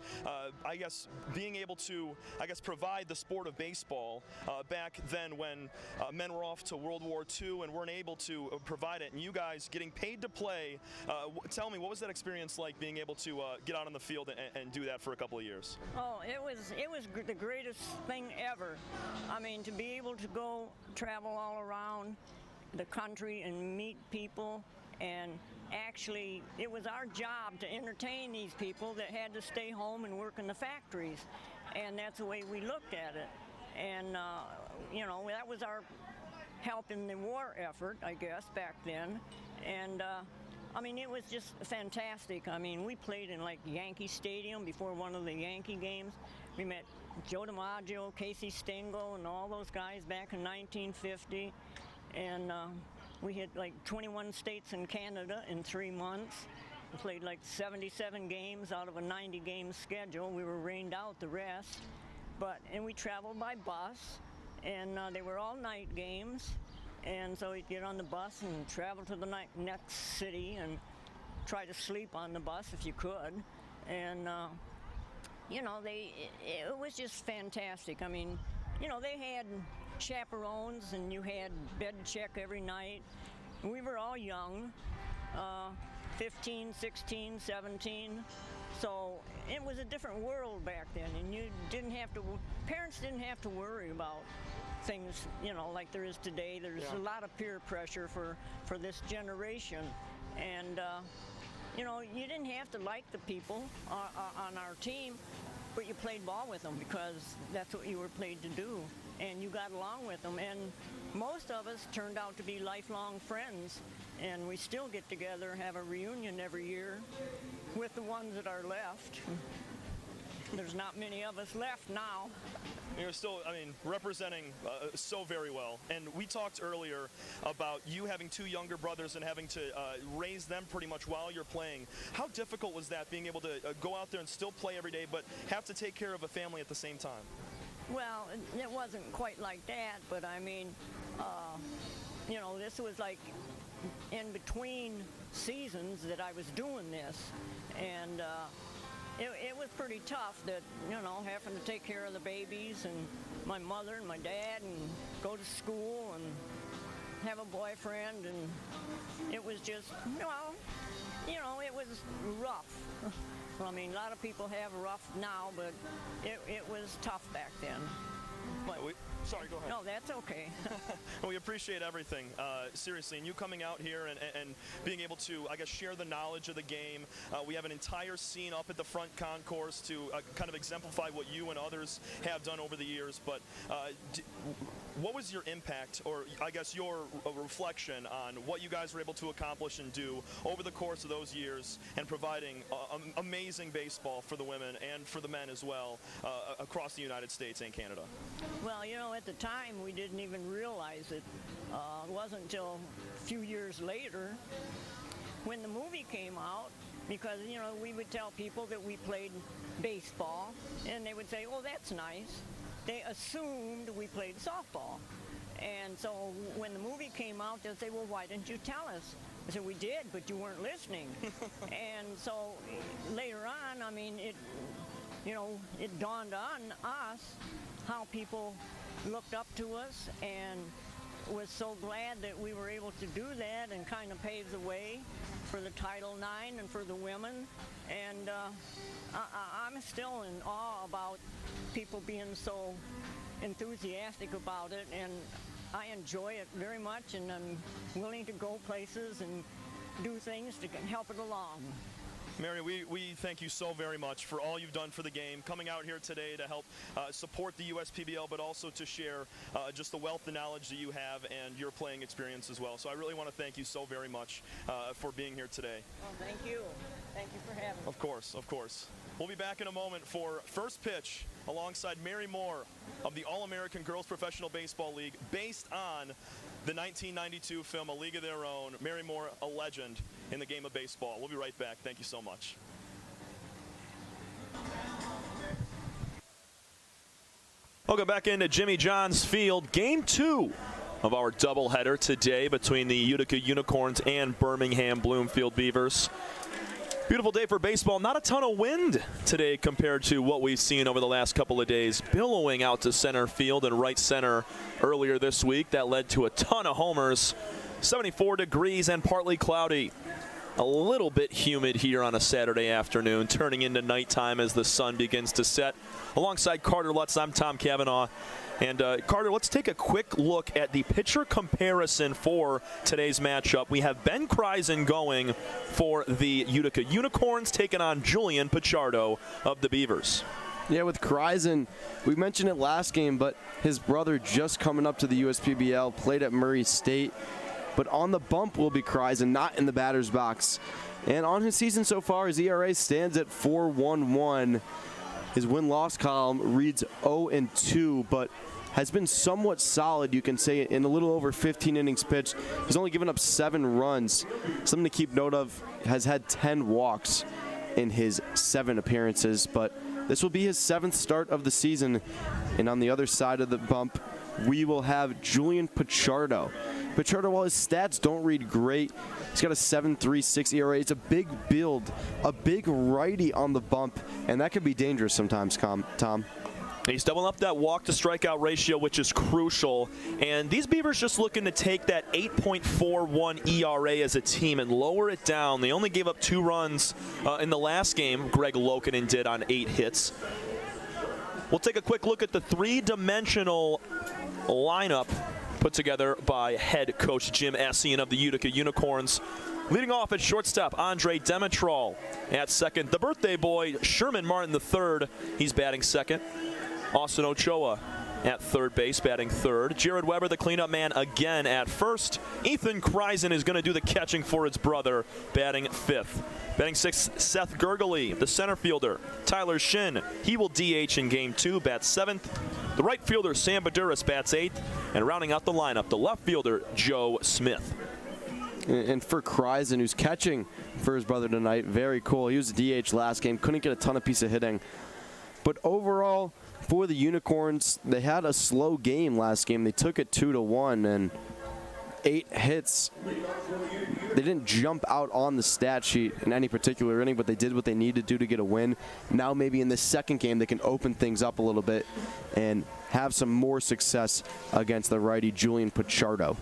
Speaker 1: I guess, being able to, provide the sport of baseball back then when men were off to World War II and weren't able to provide it, and you guys getting paid to play. Tell me, what was that experience like, being able to get out on the field and do that for a couple of years?
Speaker 7: Oh, it was the greatest thing ever. I mean, to be able to go travel all around the country and meet people, and actually it was our job to entertain these people that had to stay home and work in the factories, and that's the way we looked at it. And you know, that was our help in the war effort, I guess, back then. And I mean, it was just fantastic. I mean, we played in like Yankee Stadium before one of the Yankee games. We met Joe DiMaggio, Casey Stengel, and all those guys back in 1950. And we hit like 21 states in Canada in 3 months. We played like 77 games out of a 90-game schedule. We were rained out the rest. And we traveled by bus, and they were all night games. And so you'd get on the bus and travel to the next city and try to sleep on the bus if you could. And you know, it was just fantastic. I mean, you know, they had chaperones, and you had bed check every night. We were all young, 15, 16, 17. So it was a different world back then, and you didn't have to, parents didn't have to worry about things, you know, like there is today. There's a lot of peer pressure for this generation. And, you know, you didn't have to like the people on our team, but you played ball with them because that's what you were paid to do, and you got along with them. And most of us turned out to be lifelong friends, and we still get together, have a reunion every year with the ones that are left. There's not many of us left now.
Speaker 1: You're still, I mean, representing so very well. And we talked earlier about you having 2 younger brothers and having to raise them pretty much while you're playing. How difficult was that, being able to go out there and still play every day, but have to take care of a family at the same time?
Speaker 7: Well, it wasn't quite like that, but I mean, you know, this was like in between seasons that I was doing this. And it was pretty tough that, you know, having to take care of the babies and my mother and my dad and go to school and have a boyfriend, and it was just, well, you know, it was rough. I mean, a lot of people have rough now, but it was tough back then. But,
Speaker 1: sorry, go ahead.
Speaker 7: No, that's okay.
Speaker 1: Well, we appreciate everything, seriously, and you coming out here and being able to, I guess, share the knowledge of the game. We have an entire scene up at the front concourse to kind of exemplify what you and others have done over the years. But what was your impact, or I guess your reflection on what you guys were able to accomplish and do over the course of those years, and providing amazing baseball for the women and for the men as well across the United States and Canada?
Speaker 7: Well, you know, at the time we didn't even realize it. It wasn't until a few years later when the movie came out, because, you know, we would tell people that we played baseball, and they would say, oh, that's nice. They assumed we played softball. And so when the movie came out, they'd say, well, why didn't you tell us? I said, we did, but you weren't listening. And so later on, I mean, you know, it dawned on us how people looked up to us, and was so glad that we were able to do that and kind of pave the way for the Title IX and for the women. And I'm still in awe about people being so enthusiastic about it, and I enjoy it very much, and I'm willing to go places and do things to help it along.
Speaker 1: Mary, we thank you so very much for all you've done for the game, coming out here today to help support the USPBL, but also to share just the wealth of knowledge that you have and your playing experience as well. So I really want to thank you so very much for being here today.
Speaker 7: Well, thank you. Thank you for having me.
Speaker 1: Of course, of course. We'll be back in a moment for first pitch alongside Mary Moore of the All-American Girls Professional Baseball League based on the 1992 film A League of Their Own. Mary Moore, a legend in the game of baseball. We'll be right back. Thank you so much. Welcome back into Jimmy John's Field. Game 2 of our doubleheader today between the Utica Unicorns and Birmingham Bloomfield Beavers. Beautiful day for baseball. Not a ton of wind today compared to what we've seen over the last couple of days. Billowing out to center field and right center earlier this week. That led to a ton of homers. 74 degrees and partly cloudy. A little bit humid here on a Saturday afternoon, turning into nighttime as the sun begins to set. Alongside Carter Lutz, I'm Tom Cavanaugh. And Carter, let's take a quick look at the pitcher comparison for today's matchup. We have Ben Kreisen going for the Utica Unicorns, taking on Julian Pichardo of the Beavers.
Speaker 13: Yeah, with Kreisen, we mentioned it last game, but his brother just coming up to the USPBL, played at Murray State. But on the bump will be Kreisen, not in the batter's box. And on his season so far, his ERA stands at 4.11. His win-loss column reads 0-2, but has been somewhat solid, you can say, in a little over 15 innings pitched. He's only given up 7 runs. Something to keep note of, has had 10 walks in his 7 appearances, but this will be his 7th start of the season. And on the other side of the bump, we will have Julian Pichardo. Pichardo, while his stats don't read great, he's got a 7.36 ERA. It's a big build, a big righty on the bump, and that can be dangerous sometimes, Tom.
Speaker 1: He's doubling up that walk-to-strikeout ratio, which is crucial. And these Beavers just looking to take that 8.41 ERA as a team and lower it down. They only gave up 2 runs in the last game, Greg Lokinen did, on 8 hits. We'll take a quick look at the 3-dimensional lineup put together by head coach Jim Essien of the Utica Unicorns. Leading off at shortstop, Andre Demetrol. At second, the birthday boy, Sherman Martin III. He's batting second. Austin Ochoa at third base, batting third. Jared Weber, the cleanup man, again at first. Ethan Kreisen is going to do the catching for his brother, batting fifth. Batting sixth, Seth Gergely, the center fielder. Tyler Shin, he will DH in game 2, bats seventh. The right fielder, Sam Baduras, bats eighth. And rounding out the lineup, the left fielder, Joe Smith.
Speaker 13: And for Kreisen, who's catching for his brother tonight, very cool. He was a DH last game, couldn't get a ton of piece of hitting. But overall, for the Unicorns, they had a slow game last game. They took it 2-1 and 8 hits. They didn't jump out on the stat sheet in any particular inning, but they did what they needed to do to get a win. Now maybe in the second game they can open things up a little bit and have some more success against the righty Julian Pichardo.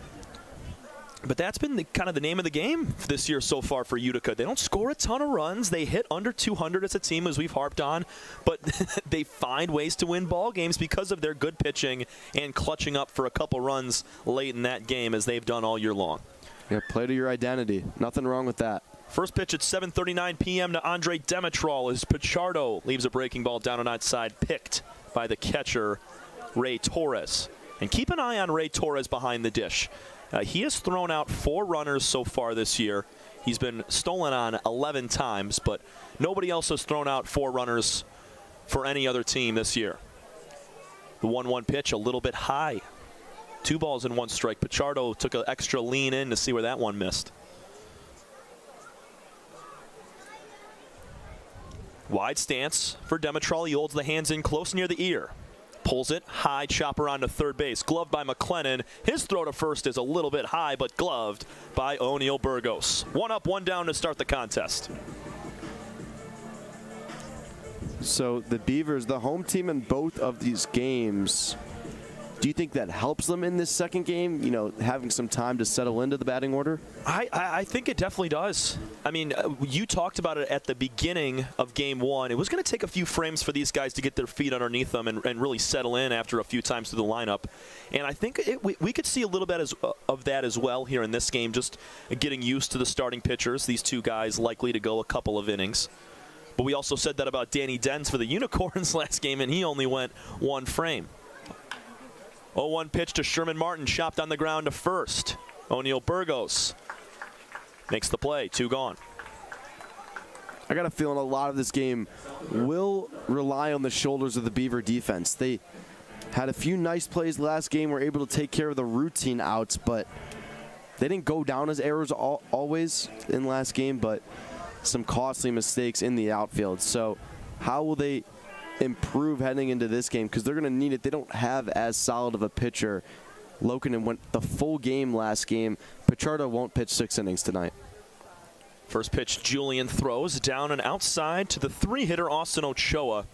Speaker 1: But that's been kind of the name of the game this year so far for Utica. They don't score a ton of runs. They hit under 200 as a team, as we've harped on, but they find ways to win ball games because of their good pitching and clutching up for a couple runs late in that game, as they've done all year long.
Speaker 13: Yeah, play to your identity. Nothing wrong with that.
Speaker 1: First pitch at 7:39 p.m. to Andre Demetrol as Pichardo leaves a breaking ball down and outside, picked by the catcher, Ray Torres. And keep an eye on Ray Torres behind the dish. He has thrown out 4 runners so far this year. He's been stolen on 11 times, but nobody else has thrown out 4 runners for any other team this year. The 1-1 pitch, a little bit high. 2 balls and 1 strike. Pichardo took an extra lean in to see where that one missed. Wide stance for Demetrol. He holds the hands in close near the ear. Pulls it, high chopper onto third base. Gloved by McLennan. His throw to first is a little bit high, but gloved by O'Neal Burgos. 1 up, 1 down to start the contest.
Speaker 13: So the Beavers, the home team in both of these games, do you think that helps them in this second game, you know, having some time to settle into the batting order?
Speaker 1: I think it definitely does. I mean, you talked about it at the beginning of game 1. It was going to take a few frames for these guys to get their feet underneath them and really settle in after a few times through the lineup. And I think we could see a little bit of that as well here in this game, just getting used to the starting pitchers. These 2 guys likely to go a couple of innings. But we also said that about Danny Dens for the Unicorns last game, and he only went 1 frame. 0-1 pitch to Sherman Martin, chopped on the ground to first. O'Neal Burgos makes the play, 2 gone.
Speaker 13: I got a feeling a lot of this game will rely on the shoulders of the Beaver defense. They had a few nice plays last game, were able to take care of the routine outs, but they didn't go down as errors always in last game, but some costly mistakes in the outfield. So how will they improve heading into this game? Because they're going to need it. They don't have as solid of a pitcher. Lokinen went the full game last game. Pichardo won't pitch 6 innings tonight.
Speaker 1: First pitch, Julian throws down and outside to the 3-hitter Austin Ochoa.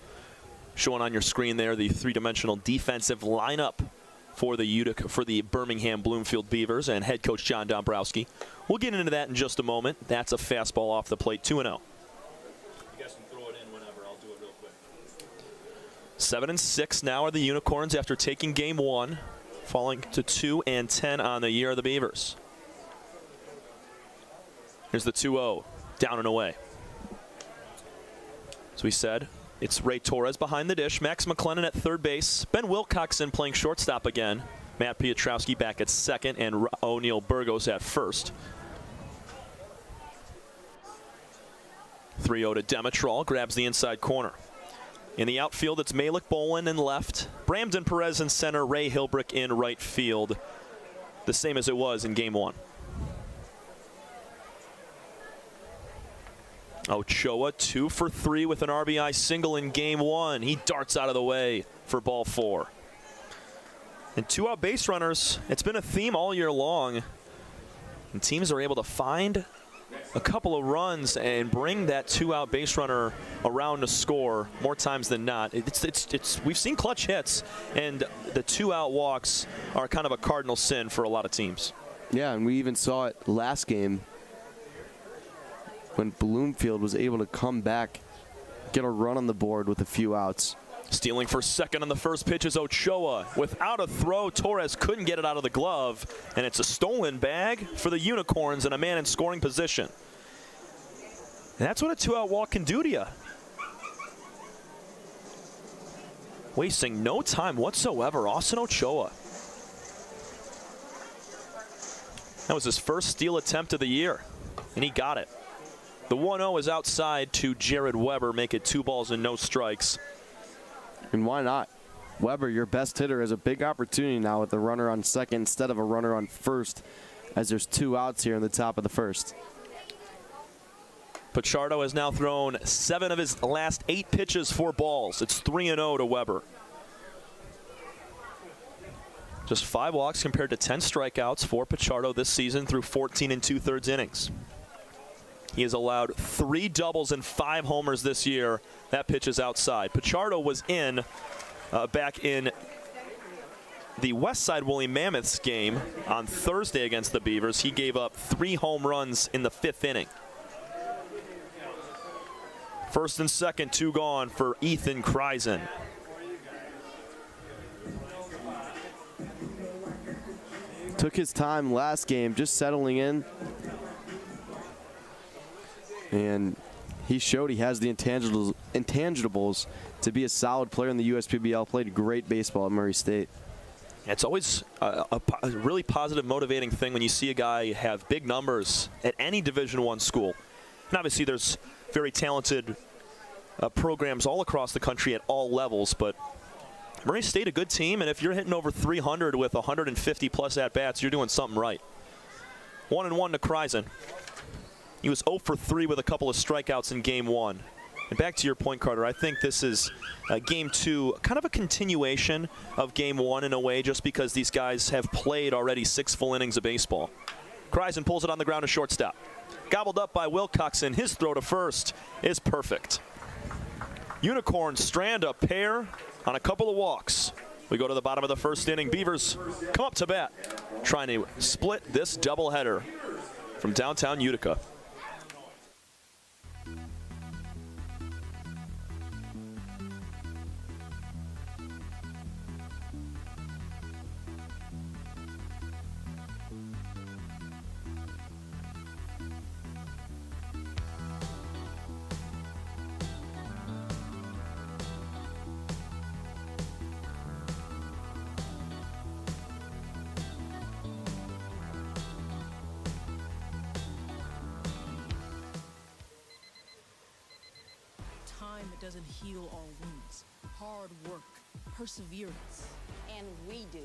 Speaker 1: Showing on your screen there the 3-dimensional defensive lineup for the Birmingham Bloomfield Beavers and head coach John Dombrowski. We'll get into that in just a moment. That's a fastball off the plate, 2-0. You guys can throw it in whenever. I'll do it real quick. 7-6 now are the Unicorns after taking game 1, falling to 2-10 on the year of the Beavers. Here's the 2-0, down and away. As we said, it's Ray Torres behind the dish, Max McLennan at third base, Ben Wilcoxon playing shortstop again, Matt Piotrowski back at second, and O'Neal Burgos at first. 3-0 to Demetral, grabs the inside corner. In the outfield, it's Malik Bolin in left, Bramden Perez in center, Ray Hilbrick in right field. The same as it was in game 1. Ochoa 2 for 3 with an RBI single in game 1. He darts out of the way for ball 4. And 2 out base runners, it's been a theme all year long. And teams are able to find a couple of runs and bring that 2 out base runner around to score more times than not. We've seen clutch hits, and the 2 out walks are kind of a cardinal sin for a lot of teams.
Speaker 13: Yeah, and we even saw it last game when Bloomfield was able to come back, get a run on the board with a few outs.
Speaker 1: Stealing for second on the first pitch is Ochoa. Without a throw, Torres couldn't get it out of the glove, and it's a stolen bag for the Unicorns and a man in scoring position. And that's what a 2-out walk can do to you. Wasting no time whatsoever, Austin Ochoa. That was his first steal attempt of the year, and he got it. The 1-0 is outside to Jared Weber, make it 2 balls and no strikes.
Speaker 13: And why not? Weber, your best hitter, has a big opportunity now with the runner on second instead of a runner on first, as there's 2 outs here in the top of the first.
Speaker 1: Pichardo has now thrown 7 of his last 8 pitches for balls. It's 3-0 to Weber. Just 5 walks compared to 10 strikeouts for Pichardo this season through 14 2/3 innings. He has allowed 3 doubles and 5 homers this year. That pitch is outside. Pichardo was in back in the Westside Woolly Mammoths game on Thursday against the Beavers. He gave up 3 home runs in the 5th inning. First and second, 2 gone for Ethan Kreisen.
Speaker 13: Took his time last game, just settling in. And he showed he has the intangibles to be a solid player in the USPBL. Played great baseball at Murray State.
Speaker 1: It's always a really positive, motivating thing when you see a guy have big numbers at any Division I school. And obviously there's very talented programs all across the country at all levels, but Murray State a good team, and if you're hitting over 300 with 150-plus at-bats, you're doing something right. 1-1 to Kreisen. He was 0 for 3 with a couple of strikeouts in game 1. And back to your point, Carter, I think this is game 2, kind of a continuation of game 1 in a way, just because these guys have played already 6 full innings of baseball. Kreisen pulls it on the ground to shortstop. Gobbled up by Wilcoxon. His throw to first is perfect. Unicorns strand a pair on a couple of walks. We go to the bottom of the first inning. Beavers come up to bat, trying to split this doubleheader from downtown Utica.
Speaker 11: Time that doesn't heal all wounds. Hard work, perseverance.
Speaker 12: And we do.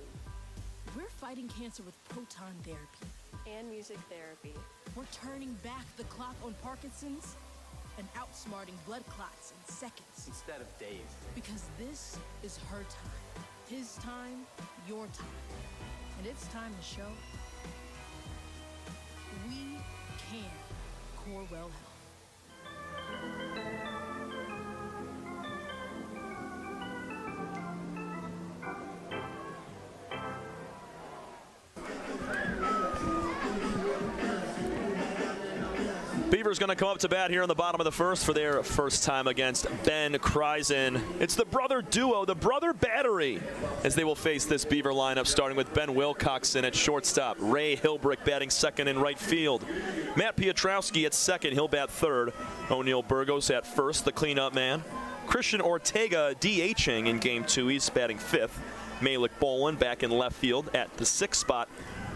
Speaker 11: We're fighting cancer with proton therapy.
Speaker 12: And music therapy.
Speaker 11: We're turning back the clock on Parkinson's and outsmarting blood clots in seconds.
Speaker 17: Instead of days.
Speaker 11: Because this is her time. His time, your time. And it's time to show we can. Corewell Health.
Speaker 1: Beavers going to come up to bat here in the bottom of the first for their first time against Ben Kreisen. It's the brother duo, the brother battery, as they will face this Beaver lineup, starting with Ben Wilcoxon at shortstop, Ray Hilbrick batting second in right field, Matt Piotrowski at second, he'll bat third, O'Neal Burgos at first, the cleanup man, Christian Ortega DHing in Game 2, he's batting fifth, Malik Bolin back in left field at the sixth spot.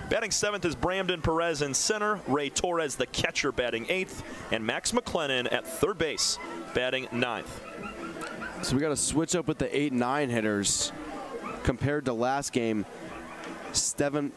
Speaker 1: Batting seventh is Brandon Perez in center, Ray Torres, the catcher, batting eighth, and Max McLennan at third base, batting ninth.
Speaker 13: So we got to switch up with the 8-9 hitters compared to last game. Stevanovich,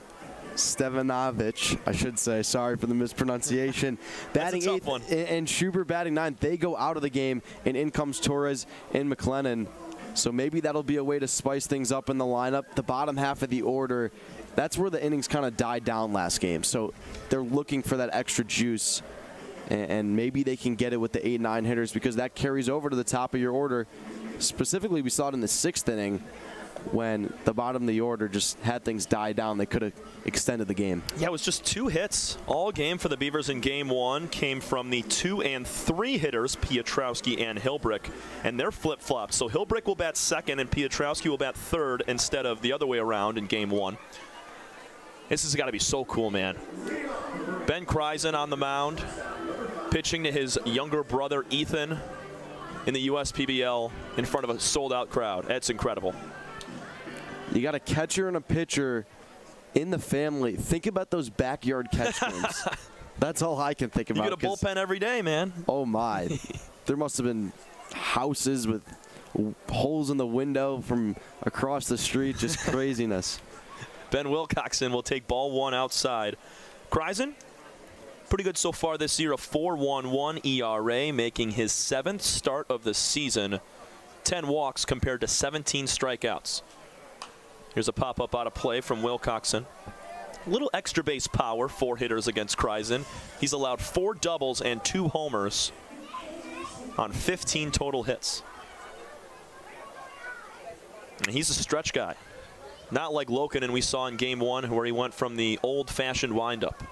Speaker 13: I should say, sorry for the mispronunciation, batting eighth, and Schubert batting ninth. They go out of the game, and in comes Torres and McLennan. So maybe that'll be a way to spice things up in the lineup. The bottom half of the order, that's where the innings kind of died down last game. So they're looking for that extra juice, and maybe they can get it with the 8-9 hitters because that carries over to the top of your order. Specifically, we saw it in the sixth inning when the bottom of the order just had things die down. They could have extended the game.
Speaker 1: Yeah, it was just 2 hits all game for the Beavers in Game 1. Came from the 2 and 3 hitters, Piotrowski and Hilbrick, and they're flip-flopped. So Hilbrick will bat second and Piotrowski will bat third instead of the other way around in Game 1. This has got to be so cool, man. Ben Kreisen on the mound, pitching to his younger brother Ethan in the USPBL in front of a sold-out crowd. That's incredible.
Speaker 13: You got a catcher and a pitcher in the family. Think about those backyard catch games. That's all I can think about.
Speaker 1: You get a bullpen every day, man.
Speaker 13: Oh, my. There must have been houses with holes in the window from across the street. Just craziness.
Speaker 1: Ben Wilcoxon will take ball one outside. Kreisen, pretty good so far this year, a 4.11 ERA, making his 7th start of the season. 10 walks compared to 17 strikeouts. Here's a pop-up out of play from Wilcoxon. A little extra base power, 4 hitters against Kreisen. He's allowed 4 doubles and 2 homers on 15 total hits. And he's a stretch guy. Not like Lokinen we saw in Game 1 where he went from the old-fashioned windup.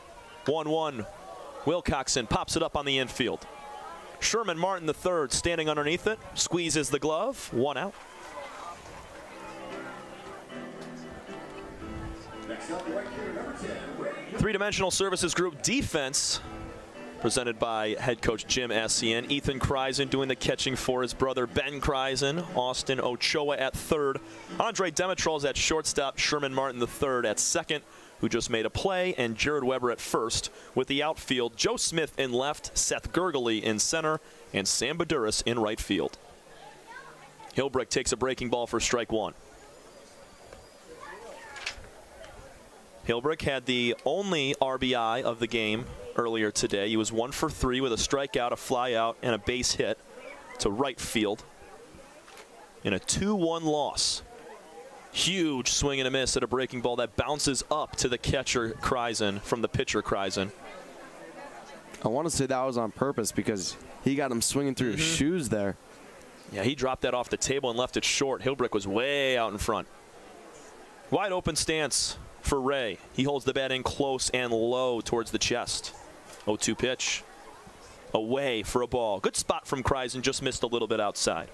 Speaker 1: 1-1. Wilcoxon pops it up on the infield. Sherman Martin III standing underneath it. Squeezes the glove. 1 out. Three-dimensional services group defense presented by head coach Jim Essien. Ethan Kreisen doing the catching for his brother Ben Kreisen. Austin Ochoa at third. Andre Demetrol's at shortstop. Sherman Martin III at second, who just made a play, and Jared Weber at first. With the outfield, Joe Smith in left, Seth Gurgley in center, and Sam Baduras in right field. Hilbrick takes a breaking ball for strike 1. Hilbrick had the only RBI of the game earlier today. He was 1 for 3 with a strikeout, a flyout, and a base hit to right field in a 2-1 loss. Huge swing and a miss at a breaking ball that bounces up to the catcher Kreisen from the pitcher Kreisen.
Speaker 13: I want to say that was on purpose because he got him swinging through his shoes there.
Speaker 1: Yeah, he dropped that off the table and left it short. Hilbrick was way out in front. Wide open stance for Ray. He holds the bat in close and low towards the chest. 0-2 pitch. Away for a ball. Good spot from Kreisen, just missed a little bit outside.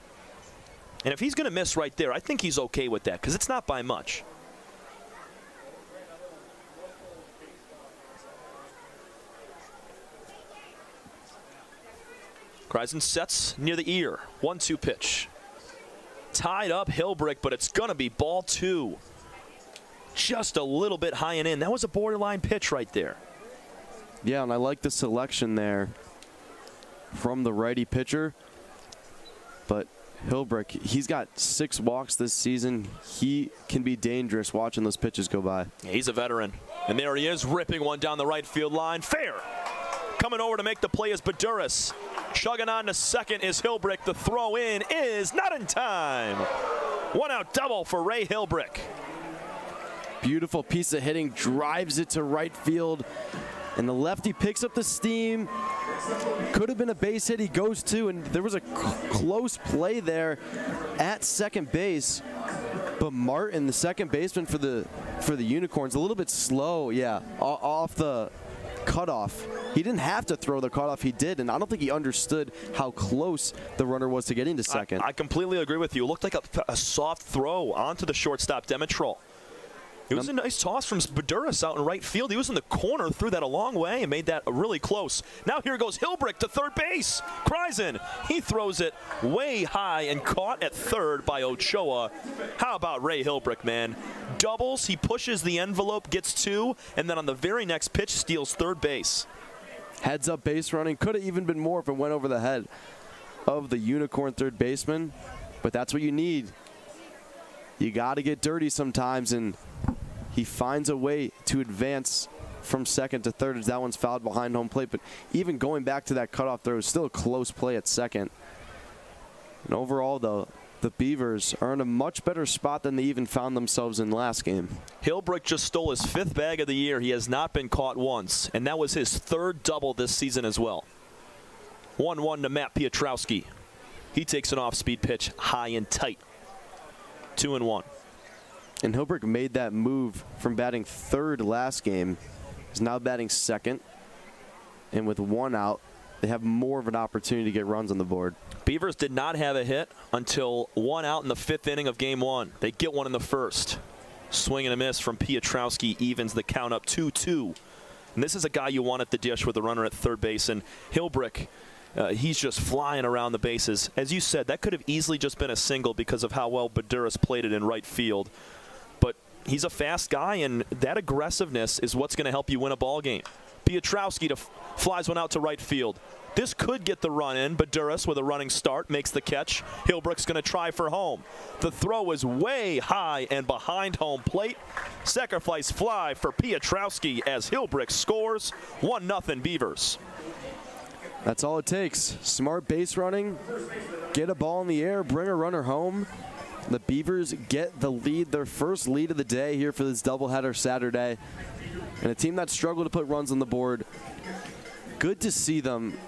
Speaker 1: And if he's going to miss right there, I think he's okay with that because it's not by much. Kreisen sets near the ear. 1-2 pitch. Tied up Hilbrick, but it's going to be ball 2. Just a little bit high and in. That was a borderline pitch right there.
Speaker 13: Yeah, and I like the selection there from the righty pitcher. But Hilbrick, he's got 6 walks this season. He can be dangerous watching those pitches go by.
Speaker 1: He's a veteran. And there he is, ripping one down the right field line. Fair. Coming over to make the play is Baduras. Chugging on to second is Hilbrick. The throw in is not in time. 1-out double for Ray Hilbrick.
Speaker 13: Beautiful piece of hitting, drives it to right field. And the lefty picks up the steam. Could have been a base hit. He goes to, and there was a close play there at second base. But Martin, the second baseman for the Unicorns, a little bit slow, off the cutoff. He didn't have to throw the cutoff. He did, and I don't think he understood how close the runner was to getting to second.
Speaker 1: I completely agree with you. It looked like a soft throw onto the shortstop, Demetrol. It was a nice toss from Baduras out in right field. He was in the corner, threw that a long way, and made that really close. Now here goes Hilbrick to third base. Kreisen, he throws it way high and caught at third by Ochoa. How about Ray Hilbrick, man? Doubles, he pushes the envelope, gets 2, and then on the very next pitch steals third base.
Speaker 13: Heads up base running. Could have even been more if it went over the head of the Unicorn third baseman, but that's what you need. You got to get dirty sometimes, and he finds a way to advance from second to third as that one's fouled behind home plate. But even going back to that cutoff throw, is still a close play at second. And overall, though, the Beavers are in a much better spot than they even found themselves in last game.
Speaker 1: Hilbrick just stole his 5th bag of the year. He has not been caught once, and that was his 3rd double this season as well. 1-1 to Matt Piotrowski. He takes an off-speed pitch high and tight. 2-1.
Speaker 13: And Hilbrick made that move from batting third last game. He's now batting second. And with 1 out, they have more of an opportunity to get runs on the board.
Speaker 1: Beavers did not have a hit until 1 out in the 5th inning of game 1. They get one in the 1st. Swing and a miss from Piotrowski evens the count up 2-2. And this is a guy you want at the dish with a runner at third base. And Hilbrick, he's just flying around the bases. As you said, that could have easily just been a single because of how well Baduras played it in right field. But he's a fast guy, and that aggressiveness is what's going to help you win a ball game. Piotrowski flies one out to right field. This could get the run in. Baduras with a running start makes the catch. Hilbrick's going to try for home. The throw is way high and behind home plate. Sacrifice fly for Piotrowski as Hilbrick scores. 1-0 Beavers.
Speaker 13: That's all it takes. Smart base running, get a ball in the air, bring a runner home. The Beavers get the lead, their first lead of the day here for this doubleheader Saturday. And a team that struggled to put runs on the board. Good to see them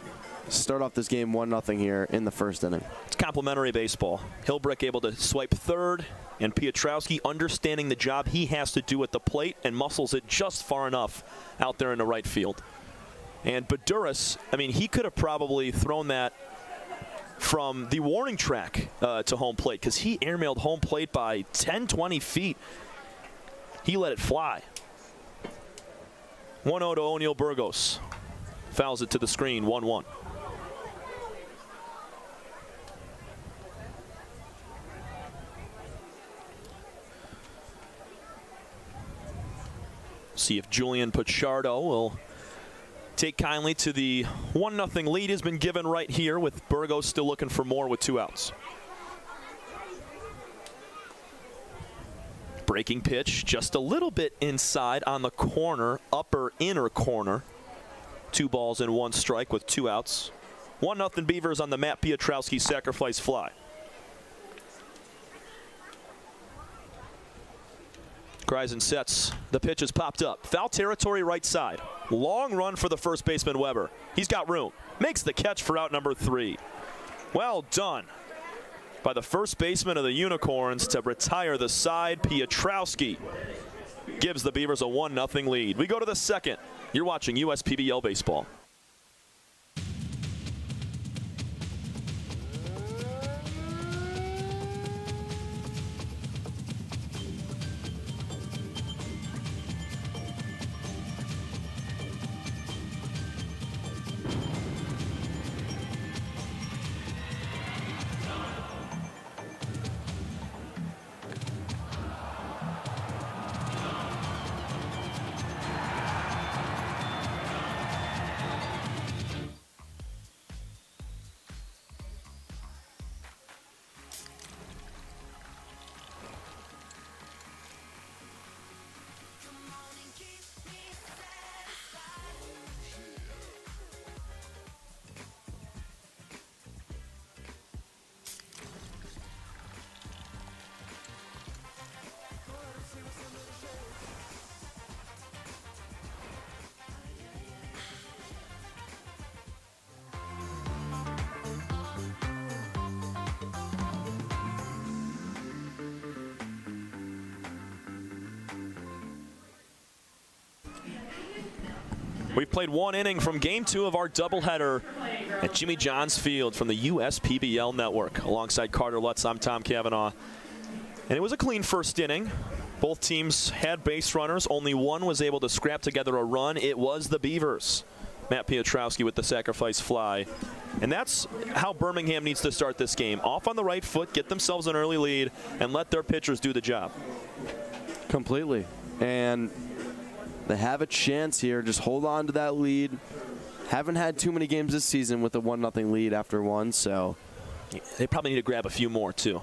Speaker 13: start off this game 1-0 here in the 1st inning.
Speaker 1: It's complimentary baseball. Hilbrick able to swipe third, and Piotrowski understanding the job he has to do at the plate and muscles it just far enough out there in the right field. And Baduras, I mean, he could have probably thrown that from the warning track to home plate because he airmailed home plate by 10, 20 feet. He let it fly. 1-0 to O'Neal Burgos. Fouls it to the screen, 1-1. See if Julian Pichardo will take kindly to the 1-0 lead has been given right here with Burgos still looking for more with 2 outs. Breaking pitch just a little bit inside on the corner, upper inner corner. 2 balls and 1 strike with 2 outs. 1-0 Beavers on the Matt Piotrowski sacrifice fly. Kreisen sets. The pitch is popped up. Foul territory right side. Long run for the first baseman Weber. He's got room. Makes the catch for out number 3. Well done by the first baseman of the Unicorns to retire the side. Piotrowski gives the Beavers a 1-0 lead. We go to the 2nd. You're watching USPBL Baseball. We've played one inning from Game 2 of our doubleheader at Jimmy John's Field from the USPBL Network. Alongside Carter Lutz, I'm Tom Cavanaugh. And it was a clean first inning. Both teams had base runners. Only one was able to scrap together a run. It was the Beavers. Matt Piotrowski with the sacrifice fly. And that's how Birmingham needs to start this game. Off on the right foot, get themselves an early lead, and let their pitchers do the job.
Speaker 13: Completely. And they have a chance here. Just hold on to that lead. Haven't had too many games this season with a 1-0 lead after one, so.
Speaker 1: They probably need to grab a few more, too.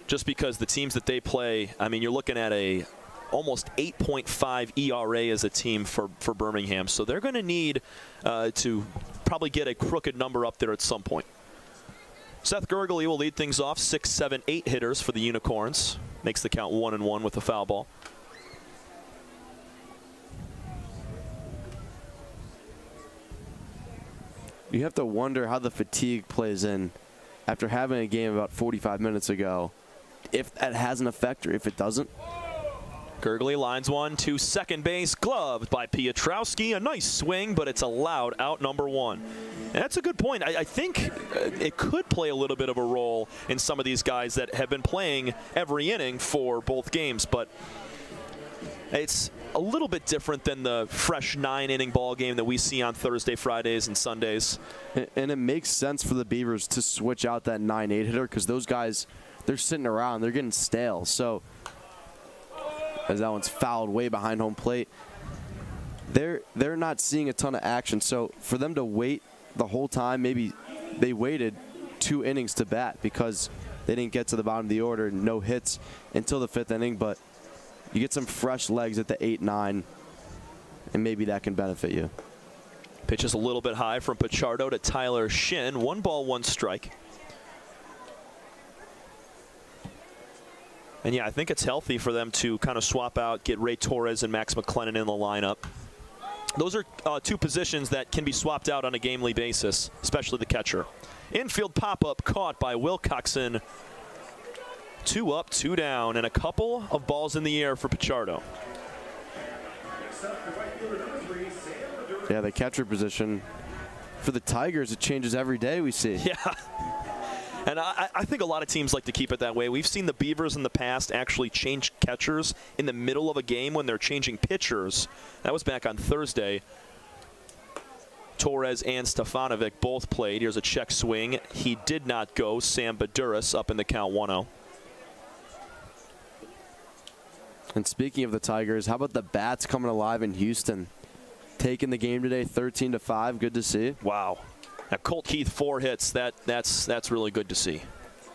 Speaker 1: Just because the teams that they play, I mean, you're looking at a almost 8.5 ERA as a team for Birmingham. So they're going to need to probably get a crooked number up there at some point. Seth Gergely will lead things off. 6, 7, 8 hitters for the Unicorns. Makes the count 1-1 with a foul ball.
Speaker 13: You have to wonder how the fatigue plays in after having a game about 45 minutes ago. If that has an effect or if it doesn't.
Speaker 1: Gergely lines one to second base, gloved by Piotrowski. A nice swing, but it's allowed out number one. And that's a good point. I think it could play a little bit of a role in some of these guys that have been playing every inning for both games, but it's a little bit different than the fresh 9-inning ball game that we see on Thursday, Fridays, and Sundays.
Speaker 13: And it makes sense for the Beavers to switch out that 9-8 hitter because those guys, they're sitting around. They're getting stale. So as that one's fouled way behind home plate, they're not seeing a ton of action. So for them to wait the whole time, maybe they waited 2 innings to bat because they didn't get to the bottom of the order, no hits until the 5th inning. But you get some fresh legs at the 8-9, and maybe that can benefit you.
Speaker 1: Pitch is a little bit high from Pichardo to Tyler Shin. 1 ball, 1 strike. And yeah, I think it's healthy for them to kind of swap out, get Ray Torres and Max McLennan in the lineup. Those are 2 positions that can be swapped out on a gamely basis, especially the catcher. Infield pop-up caught by Wilcoxon. 2 up, 2 down, and a couple of balls in the air for Pichardo.
Speaker 13: Yeah, the catcher position for the Tigers, it changes every day, we see.
Speaker 1: Yeah. And I think a lot of teams like to keep it that way. We've seen the Beavers in the past actually change catchers in the middle of a game when they're changing pitchers. That was back on Thursday. Torres and Stefanovic both played. Here's a check swing. He did not go. Sam Baduras up in the count 1-0.
Speaker 13: And speaking of the Tigers, how about the bats coming alive in Houston? Taking the game today 13-5. Good to see.
Speaker 1: Wow. Now, Colt Keith 4 hits. That's really good to see.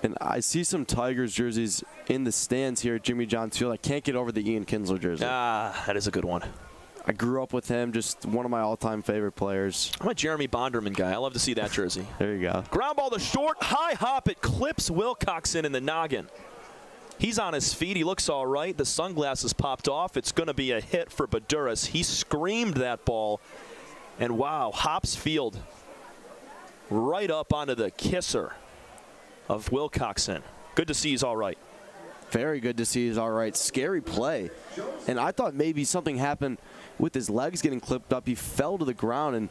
Speaker 13: And I see some Tigers jerseys in the stands here at Jimmy John's Field. I can't get over the Ian Kinsler jersey.
Speaker 1: Ah, that is a good one.
Speaker 13: I grew up with him, just one of my all-time favorite players.
Speaker 1: I'm a Jeremy Bonderman guy. I love to see that jersey.
Speaker 13: There you go.
Speaker 1: Ground ball to short, high hop. It clips Wilcoxon in the noggin. He's on his feet. He looks all right. The sunglasses popped off. It's going to be a hit for Baduras. He screamed that ball. And wow, hops field right up onto the kisser of Wilcoxon. Good to see he's all right.
Speaker 13: Very good to see he's all right. Scary play. And I thought maybe something happened with his legs getting clipped up. He fell to the ground, and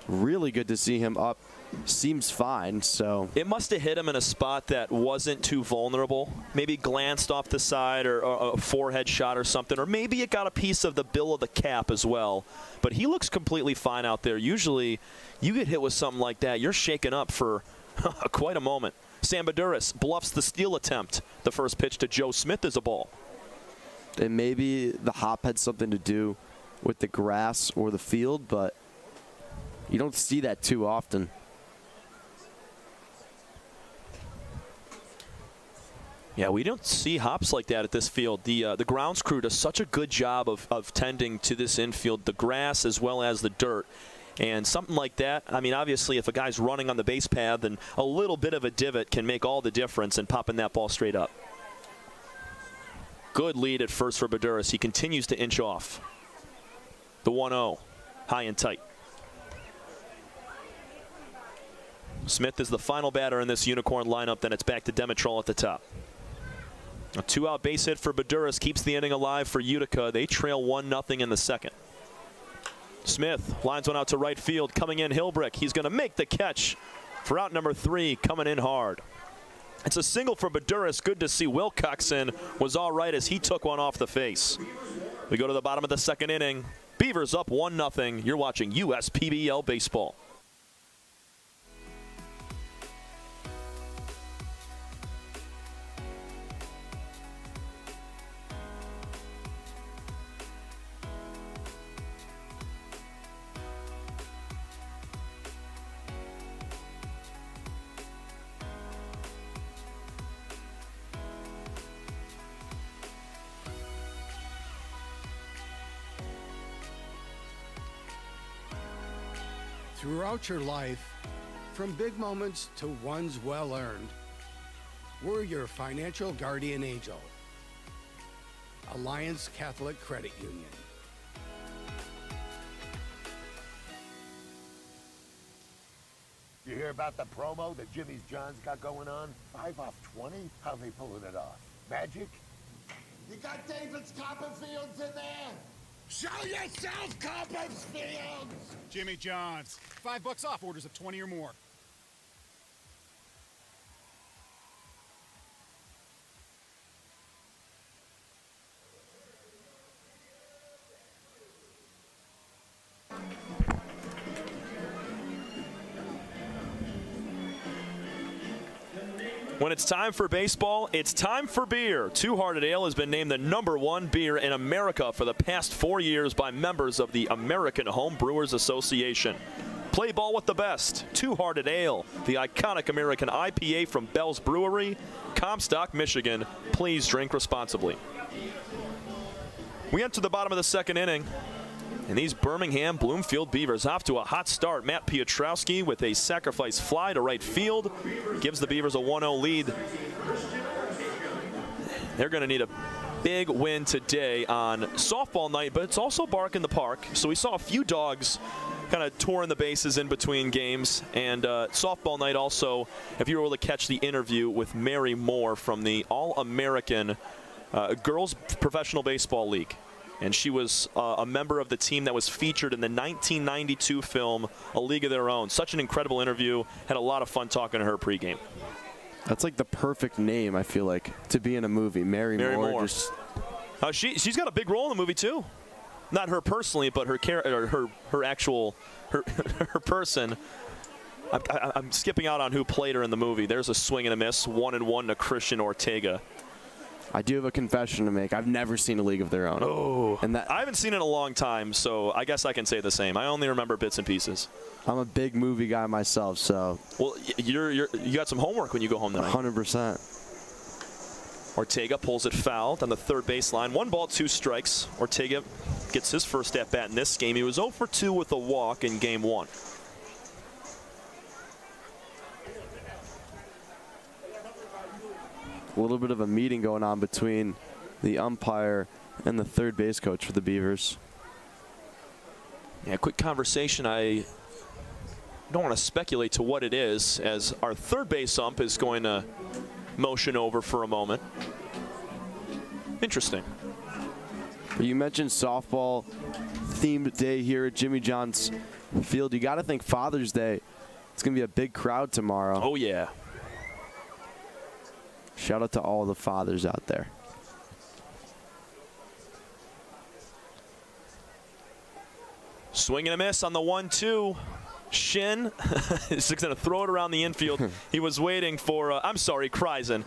Speaker 13: really good to see him up. Seems fine, so.
Speaker 1: It must have hit him in a spot that wasn't too vulnerable. Maybe glanced off the side or a forehead shot or something. Or maybe it got a piece of the bill of the cap as well. But he looks completely fine out there. Usually you get hit with something like that, you're shaken up for quite a moment. Sam Baduras bluffs the steal attempt. The first pitch to Joe Smith is a ball.
Speaker 13: And maybe the hop had something to do with the grass or the field, but you don't see that too often.
Speaker 1: Yeah, we don't see hops like that at this field. The grounds crew does such a good job of tending to this infield, the grass as well as the dirt. And something like that, I mean, obviously, if a guy's running on the base path, then a little bit of a divot can make all the difference in popping that ball straight up. Good lead at first for Baduras. He continues to inch off. The 1-0, high and tight. Smith is the final batter in this Unicorn lineup. Then it's back to Dimitrol at the top. A 2-out base hit for Baduras keeps the inning alive for Utica. They trail 1-0 in the second. Smith lines one out to right field. Coming in, Hilbrick. He's going to make the catch for out number 3, coming in hard. It's a single for Baduras. Good to see Wilcoxon was all right as he took one off the face. We go to the bottom of the second inning. Beavers up 1-0. You're watching USPBL Baseball.
Speaker 2: Throughout your life, from big moments to ones well-earned, we're your financial guardian angel. Alliance Catholic Credit Union.
Speaker 8: You hear about the promo that Jimmy's John's got going on? 5 off 20? How are they pulling it off? Magic? You got David's Copperfields in there? Show yourself, Copperfields!
Speaker 9: Jimmy John's. $5 off orders of 20 or more.
Speaker 1: When it's time for baseball, it's time for beer. Two Hearted Ale has been named the #1 beer in America for the past 4 years by members of the American Home Brewers Association. Play ball with the best. Two Hearted Ale, the iconic American IPA from Bell's Brewery, Comstock, Michigan. Please drink responsibly. We enter the bottom of the second inning. And these Birmingham Bloomfield Beavers off to a hot start. Matt Piotrowski with a sacrifice fly to right field gives the Beavers a 1-0 lead. They're going to need a big win today on softball night, but it's also Bark in the Park. So we saw a few dogs kind of touring the bases in between games. And softball night also, if you were able to catch the interview with Mary Moore from the All-American Girls Professional Baseball League. And she was a member of the team that was featured in the 1992 film A League of Their Own. Such an incredible interview. Had a lot of fun talking to her pregame.
Speaker 13: That's like the perfect name, I feel like, to be in a movie. Mary Moore. Just...
Speaker 1: she's got a big role in the movie, too. Not her personally, but her person. I'm skipping out on who played her in the movie. There's a swing and a miss, 1-1 to Christian Ortega.
Speaker 13: I do have a confession to make. I've never seen A League of Their Own.
Speaker 1: Oh, and I haven't seen it in a long time, so I guess I can say the same. I only remember bits and pieces.
Speaker 13: I'm a big movie guy myself, so.
Speaker 1: Well, you got some homework when you go home tonight.
Speaker 13: 100%.
Speaker 1: Ortega pulls it foul on the third baseline. 1 ball, 2 strikes. Ortega gets his first at bat in this game. He was 0 for 2 with a walk in game 1.
Speaker 13: A little bit of a meeting going on between the umpire and the third base coach for the Beavers.
Speaker 1: Yeah, quick conversation. I don't want to speculate to what it is, as our third base ump is going to motion over for a moment. Interesting.
Speaker 13: You mentioned softball themed day here at Jimmy John's Field. You got to think Father's Day. It's going to be a big crowd tomorrow.
Speaker 1: Oh, yeah.
Speaker 13: Shout out to all the fathers out there.
Speaker 1: Swing and a miss on the 1-2. Shin is going to throw it around the infield. He was waiting for, Kreisen.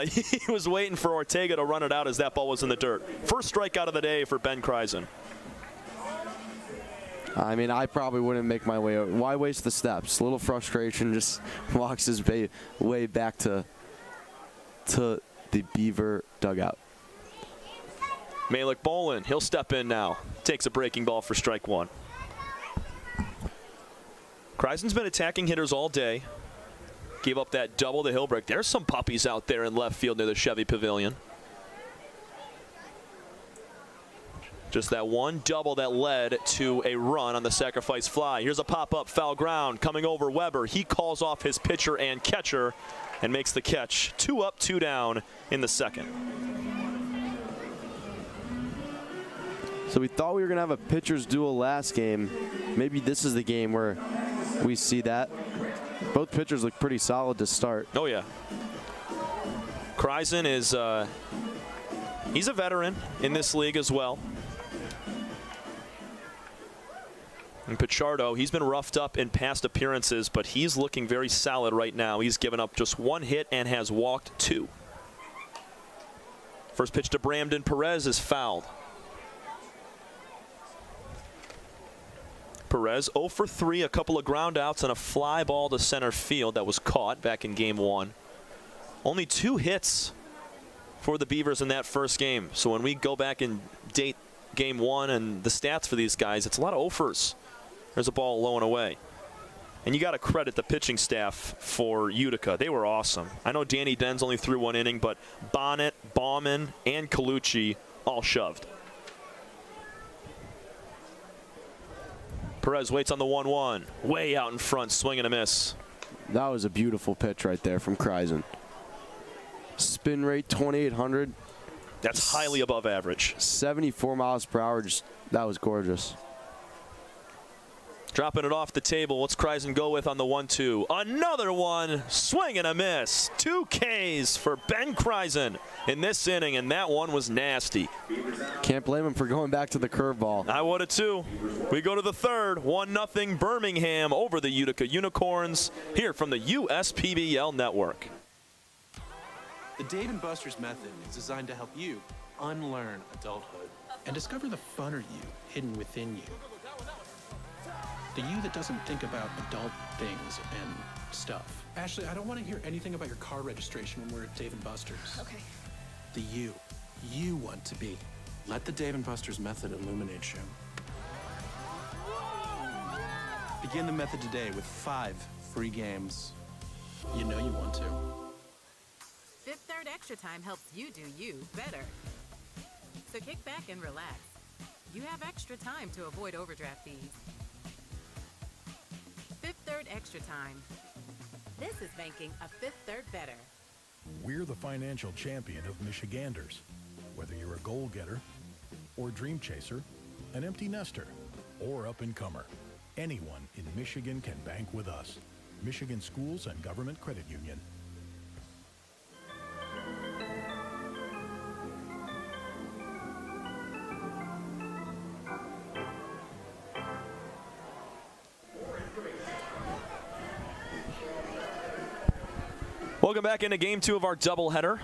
Speaker 1: He was waiting for Ortega to run it out as that ball was in the dirt. First strikeout of the day for Ben Kreisen.
Speaker 13: I mean, I probably wouldn't make my way. Why waste the steps? A little frustration, just walks his way back to the Beaver dugout.
Speaker 1: Malik Bolin, he'll step in now. Takes a breaking ball for strike 1. Kreisen's been attacking hitters all day. Gave up that double to Hilbrick. There's some puppies out there in left field near the Chevy Pavilion. Just that one double that led to a run on the sacrifice fly. Here's a pop-up foul ground coming over Weber. He calls off his pitcher and catcher and makes the catch. 2 up, 2 down in the second.
Speaker 13: So we thought we were going to have a pitcher's duel last game. Maybe this is the game where we see that. Both pitchers look pretty solid to start.
Speaker 1: Oh, yeah. Kreisen is he's a veteran in this league as well. And Pichardo, he's been roughed up in past appearances, but he's looking very solid right now. He's given up just 1 hit and has walked 2. First pitch to Brandon Perez is fouled. Perez 0 for 3, a couple of ground outs and a fly ball to center field that was caught back in game 1. Only 2 hits for the Beavers in that first game. So when we go back and date game 1 and the stats for these guys, it's a lot of 0-fers. There's a ball low and away. And you got to credit the pitching staff for Utica. They were awesome. I know Danny Denz only threw 1 inning, but Bonnet, Bauman, and Colucci all shoved. Perez waits on the 1-1. Way out in front, swing and a miss.
Speaker 13: That was a beautiful pitch right there from Kreisen. Spin rate 2,800.
Speaker 1: That's highly above average.
Speaker 13: 74 miles per hour. That was gorgeous.
Speaker 1: Dropping it off the table. What's Kreisen go with on the 1-2? Another one. Swing and a miss. 2 Ks for Ben Kreisen in this inning, and that one was nasty.
Speaker 13: Can't blame him for going back to the curveball.
Speaker 1: I would have too. We go to the third. 1-0 Birmingham over the Utica Unicorns here from the USPBL Network.
Speaker 17: The Dave & Buster's method is designed to help you unlearn adulthood and discover the funner you hidden within you. The you that doesn't think about adult things and stuff. Ashley, I don't want to hear anything about your car registration when we're at Dave & Buster's.
Speaker 12: Okay.
Speaker 17: The you want to be. Let the Dave & Buster's method illuminate you. Begin the method today with 5 free games. You know you want to.
Speaker 18: Fifth Third Extra Time helps you do you better. So kick back and relax. You have extra time to avoid overdraft fees. Fifth Third Extra Time. This is banking a Fifth Third better.
Speaker 16: We're the financial champion of Michiganders. Whether you're a goal getter or dream chaser, an empty nester, or up-and-comer, anyone in Michigan can bank with us. Michigan Schools and Government Credit Union.
Speaker 1: Welcome back into Game 2 of our doubleheader.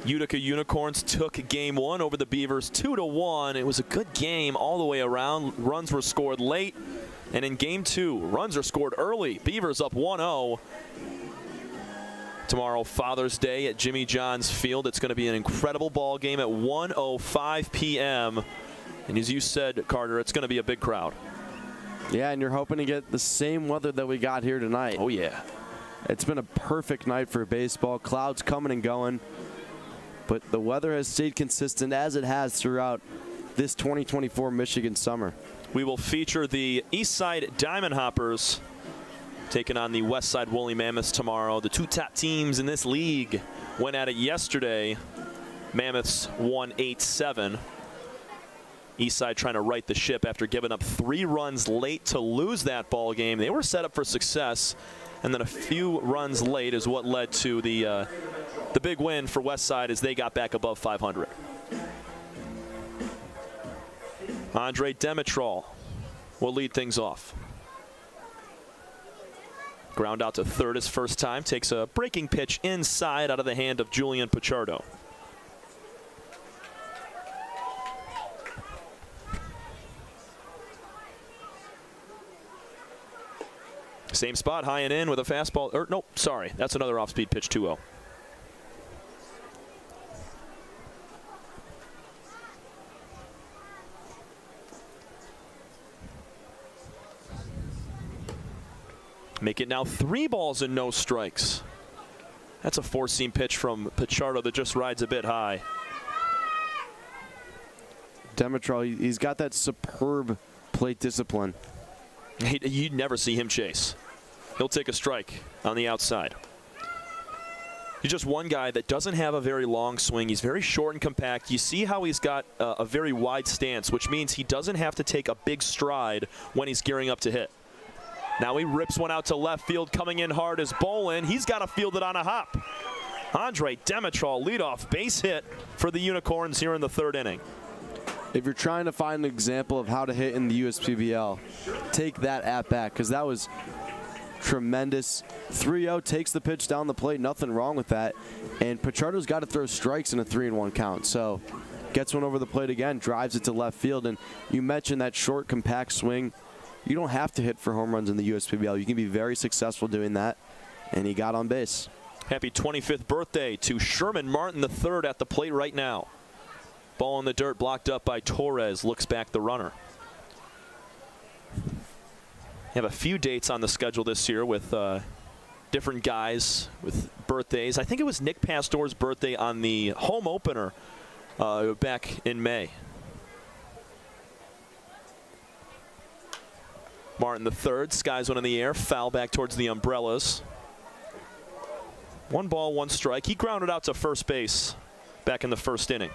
Speaker 1: Utica Unicorns took Game 1 over the Beavers 2-1. It was a good game all the way around. Runs were scored late. And in Game 2, runs are scored early. Beavers up 1-0. Tomorrow, Father's Day at Jimmy John's Field. It's going to be an incredible ball game at 1:05 p.m. And as you said, Carter, it's going to be a big crowd.
Speaker 13: Yeah, and you're hoping to get the same weather that we got here tonight.
Speaker 1: Oh, yeah.
Speaker 13: It's been a perfect night for baseball. Clouds coming and going. But the weather has stayed consistent as it has throughout this 2024 Michigan summer.
Speaker 1: We will feature the Eastside Diamond Hoppers taking on the Westside Woolly Mammoths tomorrow. The 2 top teams in this league went at it yesterday. Mammoths won 8-7. Eastside trying to right the ship after giving up 3 runs late to lose that ball game. They were set up for success, and then a few runs late is what led to the big win for Westside as they got back above 500. Andre Demetrol will lead things off. Ground out to third his first time. Takes a breaking pitch inside out of the hand of Julian Pichardo. Same spot, high and in with a fastball. Or nope, sorry. That's another off-speed pitch, 2-0. Make it now 3 balls and no strikes. That's a 4-seam pitch from Pichardo that just rides a bit high.
Speaker 13: Demetrol, he's got that superb plate discipline.
Speaker 1: You'd never see him chase. He'll take a strike on the outside. He's just one guy that doesn't have a very long swing. He's very short and compact. You see how he's got a very wide stance, which means he doesn't have to take a big stride when he's gearing up to hit. Now he rips one out to left field. Coming in hard is Bolin. He's got to field it on a hop. Andre Demetral, leadoff base hit for the Unicorns here in the 3rd inning.
Speaker 13: If you're trying to find an example of how to hit in the USPBL, take that at bat, because that was tremendous. 3-0, takes the pitch down the plate, nothing wrong with that. And Pichardo's got to throw strikes in a 3-1 count. So gets one over the plate again, drives it to left field. And you mentioned that short, compact swing. You don't have to hit for home runs in the USPBL. You can be very successful doing that. And he got on base.
Speaker 1: Happy 25th birthday to Sherman Martin III at the plate right now. Ball in the dirt, blocked up by Torres. Looks back the runner. Have a few dates on the schedule this year with different guys with birthdays. I think it was Nick Pastor's birthday on the home opener back in May. Martin III skies one in the air, foul back towards the umbrellas. 1 ball, 1 strike. He grounded out to first base back in the 1st inning.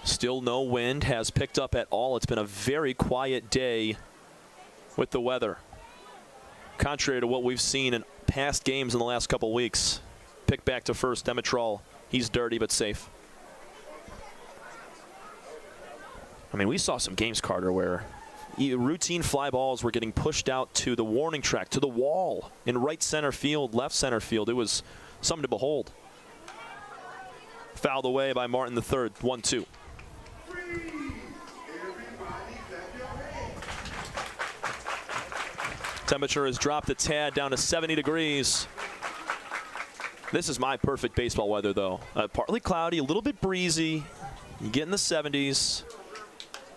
Speaker 1: Still no wind has picked up at all. It's been a very quiet day with the weather. Contrary to what we've seen in past games in the last couple weeks. Pick back to first, Demetral. He's dirty but safe. I mean, we saw some games, Carter, where routine fly balls were getting pushed out to the warning track, to the wall, in right center field, left center field. It was something to behold. Fouled away by Martin III, 1-2. Temperature has dropped a tad down to 70 degrees. This is my perfect baseball weather, though. Partly cloudy, a little bit breezy. You get in the 70s.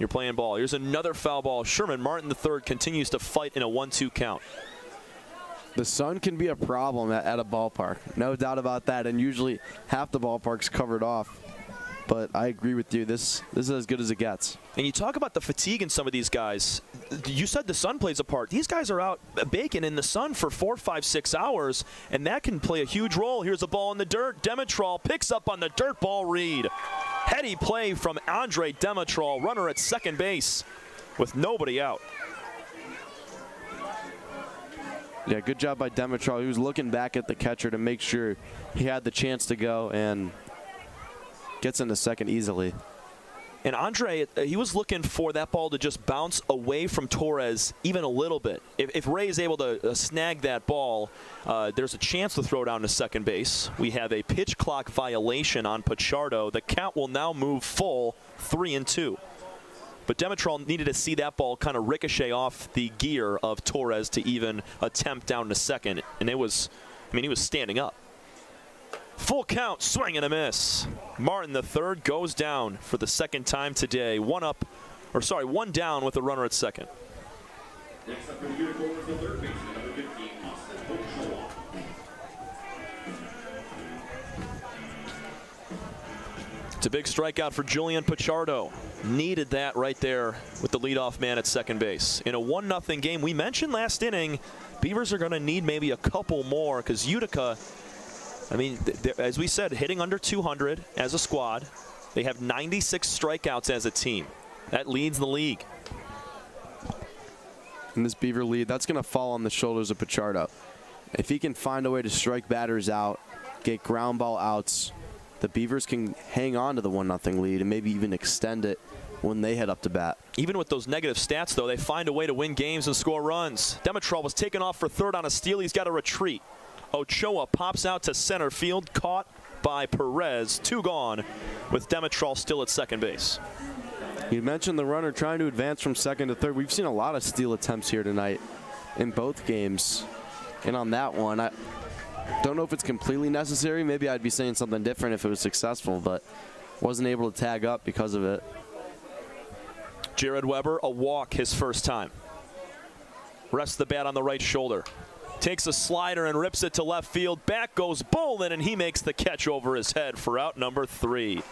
Speaker 1: You're playing ball. Here's another foul ball. Sherman Martin III continues to fight in a 1-2 count.
Speaker 13: The sun can be a problem at a ballpark. No doubt about that. And usually half the ballpark's covered off. But I agree with you. This is as good as it gets.
Speaker 1: And you talk about the fatigue in some of these guys. You said the sun plays a part. These guys are out baking in the sun for 4, 5, 6 hours, and that can play a huge role. Here's a ball in the dirt. Demetral picks up on the dirt ball read. Heady play from Andre Demetral, runner at second base with nobody out.
Speaker 13: Yeah, good job by Demetral. He was looking back at the catcher to make sure he had the chance to go and gets into second easily.
Speaker 1: And Andre, he was looking for that ball to just bounce away from Torres even a little bit. If Ray is able to snag that ball, there's a chance to throw down to second base. We have a pitch clock violation on Pichardo. The count will now move full 3-2. But Demetral needed to see that ball kind of ricochet off the gear of Torres to even attempt down to second. And it was, I mean, he was standing up. Full count, swing and a miss. Martin III goes down for the second time today. One down with a runner at second.
Speaker 15: Next up for the Unicorns, the third baseman, number 15, Austin.
Speaker 1: It's a big strikeout for Julian Pichardo. Needed that right there with the leadoff man at second base. In a 1-0 game, we mentioned last inning, Beavers are going to need maybe a couple more because Utica, I mean, as we said, hitting under 200 as a squad. They have 96 strikeouts as a team. That leads the league.
Speaker 13: In this Beaver lead, that's going to fall on the shoulders of Pichardo. If he can find a way to strike batters out, get ground ball outs, the Beavers can hang on to the 1-0 lead and maybe even extend it when they head up to bat.
Speaker 1: Even with those negative stats, though, they find a way to win games and score runs. Demetral was taken off for third on a steal. He's got to retreat. Ochoa pops out to center field, caught by Perez. 2 gone with Demetral still at second base.
Speaker 13: You mentioned the runner trying to advance from second to third. We've seen a lot of steal attempts here tonight in both games. And on that one, I don't know if it's completely necessary. Maybe I'd be saying something different if it was successful, but wasn't able to tag up because of it.
Speaker 1: Jared Weber, a walk his first time. Rests the bat on the right shoulder. Takes a slider and rips it to left field. Back goes Bolin, and he makes the catch over his head for out number 3.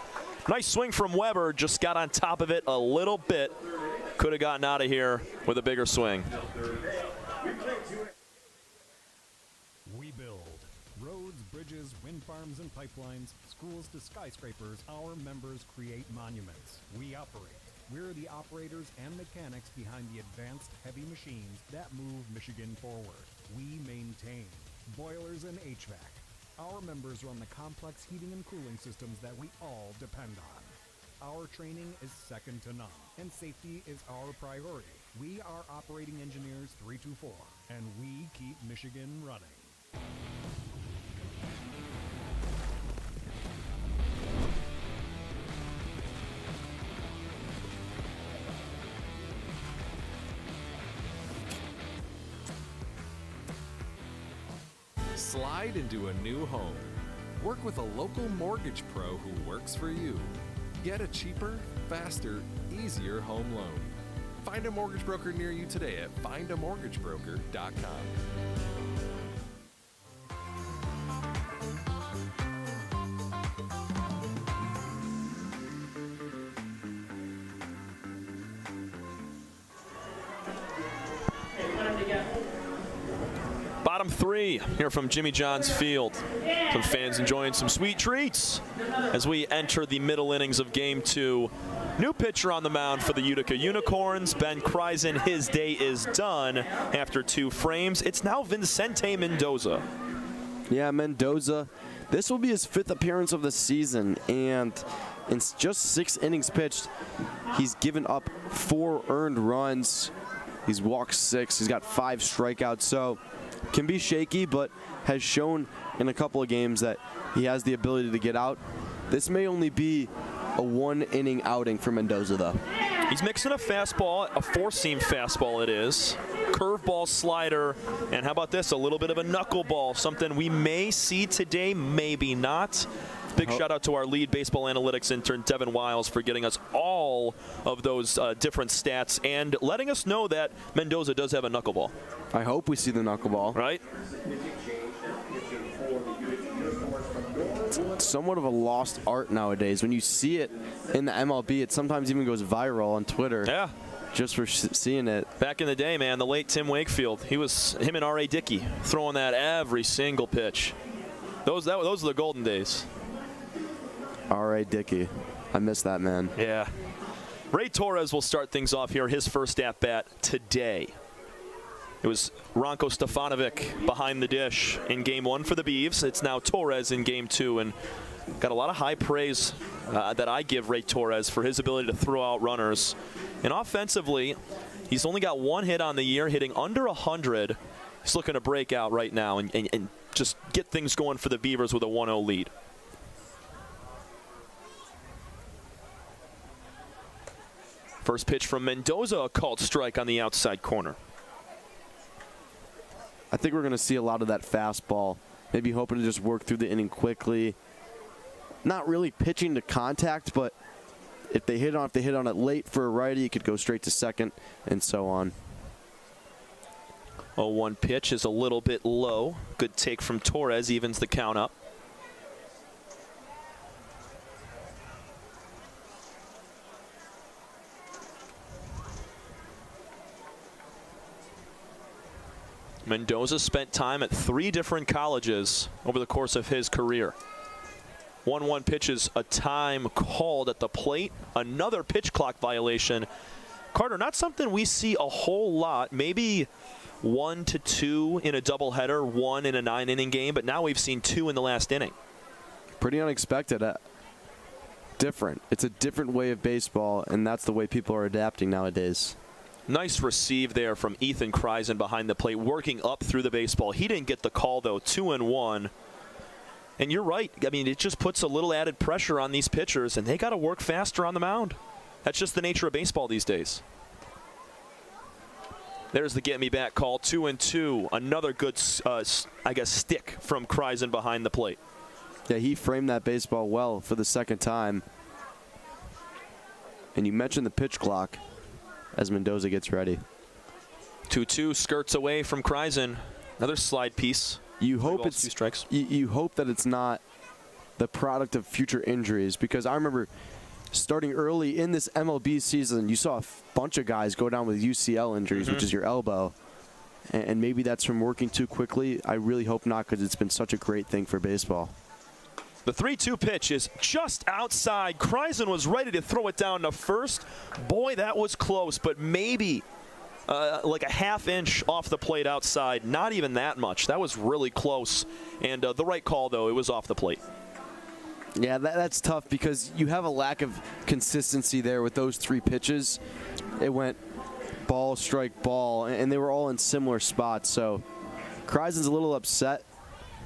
Speaker 1: Nice swing from Weber. Just got on top of it a little bit. Could have gotten out of here with a bigger swing.
Speaker 16: We build roads, bridges, wind farms, and pipelines, schools to skyscrapers. Our members create monuments. We operate. We're the operators and mechanics behind the advanced heavy machines that move Michigan forward. We maintain boilers and HVAC. Our members run the complex heating and cooling systems that we all depend on. Our training is second to none, and safety is our priority. We are Operating Engineers 324, and we keep Michigan running.
Speaker 14: Slide into a new home. Work with a local mortgage pro who works for you. Get a cheaper, faster, easier home loan. Find a mortgage broker near you today at findamortgagebroker.com.
Speaker 1: Bottom three here from Jimmy John's Field. Some fans enjoying some sweet treats as we enter the middle innings of Game 2. New pitcher on the mound for the Utica Unicorns. Ben Kreisen, his day is done after 2 frames. It's now Vincente Mendoza.
Speaker 13: Yeah, Mendoza. This will be his 5th appearance of the season, and in just 6 innings pitched, he's given up 4 earned runs. He's walked 6. He's got 5 strikeouts, so can be shaky, but has shown in a couple of games that he has the ability to get out. This may only be a 1-inning outing for Mendoza, though.
Speaker 1: He's mixing a fastball, a 4-seam fastball it is, curveball, slider, and how about this, a little bit of a knuckleball, something we may see today, maybe not. Big shout out to our lead baseball analytics intern, Devin Wiles, for getting us all of those different stats and letting us know that Mendoza does have a knuckleball.
Speaker 13: I hope we see the knuckleball.
Speaker 1: Right?
Speaker 13: It's somewhat of a lost art nowadays. When you see it in the MLB, it sometimes even goes viral on Twitter.
Speaker 1: Yeah.
Speaker 13: Just for seeing it.
Speaker 1: Back in the day, man, the late Tim Wakefield, him and R.A. Dickey throwing that every single pitch. Those are the golden days.
Speaker 13: R.A. Dickey. I miss that, man.
Speaker 1: Yeah. Ray Torres will start things off here, his first at-bat today. It was Ranko Stefanovic behind the dish in Game 1 for the Beavs. It's now Torres in Game 2, and got a lot of high praise that I give Ray Torres for his ability to throw out runners. And offensively, he's only got 1 hit on the year, hitting under 100. He's looking to break out right now and just get things going for the Beavers with a 1-0 lead. First pitch from Mendoza, a called strike on the outside corner.
Speaker 13: I think we're going to see a lot of that fastball. Maybe hoping to just work through the inning quickly. Not really pitching to contact, but if they hit on it late for a righty, it could go straight to second and so on.
Speaker 1: 0-1 pitch is a little bit low. Good take from Torres, evens the count up. Mendoza spent time at 3 different colleges over the course of his career. 1-1 pitch is a time called at the plate. Another pitch clock violation. Carter, not something we see a whole lot. Maybe 1 to 2 in a doubleheader, 1 in a 9-inning game, but now we've seen 2 in the last inning.
Speaker 13: Pretty unexpected. Different. It's a different way of baseball, and that's the way people are adapting nowadays.
Speaker 1: Nice receive there from Ethan Kreisen behind the plate, working up through the baseball. He didn't get the call, though. 2-1. And you're right. I mean, it just puts a little added pressure on these pitchers, and they got to work faster on the mound. That's just the nature of baseball these days. There's the get-me-back call. 2-2. Another good, stick from Kreisen behind the plate.
Speaker 13: Yeah, he framed that baseball well for the second time. And you mentioned the pitch clock as Mendoza gets ready.
Speaker 1: 2-2 skirts away from Kreisen. Another slide piece.
Speaker 13: You hope
Speaker 1: 2 strikes.
Speaker 13: You hope that it's not the product of future injuries, because I remember starting early in this MLB season, you saw a bunch of guys go down with UCL injuries, which is your elbow. and maybe that's from working too quickly. I really hope not, because it's been such a great thing for baseball.
Speaker 1: The 3-2 pitch is just outside. Kreisen was ready to throw it down to first. Boy, that was close, but maybe like a half inch off the plate outside. Not even that much. That was really close. And the right call, though, it was off the plate.
Speaker 13: Yeah, that's tough because you have a lack of consistency there with those 3 pitches. It went ball, strike, ball, and they were all in similar spots. So Kreisen's a little upset.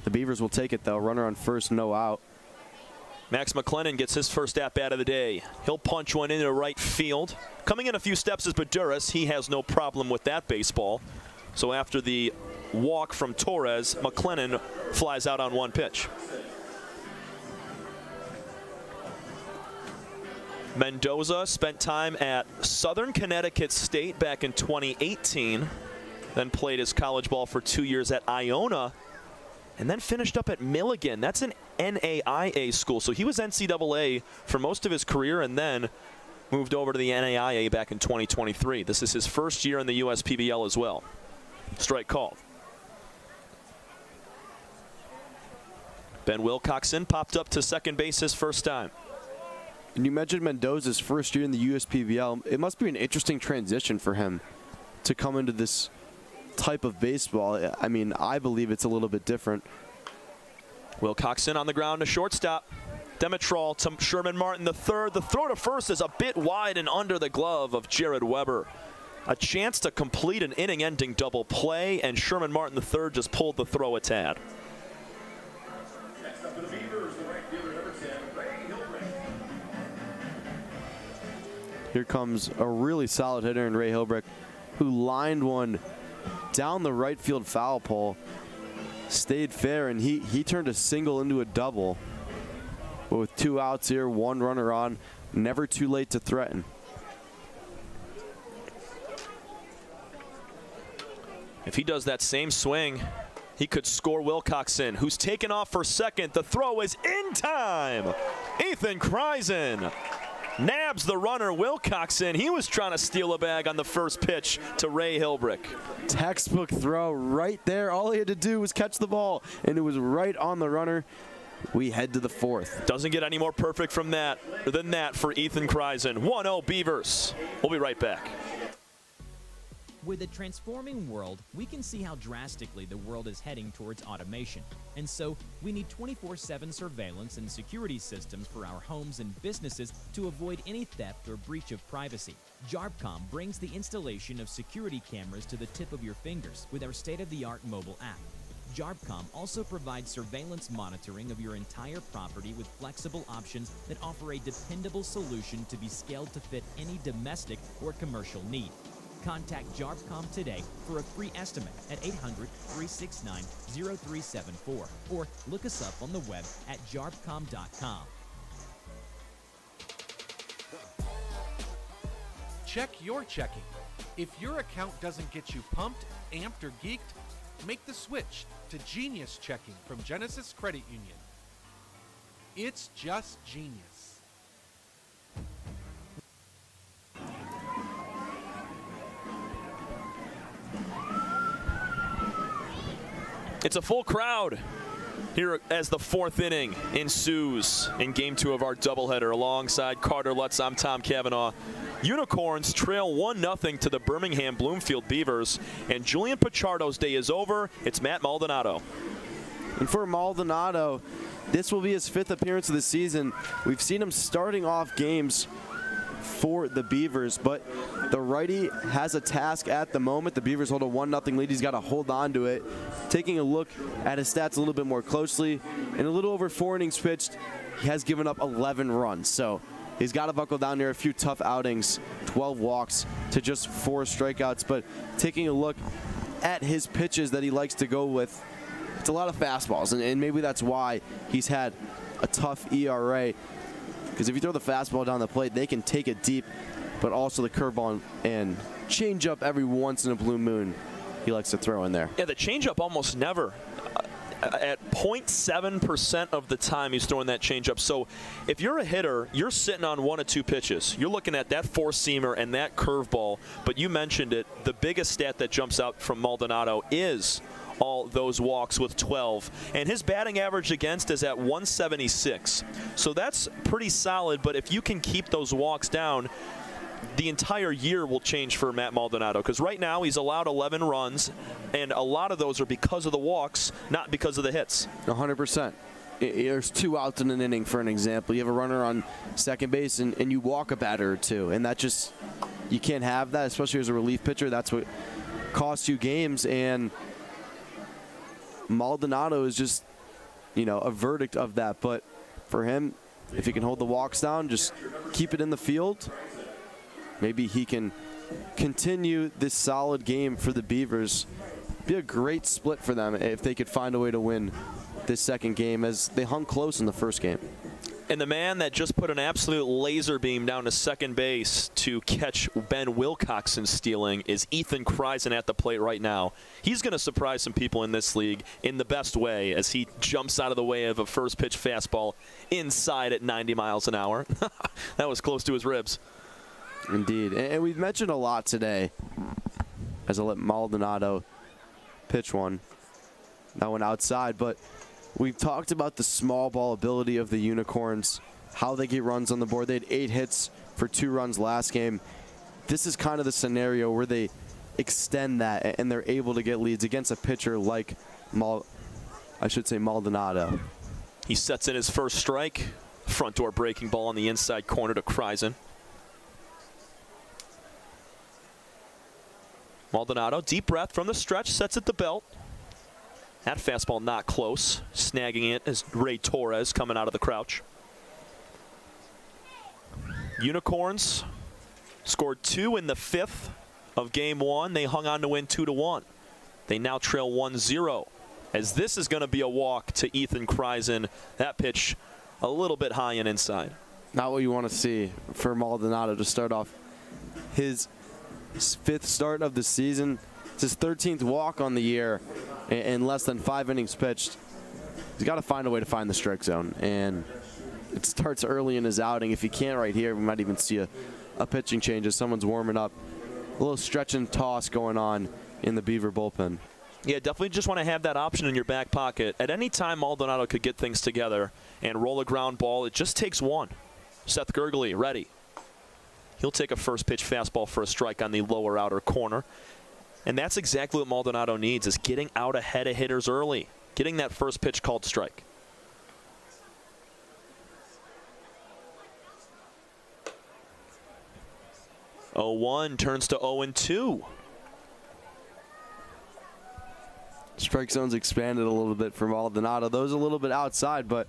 Speaker 13: The Beavers will take it, though. Runner on first, no out.
Speaker 1: Max McLennan gets his first at-bat of the day. He'll punch one into right field. Coming in a few steps is Baduras. He has no problem with that baseball. So after the walk from Torres, McLennan flies out on 1 pitch. Mendoza spent time at Southern Connecticut State back in 2018, then played his college ball for 2 years at Iona, and then finished up at Milligan. That's an NAIA school, so he was NCAA for most of his career and then moved over to the NAIA back in 2023. This is his first year in the USPBL as well. Strike called. Ben Wilcoxon popped up to second base his first time.
Speaker 13: And you mentioned Mendoza's first year in the USPBL. It must be an interesting transition for him to come into this type of baseball. I mean, I believe it's a little bit different.
Speaker 1: Wilcoxon on the ground to shortstop. Demetrol to Sherman Martin the third. The throw to first is a bit wide and under the glove of Jared Weber. A chance to complete an inning-ending double play, and Sherman Martin the third just pulled the throw a tad.
Speaker 15: Next up for the Beavers, the right fielder number 10, Ray Hilbrick.
Speaker 13: Here comes a really solid hitter in Ray Hilbrick, who lined one down the right field foul pole, stayed fair, and he turned a single into a double. But with 2 outs here, 1 runner on, never too late to threaten.
Speaker 1: If he does that same swing, he could score Wilcoxon, who's taken off for second. The throw is in time. Ethan Kreisen nabs the runner, Wilcoxon. He was trying to steal a bag on the first pitch to Ray Hilbrick.
Speaker 13: Textbook throw right there. All he had to do was catch the ball, and it was right on the runner. We head to the 4th.
Speaker 1: Doesn't get any more perfect than that for Ethan Kreisen. 1-0 Beavers. We'll be right back.
Speaker 19: With a transforming world, we can see how drastically the world is heading towards automation. And so, we need 24/7 surveillance and security systems for our homes and businesses to avoid any theft or breach of privacy. JARPCOM brings the installation of security cameras to the tip of your fingers with our state-of-the-art mobile app. JARPCOM also provides surveillance monitoring of your entire property with flexible options that offer a dependable solution to be scaled to fit any domestic or commercial need. Contact JARPCOM today for a free estimate at 800-369-0374 or look us up on the web at jarpcom.com.
Speaker 22: Check your checking. If your account doesn't get you pumped, amped, or geeked, make the switch to Genius Checking from Genesis Credit Union. It's just genius.
Speaker 1: It's a full crowd here as the 4th inning ensues in Game 2 of our doubleheader. Alongside Carter Lutz, I'm Tom Cavanaugh. Unicorns trail 1-0 to the Birmingham Bloomfield Beavers, and Julian Pichardo's day is over. It's Matt Maldonado.
Speaker 13: And for Maldonado, this will be his 5th appearance of the season. We've seen him starting off games for the Beavers, but the righty has a task at the moment. The Beavers hold a 1-0 lead. He's got to hold on to it. Taking a look at his stats a little bit more closely, in a little over 4 innings pitched, he has given up 11 runs. So he's got to buckle down there. A few tough outings, 12 walks to just 4 strikeouts. But taking a look at his pitches that he likes to go with, it's a lot of fastballs, and maybe that's why he's had a tough ERA. Because if you throw the fastball down the plate, they can take it deep, but also the curveball and changeup every once in a blue moon he likes to throw in there.
Speaker 1: Yeah, the changeup almost never. at 0.7% of the time he's throwing that changeup. So if you're a hitter, you're sitting on 1 of 2 pitches. You're looking at that four-seamer and that curveball. But you mentioned it, the biggest stat that jumps out from Maldonado is all those walks with 12. And his batting average against is at 176. So that's pretty solid, but if you can keep those walks down, the entire year will change for Matt Maldonado, because right now he's allowed 11 runs, and a lot of those are because of the walks, not because of the hits.
Speaker 13: 100%. There's 2 outs in an inning, for an example. You have a runner on second base, and you walk a batter or 2, and that just, you can't have that, especially as a relief pitcher. That's what costs you games, and Maldonado is just, a verdict of that. But for him, if he can hold the walks down, just keep it in the field, maybe he can continue this solid game for the Beavers. Be a great split for them if they could find a way to win this second game, as they hung close in the first game.
Speaker 1: And the man that just put an absolute laser beam down to second base to catch Ben Wilcoxon stealing is Ethan Kreisen at the plate right now. He's going to surprise some people in this league in the best way as he jumps out of the way of a first pitch fastball inside at 90 miles an hour. That was close to his ribs.
Speaker 13: Indeed. And we've mentioned a lot today as I let Maldonado pitch one. That went outside, but we've talked about the small ball ability of the Unicorns, how they get runs on the board. They had 8 hits for 2 runs last game. This is kind of the scenario where they extend that and they're able to get leads against a pitcher like Maldonado.
Speaker 1: He sets in his first strike. Front door breaking ball on the inside corner to Kreisen. Maldonado, deep breath from the stretch, sets at the belt. That fastball not close. Snagging it is Ray Torres coming out of the crouch. Unicorns scored 2 in the 5th of game 1. They hung on to win 2-1. They now trail 1-0. As this is going to be a walk to Ethan Kreisen. That pitch a little bit high and inside.
Speaker 13: Not what you want to see for Maldonado to start off his 5th start of the season. It's his 13th walk on the year in less than 5 innings pitched. He's got to find a way to find the strike zone, and it starts early in his outing. If he can't right here, we might even see a pitching change as someone's warming up. A little stretch and toss going on in the Beaver bullpen.
Speaker 1: Yeah, definitely just want to have that option in your back pocket. At any time, Maldonado could get things together and roll a ground ball. It just takes one. Seth Gurgley, ready. He'll take a first pitch fastball for a strike on the lower outer corner. And that's exactly what Maldonado needs, is getting out ahead of hitters early, getting that first pitch called strike. (0-1) turns to 0-2.
Speaker 13: Strike zone's expanded a little bit for Maldonado. Those a little bit outside, but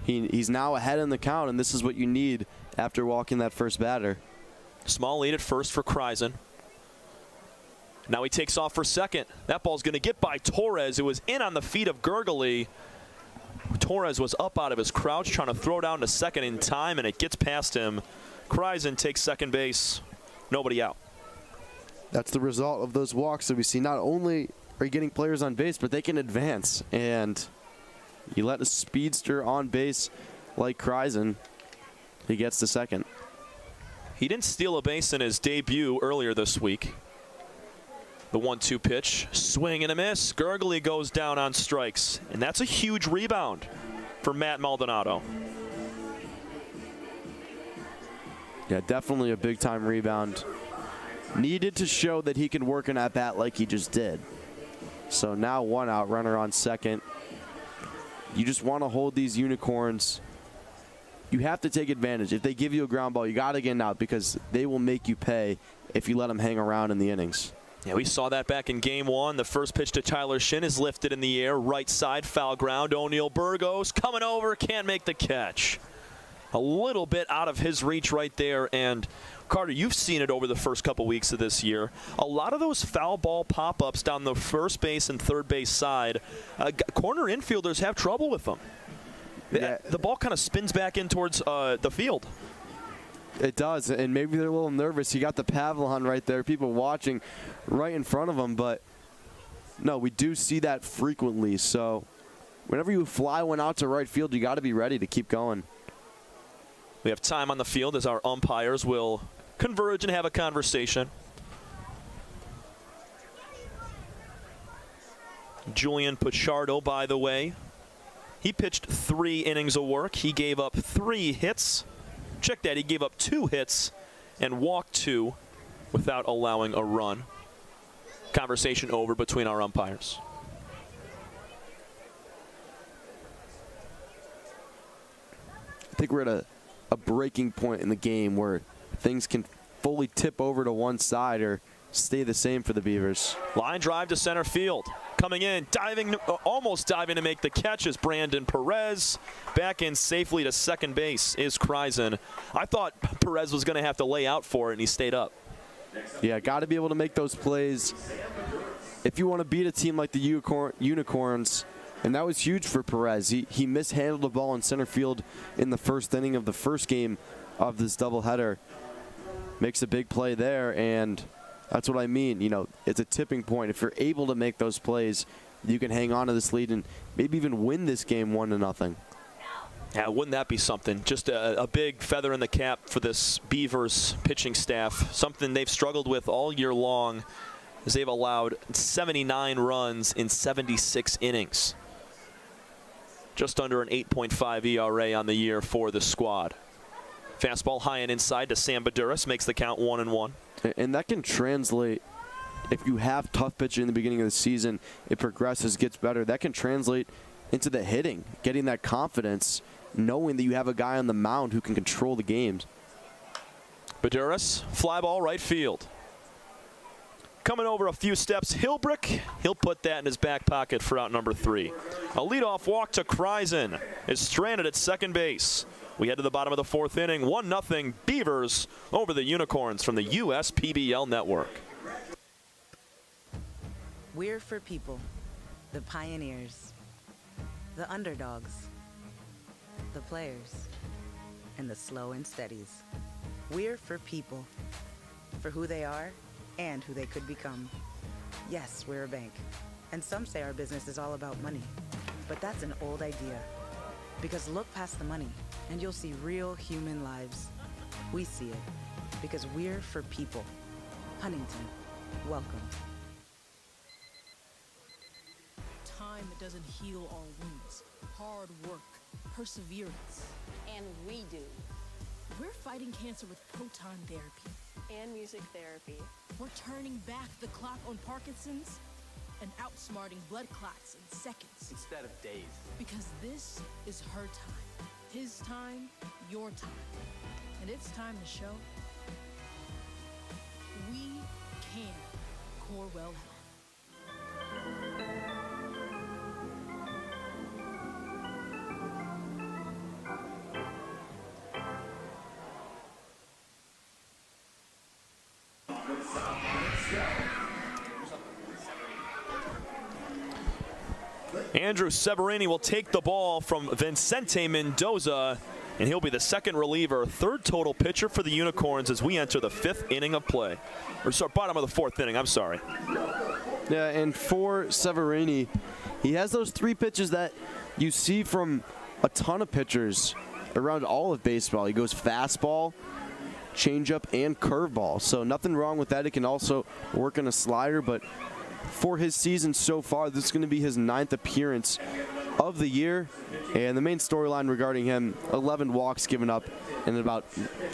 Speaker 13: he's now ahead in the count, and this is what you need after walking that first batter.
Speaker 1: Small lead at first for Kreisen. Now he takes off for second. That ball's going to get by Torres. It was in on the feet of Gurgley. Torres was up out of his crouch trying to throw down to second in time, and it gets past him. Kreisen takes second base. Nobody out.
Speaker 13: That's the result of those walks that we see. Not only are you getting players on base, but they can advance. And you let a speedster on base like Kreisen, he gets to second.
Speaker 1: He didn't steal a base in his debut earlier this week. The 1-2 pitch, swing and a miss. Gurgley goes down on strikes, and that's a huge rebound for Matt Maldonado.
Speaker 13: Yeah, definitely a big-time rebound. Needed to show that he can work an at-bat like he just did. So now 1 out, runner on second. You just want to hold these Unicorns. You have to take advantage. If they give you a ground ball, you got to get an out, because they will make you pay if you let them hang around in the innings.
Speaker 1: Yeah, we saw that back in game 1. The first pitch to Tyler Shin is lifted in the air. Right side, foul ground. O'Neal Burgos coming over, can't make the catch. A little bit out of his reach right there. And, Carter, you've seen it over the first couple weeks of this year. A lot of those foul ball pop-ups down the first base and third base side, corner infielders have trouble with them. Yeah. The ball kind of spins back in towards the field.
Speaker 13: It does, and maybe they're a little nervous. You got the Pavilion right there, people watching right in front of them, but no, we do see that frequently. So whenever you fly one out to right field, you got to be ready to keep going.
Speaker 1: We have time on the field as our umpires will converge and have a conversation. Julian Pichardo, by the way, he pitched 3 innings of work. He gave up 3 hits. Check that, he gave up 2 hits and walked 2 without allowing a run. Conversation over between our umpires.
Speaker 13: I think we're at a breaking point in the game where things can fully tip over to one side or stay the same for the Beavers.
Speaker 1: Line drive to center field. Coming in, diving, almost diving to make the catch is Brandon Perez. Back in safely to second base is Kreisen. I thought Perez was going to have to lay out for it, and he stayed up.
Speaker 13: Yeah, got to be able to make those plays if you want to beat a team like the Unicorns. And that was huge for Perez. He mishandled the ball in center field in the first inning of the first game of this doubleheader. Makes a big play there, and that's what I mean. You know, it's a tipping point. If you're able to make those plays, you can hang on to this lead and maybe even win this game 1-0.
Speaker 1: Yeah, wouldn't that be something? Just a big feather in the cap for this Beavers pitching staff. Something they've struggled with all year long, as they've allowed 79 runs in 76 innings. Just under an 8.5 ERA on the year for the squad. Fastball high and inside to Sam Baduras, makes the count 1-1.
Speaker 13: And that can translate, if you have tough pitching in the beginning of the season, it progresses, gets better. That can translate into the hitting, getting that confidence, knowing that you have a guy on the mound who can control the games.
Speaker 1: Baduras, fly ball right field. Coming over a few steps, Hilbrick. He'll put that in his back pocket for out number 3. A leadoff walk to Kreisen is stranded at second base. We head to the bottom of the 4th inning. 1-0 Beavers over the Unicorns from the USPBL Network.
Speaker 10: We're for people, the pioneers, the underdogs, the players, and the slow and steadies. We're for people, for who they are and who they could become. Yes, we're a bank, and some say our business is all about money, but that's an old idea. Because look past the money, and you'll see real human lives. We see it, because we're for people. Huntington, welcome.
Speaker 11: Time that doesn't heal all wounds. Hard work, perseverance.
Speaker 12: And we do.
Speaker 11: We're fighting cancer with proton therapy.
Speaker 12: And music therapy.
Speaker 11: We're turning back the clock on Parkinson's and outsmarting blood clots in seconds.
Speaker 20: Instead of days.
Speaker 11: Because this is her time. His time, your time. And it's time to show we can. Corewell Health.
Speaker 1: Andrew Severini will take the ball from Vicente Mendoza, and he'll be the second reliever, 3rd total pitcher for the Unicorns as we enter the 5th inning of play. Or sorry, bottom of the 4th inning, I'm sorry.
Speaker 13: Yeah, and for Severini, he has those 3 pitches that you see from a ton of pitchers around all of baseball. He goes fastball, changeup, and curveball. So nothing wrong with that. It can also work in a slider, but for his season so far, this is going to be his 9th appearance of the year. And the main storyline regarding him, 11 walks given up in about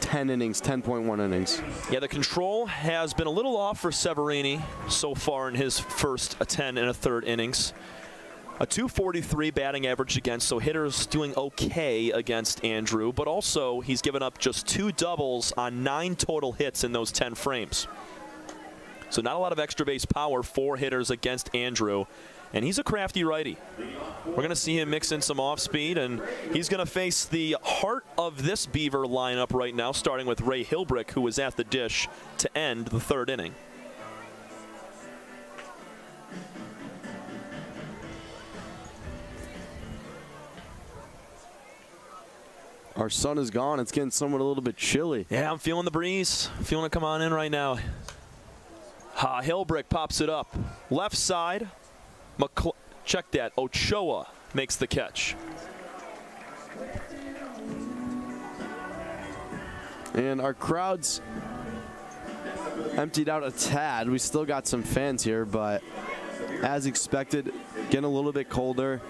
Speaker 13: 10 innings, 10.1 innings.
Speaker 1: Yeah, the control has been a little off for Severini so far in his first 10 and a third innings. A .243 batting average against, so hitters doing okay against Andrew, but also he's given up just 2 doubles on 9 total hits in those 10 frames. So not a lot of extra base power for hitters against Andrew, and he's a crafty righty. We're going to see him mix in some off speed, and he's going to face the heart of this Beaver lineup right now, starting with Ray Hilbrick, who was at the dish to end the 3rd inning.
Speaker 13: Our sun is gone. It's getting somewhat a little bit chilly.
Speaker 1: Yeah, I'm feeling the breeze. I'm feeling it come on in right now. Hilbrick pops it up. Left side. Check that. Ochoa makes the catch.
Speaker 13: And our crowd's emptied out a tad. We still got some fans here, but as expected, getting a little bit colder,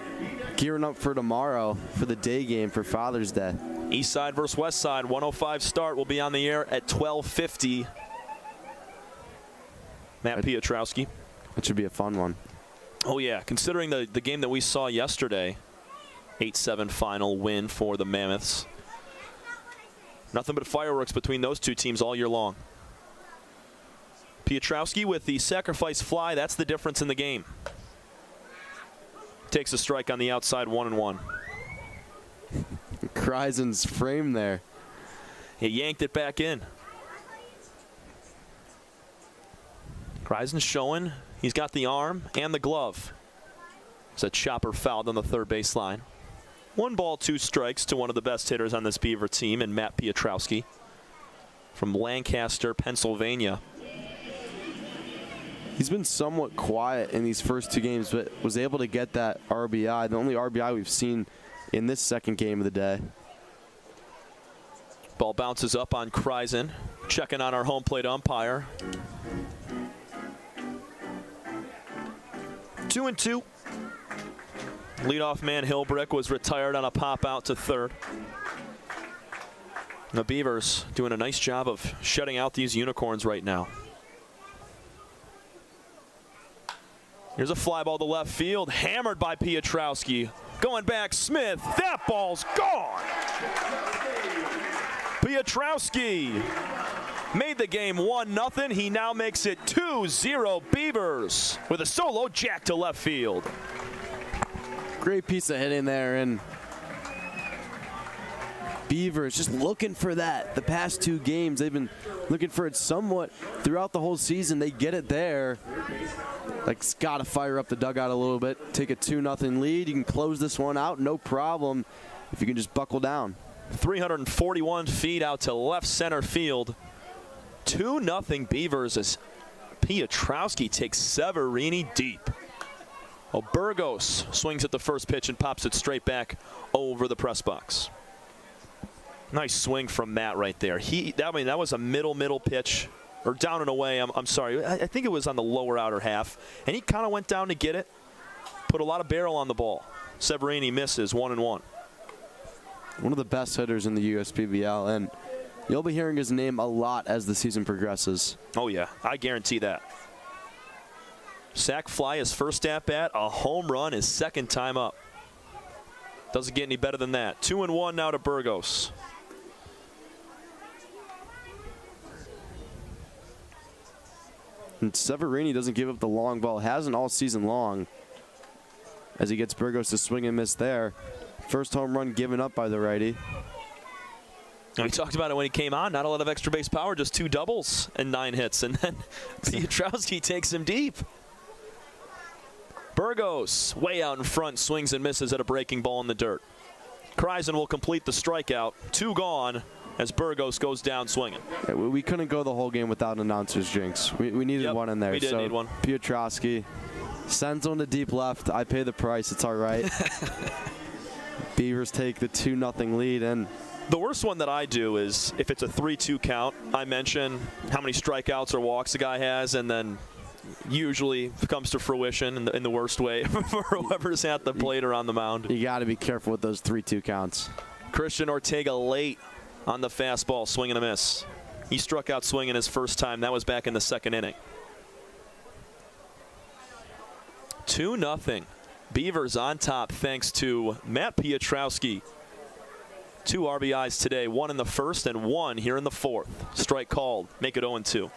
Speaker 13: gearing up for tomorrow for the day game for Father's Day.
Speaker 1: East side versus west side, 105 start. Will be on the air at 12:50. Matt Piotrowski.
Speaker 13: That should be a fun one.
Speaker 1: Oh, yeah. Considering the game that we saw yesterday, 8-7 final win for the Mammoths. Nothing but fireworks between those two teams all year long. Piotrowski with the sacrifice fly. That's the difference in the game. Takes a strike on the outside, 1-1.
Speaker 13: Kreisen's frame there.
Speaker 1: He yanked it back in. Kreisen's showing he's got the arm and the glove. It's a chopper fouled on the third base line. 1 ball, 2 strikes to one of the best hitters on this Beaver team, and Matt Piotrowski from Lancaster, Pennsylvania.
Speaker 13: He's been somewhat quiet in these first 2 games, but was able to get that RBI, the only RBI we've seen in this second game of the day.
Speaker 1: Ball bounces up on Kreisen, checking on our home plate umpire. 2-2. Leadoff man Hilbrick was retired on a pop out to third. The Beavers doing a nice job of shutting out these Unicorns right now. Here's a fly ball to left field, hammered by Piotrowski. Going back, Smith. That ball's gone. Piotrowski made the game 1-0. He now makes it 2-0 Beavers with a solo jack to left field.
Speaker 13: Great piece of hitting there, and Beavers just looking for that. The past 2 games, they've been looking for it somewhat throughout the whole season. They get it there. Like, it's got to fire up the dugout a little bit. Take a 2-0 lead. You can close this one out, no problem, if you can just buckle down.
Speaker 1: 341 feet out to left center field. 2-0 Beavers as Piotrowski takes Severini deep. Oh, Burgos swings at the first pitch and pops it straight back over the press box. Nice swing from Matt right there. That was a middle pitch, or down and away. I'm sorry. I think it was on the lower outer half, and he kind of went down to get it. Put a lot of barrel on the ball. Severini misses, 1-1.
Speaker 13: One of the best hitters in the USPBL, and you'll be hearing his name a lot as the season progresses.
Speaker 1: Oh, yeah. I guarantee that. Sac fly his first at bat, a home run his second time up. Doesn't get any better than that. 2-1 now to Burgos.
Speaker 13: And Severini doesn't give up the long ball. Hasn't all season long. As he gets Burgos to swing and miss there. First home run given up by the righty.
Speaker 1: We talked about it when he came on. Not a lot of extra base power, just 2 doubles and 9 hits. And then Piotrowski takes him deep. Burgos, way out in front, swings and misses at a breaking ball in the dirt. Kreisen will complete the strikeout. 2 gone as Burgos goes down swinging.
Speaker 13: Yeah, we couldn't go the whole game without an announcer's jinx. We needed one in there.
Speaker 1: We did need one.
Speaker 13: Piotrowski sends one to deep left. I pay the price. It's all right. Beavers take the 2-0 lead. And
Speaker 1: the worst one that I do is if it's a 3-2 count, I mention how many strikeouts or walks the guy has, and then usually comes to fruition in the worst way for whoever's at the plate or on the mound.
Speaker 13: You got to be careful with those 3-2 counts.
Speaker 1: Christian Ortega late on the fastball, swing and a miss. He struck out swinging his first time. That was back in the second inning. 2-0. Beavers on top thanks to Matt Piotrowski. 2 RBIs today, 1 in the first and 1 here in the fourth. Strike called. Make it 0-2.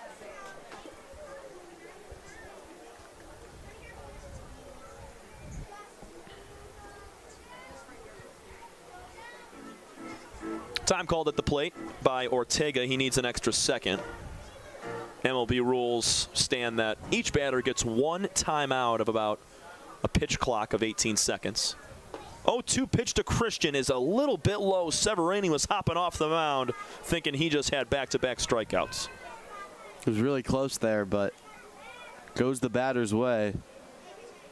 Speaker 1: Time called at the plate by Ortega. He needs an extra second. MLB rules stand that each batter gets 1 timeout of about a pitch clock of 18 seconds. 0-2 pitch to Christian is a little bit low. Severini was hopping off the mound thinking he just had back-to-back strikeouts.
Speaker 13: It was really close there, but goes the batter's way.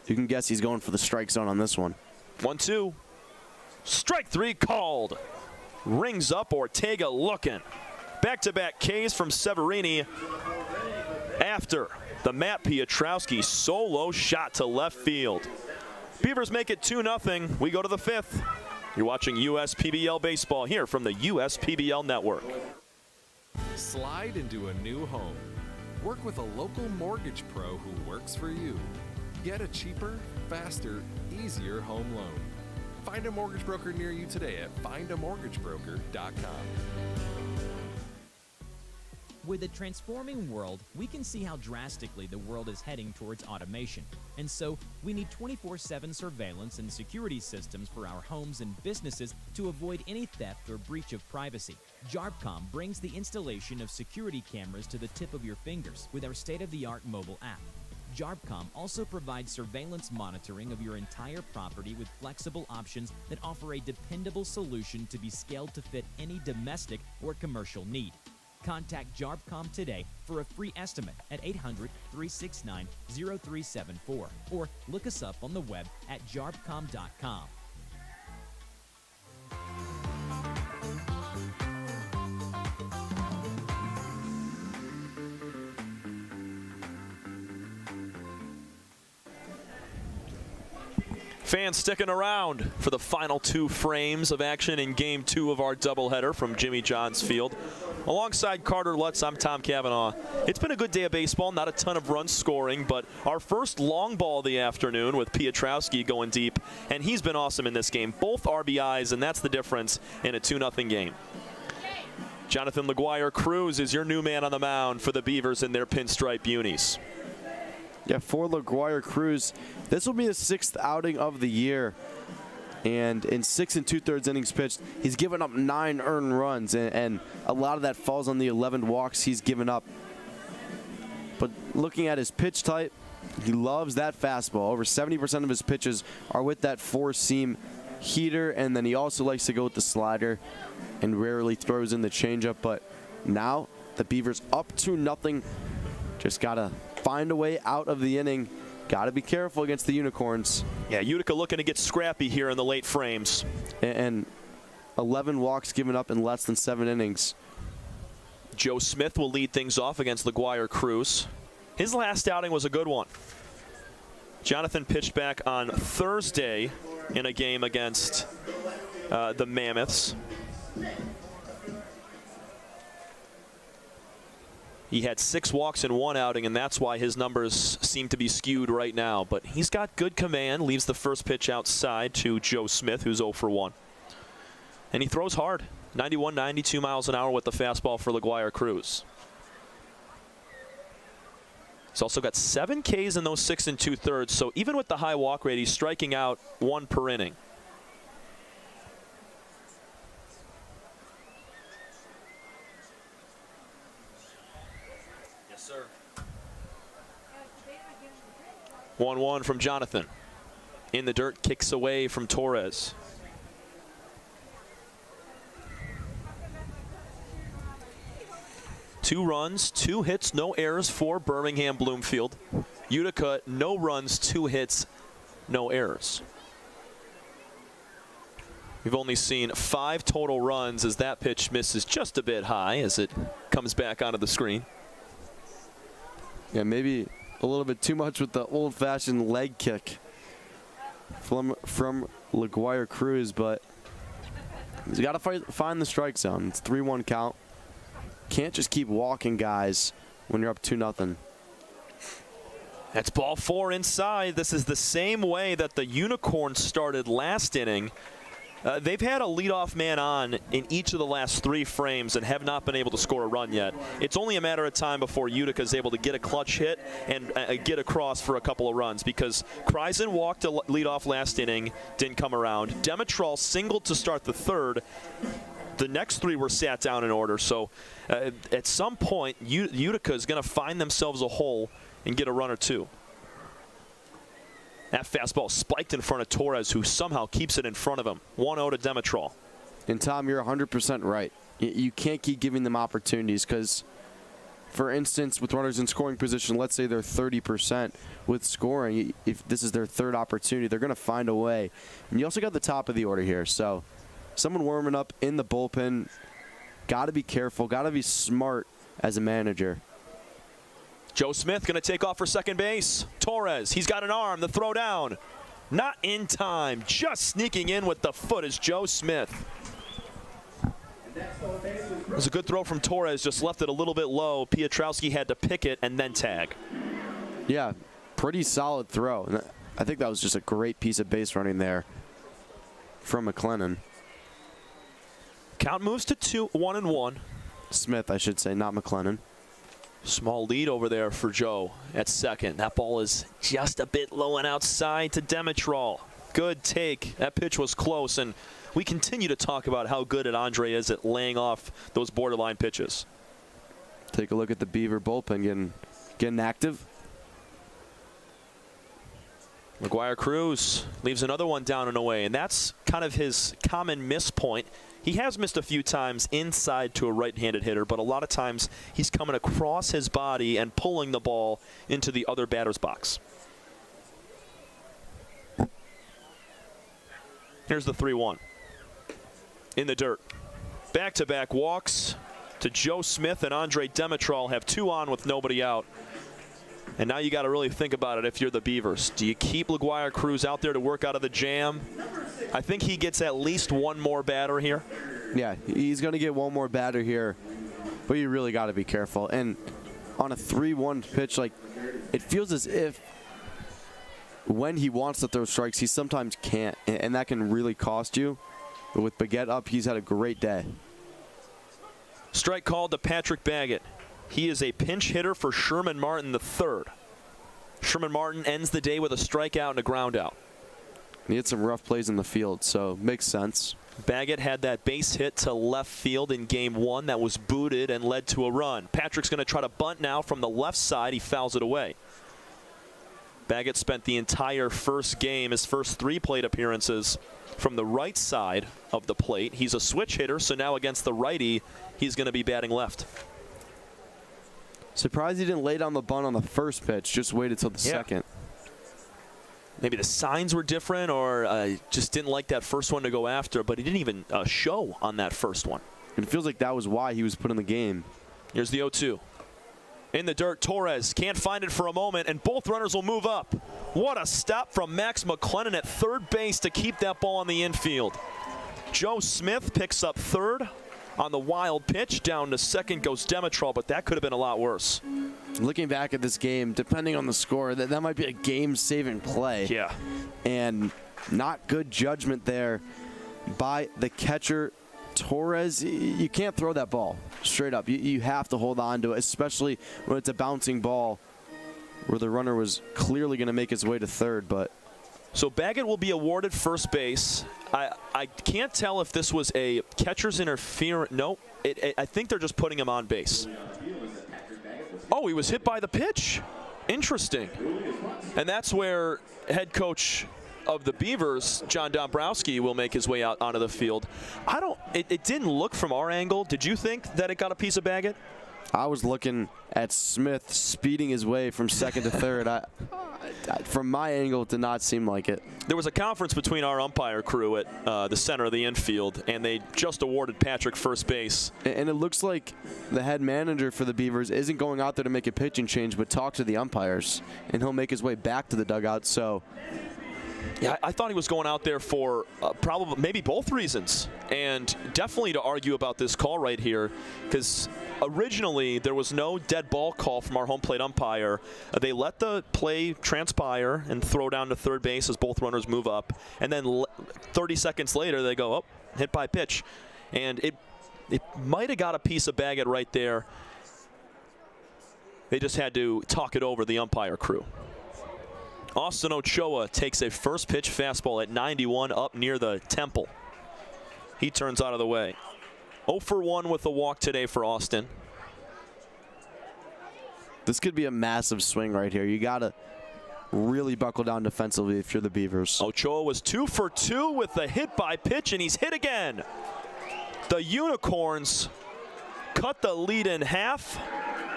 Speaker 13: You can guess he's going for the strike zone on this one.
Speaker 1: 1-2. Strike 3 called. Rings up, Ortega looking. Back-to-back Ks from Severini after the Matt Piotrowski solo shot to left field. Beavers make it 2-0. We go to the 5th. You're watching USPBL baseball here from the USPBL Network.
Speaker 14: Slide into a new home. Work with a local mortgage pro who works for you. Get a cheaper, faster, easier home loan. Find a mortgage broker near you today at findamortgagebroker.com.
Speaker 19: With a transforming world, we can see how drastically the world is heading towards automation. And so, we need 24/7 surveillance and security systems for our homes and businesses to avoid any theft or breach of privacy. JARPCOM brings the installation of security cameras to the tip of your fingers with our state-of-the-art mobile app. JARPCOM also provides surveillance monitoring of your entire property with flexible options that offer a dependable solution to be scaled to fit any domestic or commercial need. Contact JARPCOM today for a free estimate at 800-369-0374 or look us up on the web at jarpcom.com.
Speaker 1: Fans sticking around for the final 2 frames of action in Game 2 of our doubleheader from Jimmy John's Field. Alongside Carter Lutz, I'm Tom Cavanaugh. It's been a good day of baseball, not a ton of runs scoring, but our first long ball of the afternoon with Piotrowski going deep, and he's been awesome in this game. Both RBIs, and that's the difference in a 2-0 game. Jonathan LaGuire-Cruz is your new man on the mound for the Beavers in their pinstripe unis.
Speaker 13: Yeah, for LaGuire-Cruz, this will be his 6th outing of the year. And in 6 2/3 innings pitched, he's given up 9 earned runs, and a lot of that falls on the 11 walks he's given up. But looking at his pitch type, he loves that fastball. Over 70% of his pitches are with that 4-seam heater, and then he also likes to go with the slider and rarely throws in the changeup. But now the Beavers up 2-0. Just got to find a way out of the inning. Got to be careful against the Unicorns.
Speaker 1: Yeah, Utica looking to get scrappy here in the late frames.
Speaker 13: And 11 walks given up in less than 7 innings.
Speaker 1: Joe Smith will lead things off against LaGuire-Cruz. His last outing was a good one. Jonathan pitched back on Thursday in a game against the Mammoths. He had 6 walks in 1 outing, and that's why his numbers seem to be skewed right now. But he's got good command, leaves the first pitch outside to Joe Smith, who's 0 for 1. And he throws hard, 91, 92 miles an hour with the fastball for LaGuire-Cruz. He's also got 7 Ks in those 6 2/3, so even with the high walk rate, he's striking out 1 per inning. Yes, sir. 1-1 from Jonathan. In the dirt, kicks away from Torres. Two runs, 2 hits, no errors for Birmingham Bloomfield. Utica, no runs, 2 hits, no errors. We've only seen 5 total runs as that pitch misses just a bit high as it comes back onto the screen.
Speaker 13: Yeah, maybe a little bit too much with the old-fashioned leg kick from LaGuire-Cruz, but he's got to find the strike zone. It's 3-1 count. Can't just keep walking guys when you're up 2-0.
Speaker 1: That's ball 4 inside. This is the same way that the Unicorns started last inning. They've had a leadoff man on in each of the last 3 frames and have not been able to score a run yet. It's only a matter of time before Utica is able to get a clutch hit and get across for a couple of runs, because Kreisen walked a leadoff last inning, didn't come around. Demetral singled to start the 3rd. The next 3 were sat down in order, so at some point, Utica is going to find themselves a hole and get a run or 2. That fastball spiked in front of Torres, who somehow keeps it in front of him. 1-0 to Demetral.
Speaker 13: And, Tom, you're 100% right. You can't keep giving them opportunities, because for instance, with runners in scoring position, let's say they're 30% with scoring. If this is their third opportunity, they're going to find a way. And you also got the top of the order here. So someone warming up in the bullpen, got to be careful, got to be smart as a manager.
Speaker 1: Joe Smith going to take off for second base. Torres, he's got an arm, the throw down. Not in time, just sneaking in with the foot is Joe Smith. It was a good throw from Torres, just left it a little bit low. Piotrowski had to pick it and then tag.
Speaker 13: Yeah, pretty solid throw. And I think that was just a great piece of base running there from McLennan.
Speaker 1: Count moves to 1-1.
Speaker 13: Smith, I should say, not McLennan.
Speaker 1: Small lead over there for Joe at second. That ball is just a bit low and outside to Demetrol. Good take. That pitch was close, and we continue to talk about how good Andre is at laying off those borderline pitches.
Speaker 13: Take a look at the Beaver bullpen getting active.
Speaker 1: McGuire Cruz leaves another one down and away, and that's kind of his common miss point. He has missed a few times inside to a right-handed hitter, but a lot of times he's coming across his body and pulling the ball into the other batter's box. Here's the 3-1. In the dirt. Back-to-back walks to Joe Smith and Andre Demetrol have 2 on with nobody out. And now you got to really think about it if you're the Beavers. Do you keep McGuire Cruz out there to work out of the jam? I think he gets at least one more batter here.
Speaker 13: Yeah, he's going to get one more batter here, but you really got to be careful. And on a 3-1 pitch, like, it feels as if when he wants to throw strikes, he sometimes can't, and that can really cost you. But with Baguette up, he's had a great day.
Speaker 1: Strike called to Patrick Baggett. He is a pinch hitter for Sherman Martin III. Sherman Martin ends the day with a strikeout and a ground out.
Speaker 13: He had some rough plays in the field, so makes sense.
Speaker 1: Baggett had that base hit to left field in game 1 that was booted and led to a run. Patrick's going to try to bunt now from the left side. He fouls it away. Baggett spent the entire first game, his first 3 plate appearances, from the right side of the plate. He's a switch hitter, so now against the righty, he's going to be batting left.
Speaker 13: Surprised he didn't lay down the bunt on the first pitch, just waited till the second.
Speaker 1: Maybe the signs were different or just didn't like that first one to go after, but he didn't even show on that first one.
Speaker 13: And it feels like that was why he was put in the game.
Speaker 1: Here's the 0-2. In the dirt, Torres can't find it for a moment, and both runners will move up. What a stop from Max McLennan at third base to keep that ball on the infield. Joe Smith picks up third on the wild pitch. Down to second goes Demetrol, but that could have been a lot worse.
Speaker 13: Looking back at this game, depending on the score, that might be a game-saving play.
Speaker 1: Yeah.
Speaker 13: And not good judgment there by the catcher, Torres. You can't throw that ball straight up. You have to hold on to it, especially when it's a bouncing ball where the runner was clearly going to make his way to third. But
Speaker 1: so Baggett will be awarded first base. I can't tell if this was a catcher's interference. No, I think they're just putting him on base. Oh, he was hit by the pitch. Interesting. And that's where head coach of the Beavers, John Dombrowski, will make his way out onto the field. It didn't look from our angle. Did you think that it got a piece of Baggett?
Speaker 13: I was looking at Smith speeding his way from second to third. From my angle, it did not seem like it.
Speaker 1: There was a conference between our umpire crew at the center of the infield, and they just awarded Patrick first base.
Speaker 13: And it looks like the head manager for the Beavers isn't going out there to make a pitching change, but talk to the umpires, and he'll make his way back to the dugout. So,
Speaker 1: yeah, I thought he was going out there for probably maybe both reasons, and definitely to argue about this call right here, because originally there was no dead ball call from our home plate umpire. They let the play transpire and throw down to third base as both runners move up, and then 30 seconds later they go, oh, hit by pitch, and it might have got a piece of Baggett right there. They just had to talk it over, the umpire crew. Austin Ochoa takes a first pitch fastball at 91 up near the temple. He turns out of the way. 0 for 1 with a walk today for Austin.
Speaker 13: This could be a massive swing right here. You got to really buckle down defensively if you're the Beavers.
Speaker 1: Ochoa was 2 for 2 with a hit by pitch, and he's hit again. The Unicorns cut the lead in half.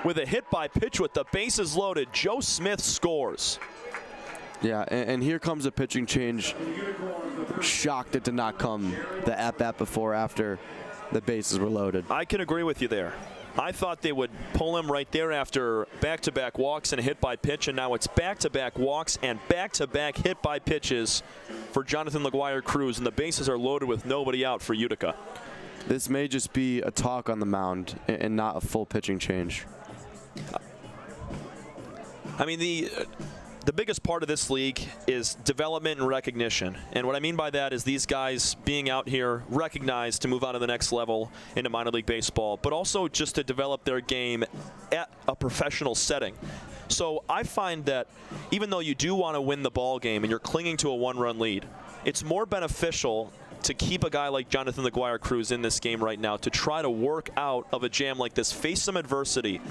Speaker 1: with a hit by pitch with the bases loaded. Joe Smith scores.
Speaker 13: Yeah, and here comes a pitching change. Shocked it did not come the at-bat before after the bases were loaded.
Speaker 1: I can agree with you there. I thought they would pull him right there after back-to-back walks and a hit by pitch, and now it's back-to-back walks and back-to-back hit by pitches for Jonathan LaGuire-Cruz, and the bases are loaded with nobody out for Utica.
Speaker 13: This may just be a talk on the mound and not a full pitching change.
Speaker 1: I mean, the biggest part of this league is development and recognition. And what I mean by that is these guys being out here recognized to move on to the next level into minor league baseball, but also just to develop their game at a professional setting. So I find that even though you do want to win the ball game and you're clinging to a one-run lead, it's more beneficial to keep a guy like Jonathan LaGuire-Cruz in this game right now, to try to work out of a jam like this, face some adversity,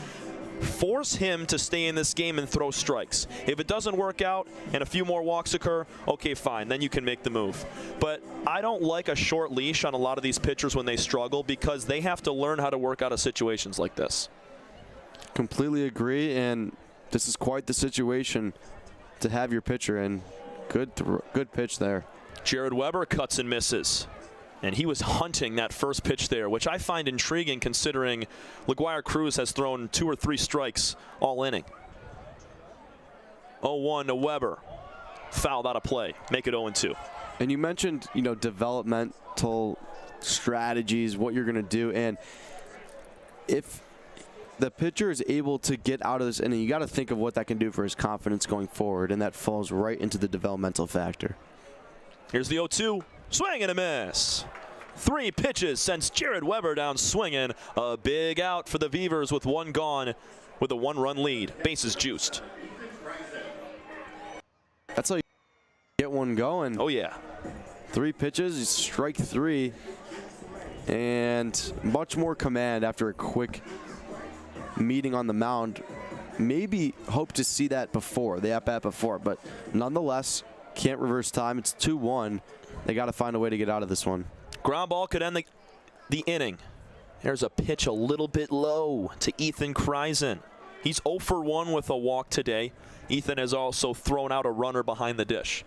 Speaker 1: force him to stay in this game and throw strikes. If it doesn't work out and a few more walks occur, okay, fine, then you can make the move. But I don't like a short leash on a lot of these pitchers when they struggle, because they have to learn how to work out of situations like this.
Speaker 13: Completely agree, and this is quite the situation to have your pitcher in. Good pitch there.
Speaker 1: Jared Weber cuts and misses. And he was hunting that first pitch there, which I find intriguing considering LaGuire-Cruz has thrown 2 or 3 strikes all inning. 0-1 to Weber. Fouled out of play. Make it 0-2.
Speaker 13: And you mentioned, developmental strategies, what you're going to do. And if the pitcher is able to get out of this inning, you got to think of what that can do for his confidence going forward. And that falls right into the developmental factor.
Speaker 1: Here's the 0-2. Swing and a miss. 3 pitches sends Jared Weber down swinging. A big out for the Beavers with 1 gone with a 1-run lead. Bases juiced.
Speaker 13: That's how you get one going.
Speaker 1: Oh, yeah.
Speaker 13: 3 pitches, strike 3. And much more command after a quick meeting on the mound. Maybe hope to see that before, the at-bat before. But nonetheless, can't reverse time. It's 2-1. They got to find a way to get out of this one.
Speaker 1: Ground ball could end the inning. There's a pitch a little bit low to Ethan Kreisen. He's 0 for 1 with a walk today. Ethan has also thrown out a runner behind the dish.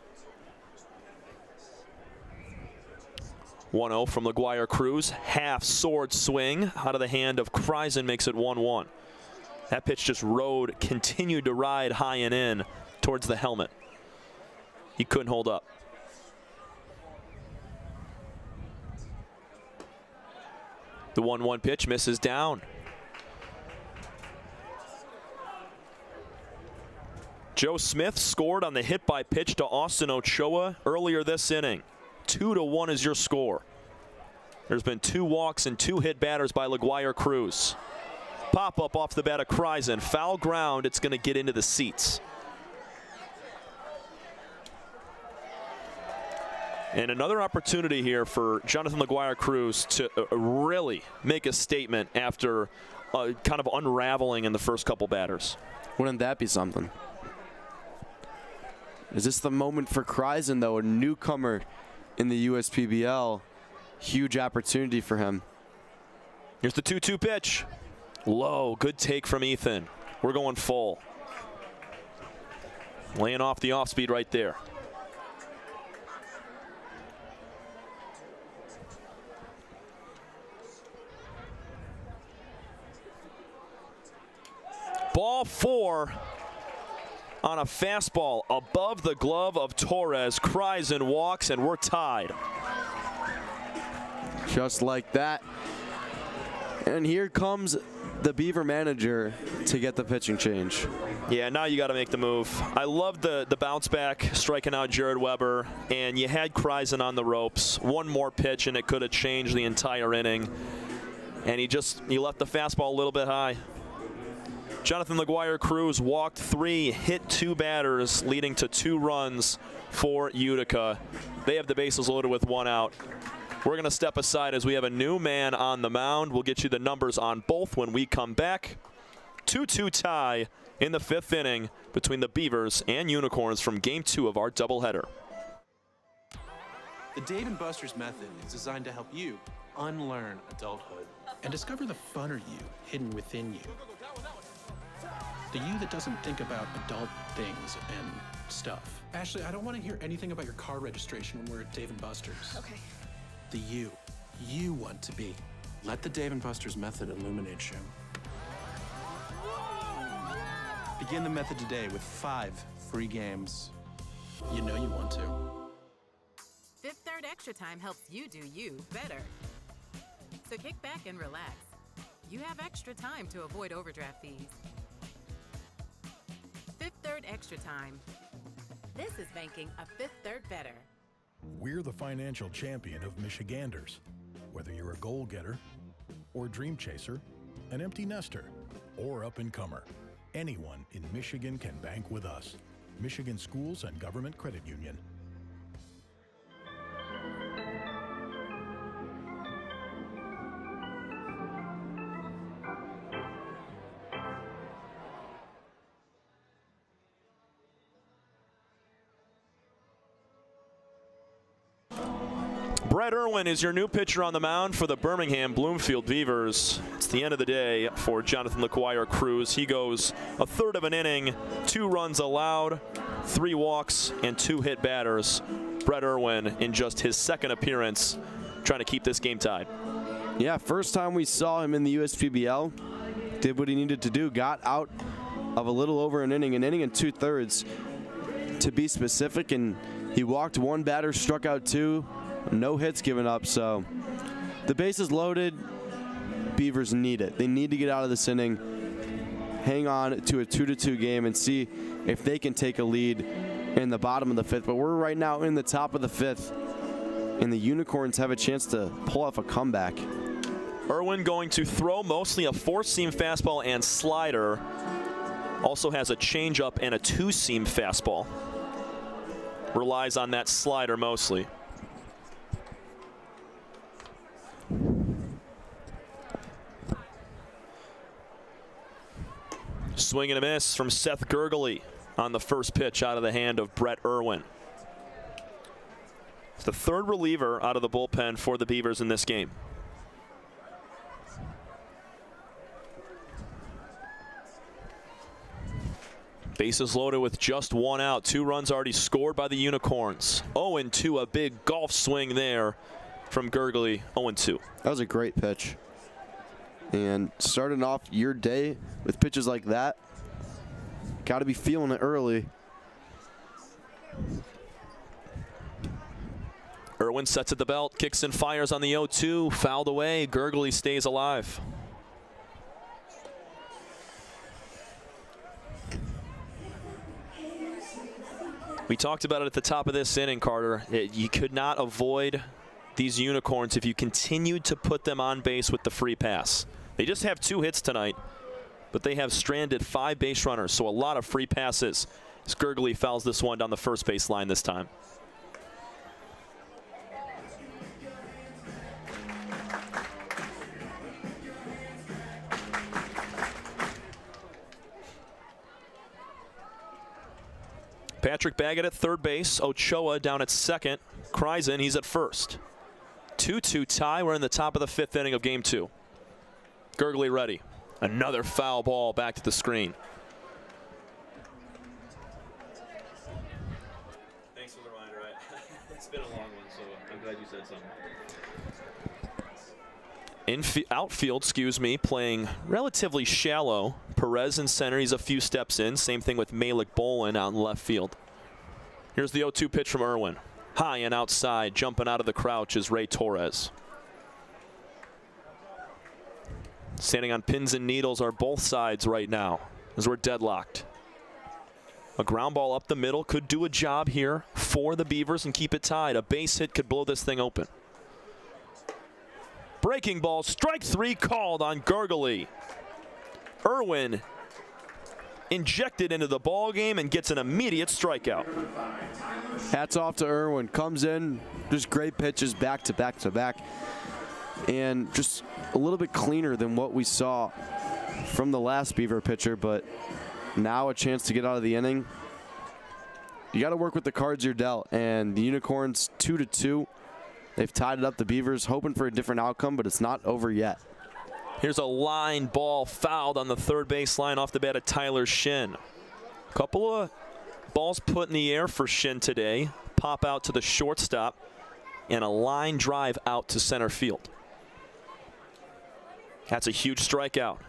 Speaker 1: 1-0 from LaGuire-Cruz. Half sword swing out of the hand of Kreisen makes it 1-1. That pitch just continued to ride high and in towards the helmet. He couldn't hold up. The 1-1 pitch misses down. Joe Smith scored on the hit by pitch to Austin Ochoa earlier this inning. 2-1 is your score. There's been 2 walks and 2 hit batters by LaGuire-Cruz. Pop up off the bat of Kreisen. Foul ground. It's going to get into the seats. And another opportunity here for Jonathan LaGuire-Cruz to really make a statement after kind of unraveling in the first couple batters.
Speaker 13: Wouldn't that be something? Is this the moment for Kreisen, though, a newcomer in the USPBL? Huge opportunity for him.
Speaker 1: Here's the 2-2 pitch. Low, good take from Ethan. We're going full. Laying off the off-speed right there. Ball 4 on a fastball above the glove of Torres. Kreisen walks, and we're tied.
Speaker 13: Just like that. And here comes the Beaver manager to get the pitching change.
Speaker 1: Yeah, now you got to make the move. I love the bounce back, striking out Jared Weber, and you had Kreisen on the ropes. One more pitch, and it could have changed the entire inning. And he left the fastball a little bit high. Jonathan LaGuire-Cruz walked 3, hit 2 batters, leading to 2 runs for Utica. They have the bases loaded with 1 out. We're going to step aside as we have a new man on the mound. We'll get you the numbers on both when we come back. 2-2 tie in the 5th inning between the Beavers and Unicorns from Game 2 of our doubleheader.
Speaker 17: The Dave & Buster's method is designed to help you unlearn adulthood and discover the funner you hidden within you. The you that doesn't think about adult things and stuff. Ashley, I don't want to hear anything about your car registration when we're at Dave & Buster's.
Speaker 12: Okay.
Speaker 17: The you want to be. Let the Dave & Buster's method illuminate you. Begin the method today with 5 free games. You know you want to.
Speaker 18: Fifth Third Extra Time helps you do you better. So kick back and relax. You have extra time to avoid overdraft fees. Fifth Third Extra Time. This is banking a Fifth Third better.
Speaker 16: We're the financial champion of Michiganders. Whether you're a goal getter or dream chaser, an empty nester, or up-and-comer, anyone in Michigan can bank with us. Michigan Schools and Government Credit Union.
Speaker 1: Brett Irwin is your new pitcher on the mound for the Birmingham Bloomfield Beavers. It's the end of the day for Jonathan LeQuire Cruz. He goes a third of an inning, 2 runs allowed, 3 walks, and 2 hit batters. Brett Irwin in just his second appearance, trying to keep this game tied.
Speaker 13: Yeah, first time we saw him in the USPBL. Did what he needed to do, got out of a little over an inning and 2/3 to be specific, and he walked 1 batter, struck out 2. No hits given up, so the bases loaded. Beavers need it. They need to get out of this inning, hang on to a 2-2 game, and see if they can take a lead in the bottom of the 5th. But we're right now in the top of the 5th, and the Unicorns have a chance to pull off a comeback.
Speaker 1: Irwin going to throw mostly a 4-seam fastball and slider. Also has a changeup and a 2-seam fastball. Relies on that slider mostly. Swing and a miss from Seth Gurgley on the first pitch out of the hand of Brett Irwin. It's the 3rd reliever out of the bullpen for the Beavers in this game. Bases loaded with just 1 out. 2 runs already scored by the Unicorns. 0-2, a big golf swing there from Gurgley. 0-2.
Speaker 13: That was a great pitch. And starting off your day with pitches like that, got to be feeling it early.
Speaker 1: Irwin sets at the belt, kicks and fires on the 0-2, fouled away. Gurgley stays alive. We talked about it at the top of this inning, Carter. You could not avoid these Unicorns if you continued to put them on base with the free pass. They just have 2 hits tonight, but they have stranded 5 base runners, so a lot of free passes. As Gurgley fouls this one down the first base line this time. Patrick Baggett at third base. Ochoa down at second. Kreisen, he's at first. 2-2 tie. We're in the top of the 5th inning of game 2. Gurgley ready. Another foul ball back to the screen.
Speaker 20: Thanks for the reminder. It's been a long one, so I'm glad you said something.
Speaker 1: Outfield, playing relatively shallow. Perez in center, he's a few steps in. Same thing with Malik Bolin out in left field. Here's the 0-2 pitch from Irwin. High and outside, jumping out of the crouch is Ray Torres. Standing on pins and needles are both sides right now as we're deadlocked. A ground ball up the middle could do a job here for the Beavers and keep it tied. A base hit could blow this thing open. Breaking ball, strike 3 called on Gurgley. Irwin injected into the ball game and gets an immediate strikeout.
Speaker 13: Hats off to Irwin. Comes in, just great pitches back to back to back. And just a little bit cleaner than what we saw from the last Beaver pitcher, but now a chance to get out of the inning. You got to work with the cards you're dealt, and the Unicorns 2-2. They've tied it up. The Beavers hoping for a different outcome, but it's not over yet.
Speaker 1: Here's a line ball fouled on the third baseline off the bat of Tyler Shin. A couple of balls put in the air for Shin today. Pop out to the shortstop and a line drive out to center field. That's a huge strikeout.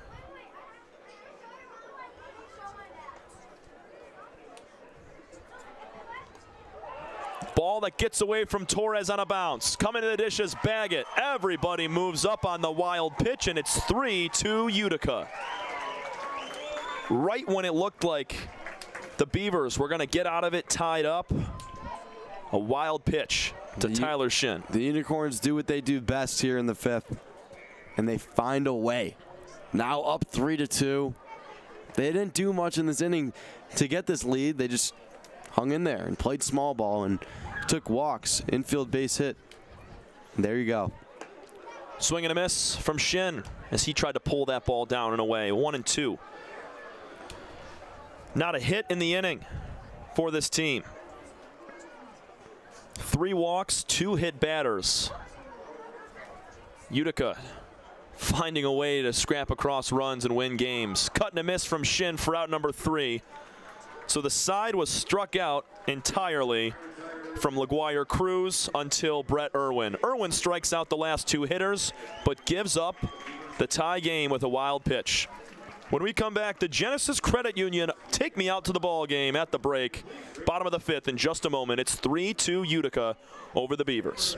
Speaker 1: Ball that gets away from Torres on a bounce. Coming to the dishes, Baggett. Everybody moves up on the wild pitch, and it's 3-2 Utica. Right when it looked like the Beavers were going to get out of it tied up, a wild pitch to Tyler Shin.
Speaker 13: The Unicorns do what they do best here in the fifth, and they find a way. Now up 3-2. They didn't do much in this inning to get this lead. They just hung in there and played small ball and took walks, infield base hit. And there you go.
Speaker 1: Swing and a miss from Shin as he tried to pull that ball down and away. 1-2. Not a hit in the inning for this team. 3 walks, 2 hit batters. Utica finding a way to scrap across runs and win games. Cut and a miss from Shin for out number 3. So the side was struck out entirely from LaGuire Cruz until Brett Irwin. Irwin strikes out the last 2 hitters, but gives up the tie game with a wild pitch. When we come back, the Genesis Credit Union take me out to the ball game at the break. Bottom of the 5th in just a moment. It's 3-2 Utica over the Beavers.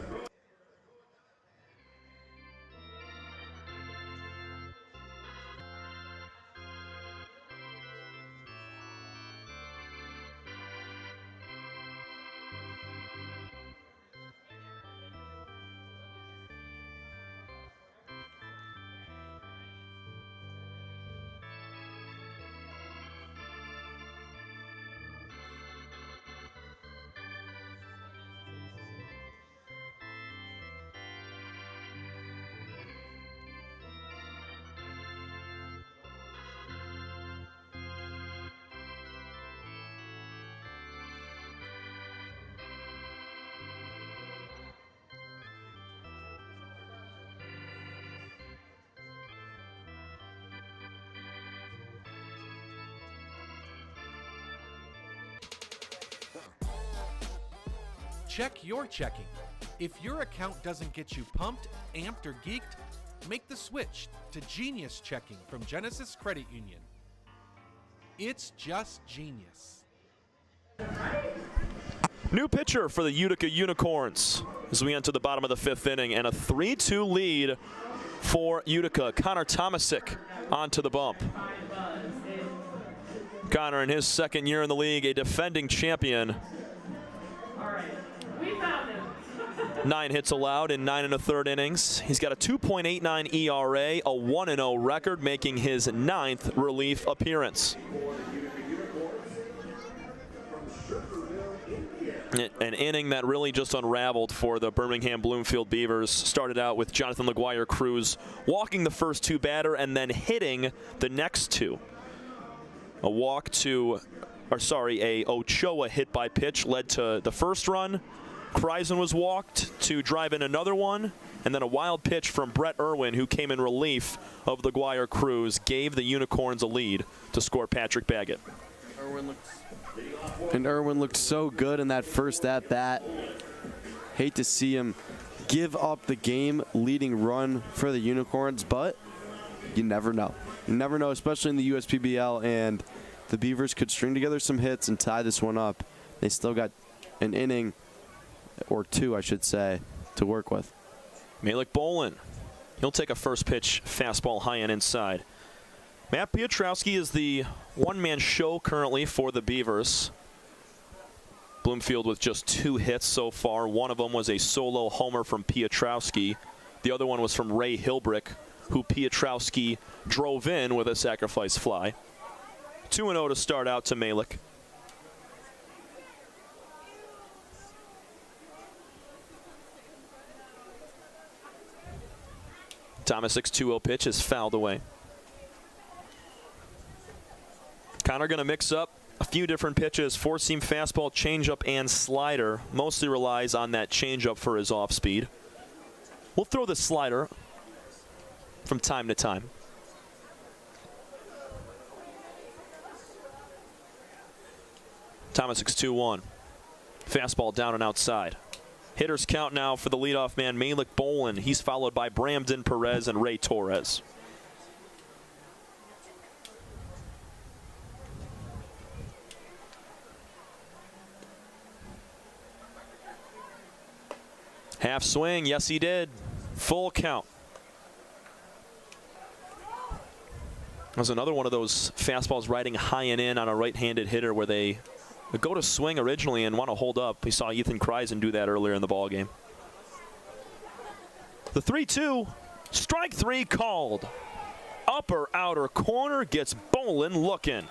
Speaker 22: Check your checking. If your account doesn't get you pumped, amped, or geeked, make the switch to Genius Checking from Genesis Credit Union. It's just genius.
Speaker 1: New pitcher for the Utica Unicorns as we enter the bottom of the 5th inning, and a 3-2 lead for Utica. Connor Tomasic onto the bump. Connor, in his 2nd year in the league, a defending champion. 9 hits allowed in 9 1/3 innings. He's got a 2.89 ERA, a 1-0 record, making his 9th relief appearance. An inning that really just unraveled for the Birmingham Bloomfield Beavers. Started out with Jonathan LaGuire Cruz walking the first 2 batter and then hitting the next 2. A Ochoa hit by pitch led to the first run. Kreisen was walked to drive in another one, and then a wild pitch from Brett Irwin, who came in relief of LaGuire Cruz, gave the Unicorns a lead to score Patrick Baggett.
Speaker 13: Irwin looked so good in that first at-bat. Hate to see him give up the game-leading run for the Unicorns, but you never know. You never know, especially in the USPBL, and the Beavers could string together some hits and tie this one up. They still got an inning, or 2, I should say, to work with.
Speaker 1: Malik Bolin. He'll take a first pitch fastball high and inside. Matt Piotrowski is the one-man show currently for the Beavers. Bloomfield with just 2 hits so far. One of them was a solo homer from Piotrowski. The other one was from Ray Hilbrick, who Piotrowski drove in with a sacrifice fly. 2-0 to start out to Malik. Tomasic's 2-0 pitch is fouled away. Connor going to mix up a few different pitches, 4-seam fastball, changeup, and slider. Mostly relies on that changeup for his off speed. We'll throw the slider
Speaker 3: from time to time. Tomasic 2-1. Fastball down and outside. Hitters count now for the leadoff man, Malik Bolin. He's followed by Bramden Perez and Ray Torres. Half swing, yes he did. Full count. That was another one of those fastballs riding high and in on a right-handed hitter where they go to swing originally and want to hold up. We saw Ethan Kreisen do that earlier in the ballgame. The 3-2, strike three called. Upper outer corner gets Bolin looking.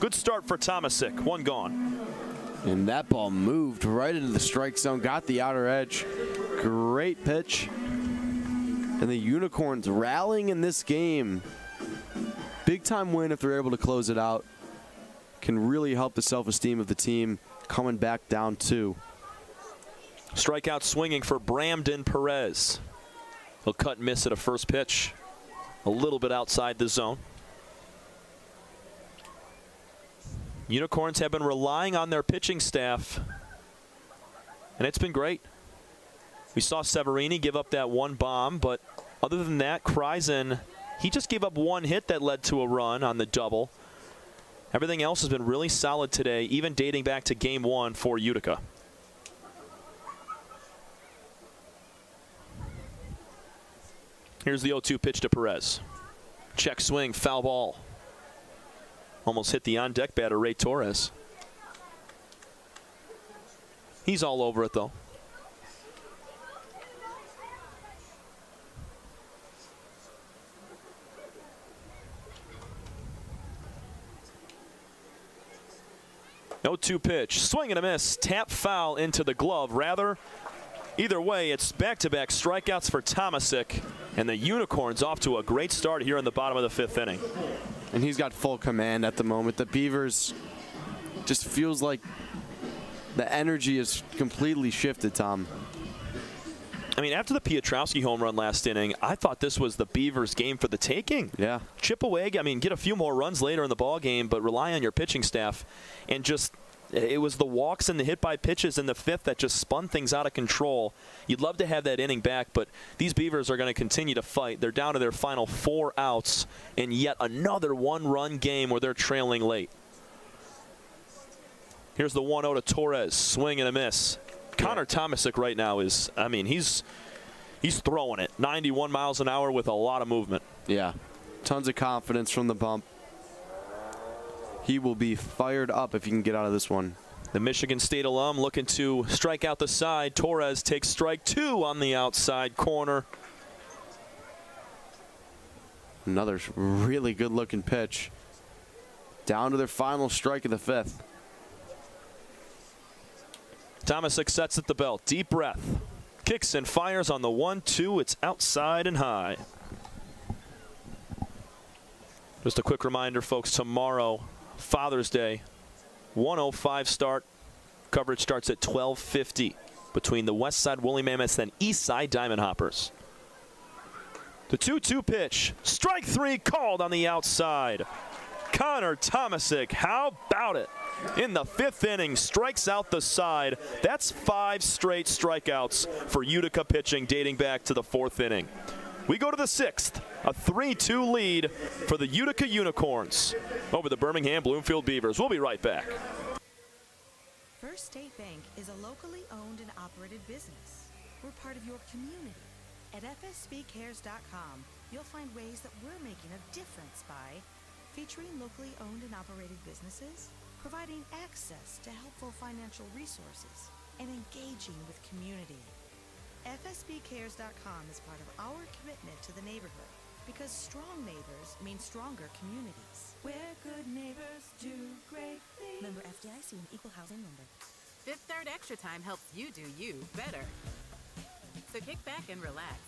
Speaker 3: Good start for Tomasic, one gone.
Speaker 13: And that ball moved right into the strike zone, got the outer edge. Great pitch. And the Unicorns rallying in this game. Big time win if they're able to close it out. Can really help the self-esteem of the team coming back down 2.
Speaker 3: Strikeout swinging for Bramden Perez. He'll cut and miss at a first pitch. A little bit outside the zone. Unicorns have been relying on their pitching staff, and it's been great. We saw Severini give up that one bomb, but other than that, Kreisen, he just gave up one hit that led to a run on the double. Everything else has been really solid today, even dating back to Game 1 for Utica. Here's the 0-2 pitch to Perez. Check swing, foul ball. Almost hit the on-deck batter, Ray Torres. He's all over it, though. No 2 pitch. Swing and a miss. Tap foul into the glove. Rather, either way, it's back-to-back strikeouts for Tomasic. And the Unicorns off to a great start here in the bottom of the 5th inning.
Speaker 13: And he's got full command at the moment. The Beavers just feels like the energy is completely shifted, Tom.
Speaker 3: I mean, after the Piotrowski home run last inning, I thought this was the Beavers' game for the taking.
Speaker 13: Yeah.
Speaker 3: Chip away, I mean, get a few more runs later in the ball game, but rely on your pitching staff. And just, it was the walks and the hit by pitches in the 5th that just spun things out of control. You'd love to have that inning back, but these Beavers are going to continue to fight. They're down to their final 4 outs in yet another one-run game where they're trailing late. Here's the 1-0 to Torres. Swing and a miss. Connor Tomasic right now is, I mean, he's throwing it. 91 miles an hour with a lot of movement.
Speaker 13: Yeah. Tons of confidence from the bump. He will be fired up if he can get out of this one.
Speaker 3: The Michigan State alum looking to strike out the side. Torres takes strike 2 on the outside corner.
Speaker 13: Another really good-looking pitch. Down to their final strike of the 5th.
Speaker 3: Tomasic sets at the belt. Deep breath. Kicks and fires on the 1-2. It's outside and high. Just a quick reminder, folks, tomorrow, Father's Day, 1:05 start. Coverage starts at 12:50 between the West Side Woolly Mammoths and East Side Diamond Hoppers. The 2-2 pitch. Strike 3 called on the outside. Connor Tomasic, how about it? In the 5th inning, strikes out the side. That's 5 straight strikeouts for Utica pitching dating back to the 4th inning. We go to the 6th, a 3-2 lead for the Utica Unicorns over the Birmingham Bloomfield Beavers. We'll be right back.
Speaker 21: First State Bank is a locally owned and operated business. We're part of your community. At fsbcares.com, you'll find ways that we're making a difference by featuring locally owned and operated businesses, providing access to helpful financial resources, and engaging with community. FSBcares.com is part of our commitment to the neighborhood because strong neighbors mean stronger communities.
Speaker 11: Where good neighbors do great things.
Speaker 21: Member FDIC and equal housing member.
Speaker 18: Fifth Third Extra Time helps you do you better. So kick back and relax.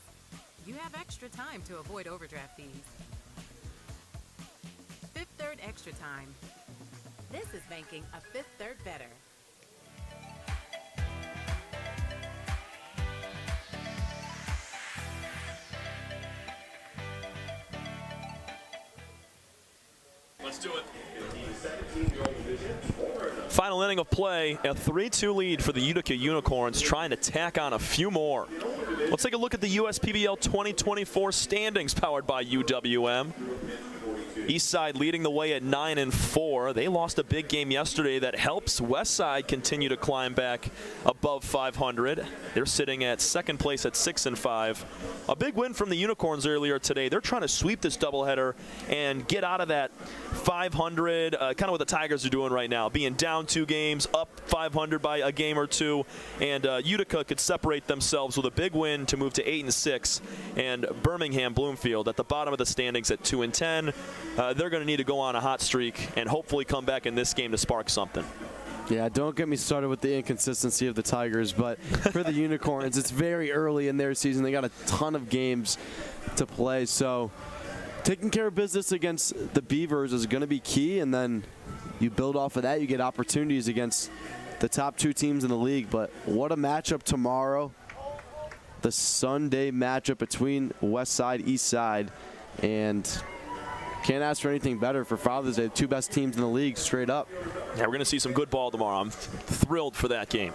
Speaker 18: You have extra time to avoid overdraft fees. Fifth Third Extra Time. This is banking a Fifth Third better.
Speaker 1: Let's do it.
Speaker 3: Final inning of play, a 3-2 lead for the Utica Unicorns, trying to tack on a few more. Let's take a look at the USPBL 2024 standings powered by UWM. Eastside leading the way at 9-4. They lost a big game yesterday that helps Westside continue to climb back above 500. They're sitting at second place at 6-5. A big win from the Unicorns earlier today. They're trying to sweep this doubleheader and get out of that 500, kind of what the Tigers are doing right now, being down 2 games, up 500 by a game or 2, and Utica could separate themselves with a big win to move to 8-6, and Birmingham Bloomfield at the bottom of the standings at 2-10. They're going to need to go on a hot streak and hopefully come back in this game to spark something.
Speaker 13: Yeah, don't get me started with the inconsistency of the Tigers, but for the Unicorns, it's very early in their season. They got a ton of games to play, so taking care of business against the Beavers is going to be key, and then you build off of that. You get opportunities against the top 2 teams in the league, but what a matchup tomorrow. The Sunday matchup between Westside, Eastside, and can't ask for anything better for Father's Day. The 2 best teams in the league straight up.
Speaker 3: Yeah, we're going to see some good ball tomorrow. I'm thrilled for that game.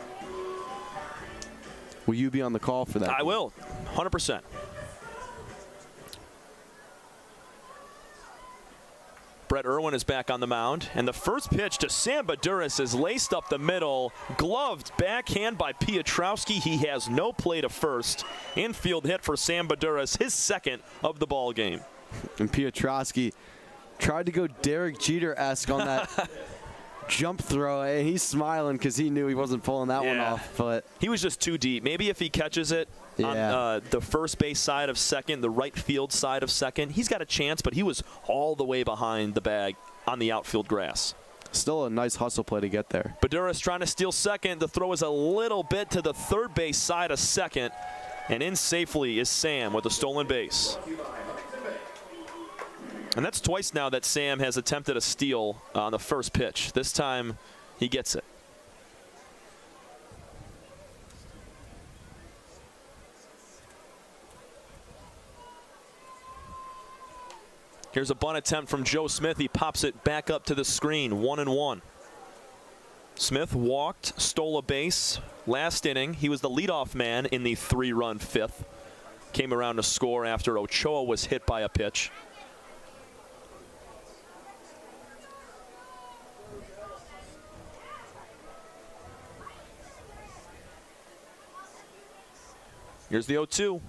Speaker 13: Will you be on the call for that?
Speaker 3: I will, 100%. Brett Irwin is back on the mound, and the first pitch to Sam Baduras is laced up the middle, gloved backhand by Piotrowski. He has no play to first. Infield hit for Sam Baduras, his second of the ball game.
Speaker 13: And Piotrowski tried to go Derek Jeter-esque on that jump throw, and he's smiling because he knew he wasn't pulling that one off. But
Speaker 3: he was just too deep. Maybe if he catches it on the first base side of second, the right field side of second, he's got a chance, but he was all the way behind the bag on the outfield grass.
Speaker 13: Still a nice hustle play to get there.
Speaker 3: Baduras trying to steal second. The throw is a little bit to the third base side of second, and in safely is Sam with a stolen base. And that's twice now that Sam has attempted a steal on the first pitch. This time he gets it. Here's a bunt attempt from Joe Smith. He pops it back up to the screen, 1-1. Smith walked, stole a base last inning. He was the leadoff man in the 3-run 5th. Came around to score after Ochoa was hit by a pitch. Here's the 0-2.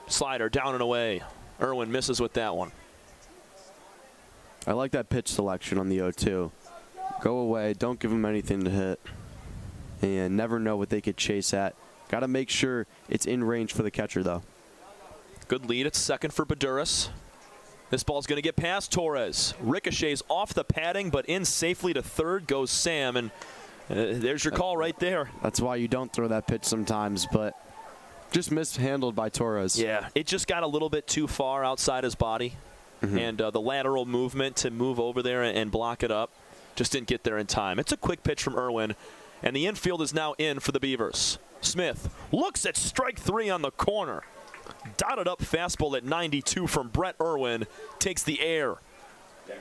Speaker 3: Slider down and away. Irwin misses with that one.
Speaker 13: I like that pitch selection on the 0-2. Go away. Don't give them anything to hit. And never know what they could chase at. Got to make sure it's in range for the catcher, though.
Speaker 3: Good lead at second for Baduras. This ball's going to get past Torres. Ricochets off the padding, but in safely to third goes Sam. And there's your call right there.
Speaker 13: That's why you don't throw that pitch sometimes, but just mishandled by Torres.
Speaker 3: Yeah, it just got a little bit too far outside his body. And the lateral movement to move over there and block it up just didn't get there in time. It's a quick pitch from Irwin, and the infield is now in for the Beavers. Smith looks at strike 3 on the corner. Dotted up fastball at 92 from Brett Irwin. Takes the air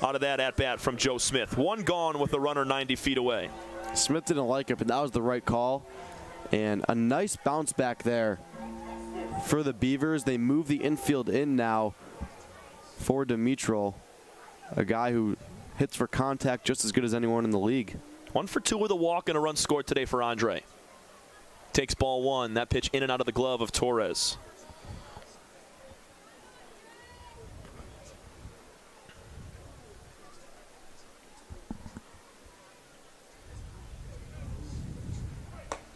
Speaker 3: out of that at-bat from Joe Smith. One gone with the runner 90 feet away.
Speaker 13: Smith didn't like it, but that was the right call. And a nice bounce back there for the Beavers. They move the infield in now for Dimitral, a guy who hits for contact just as good as anyone in the league.
Speaker 3: 1 for 2 with a walk and a run scored today for Andre. Takes ball 1. That pitch in and out of the glove of Torres.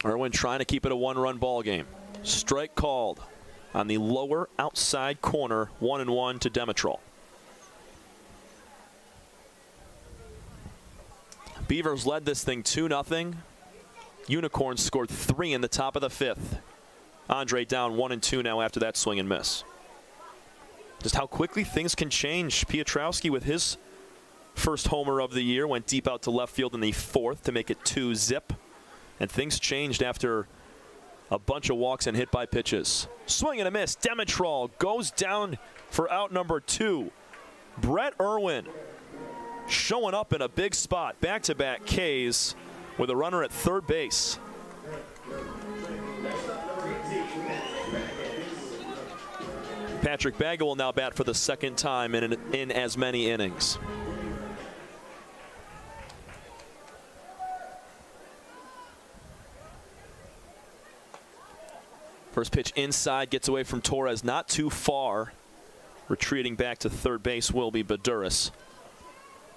Speaker 3: Irwin trying to keep it a 1-run ball game. Strike called on the lower outside corner, 1-1 to Dimitral. Beavers led this thing 2-0. Unicorns scored 3 in the top of the 5th. Andre down 1-2 now after that swing and miss. Just how quickly things can change. Piotrowski with his first homer of the year went deep out to left field in the 4th to make it 2-zip. And things changed after a bunch of walks and hit by pitches. Swing and a miss. Dimitral goes down for out number 2. Brett Irwin showing up in a big spot. Back-to-back Ks with a runner at third base. Patrick Baggett will now bat for the second time in as many innings. First pitch inside, gets away from Torres, not too far. Retreating back to third base will be Baduras.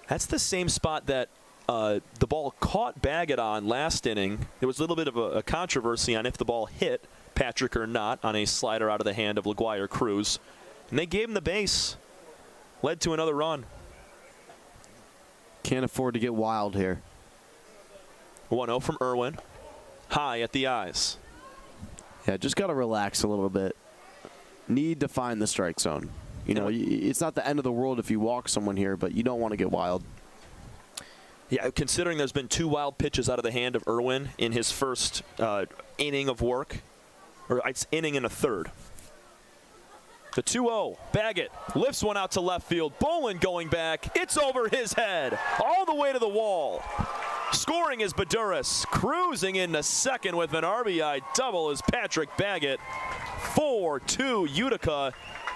Speaker 3: That's the same spot that the ball caught Baggett on last inning. There was a little bit of a controversy on if the ball hit Patrick or not on a slider out of the hand of LaGuire Cruz. And they gave him the base. Led to another run.
Speaker 13: Can't afford to get wild here.
Speaker 3: 1-0 from Irwin. High at the eyes.
Speaker 13: Yeah, just got to relax a little bit. Need to find the strike zone. You know, it's not the end of the world if you walk someone here, but you don't want to get wild.
Speaker 3: Yeah, considering there's been 2 wild pitches out of the hand of Irwin in his first inning of work, or it's inning and a third. The 2-0, Baggett lifts one out to left field. Bolin going back. It's over his head, all the way to the wall. Scoring is Baduras. Cruising into second with an RBI double is Patrick Baggett. 4-2 Utica,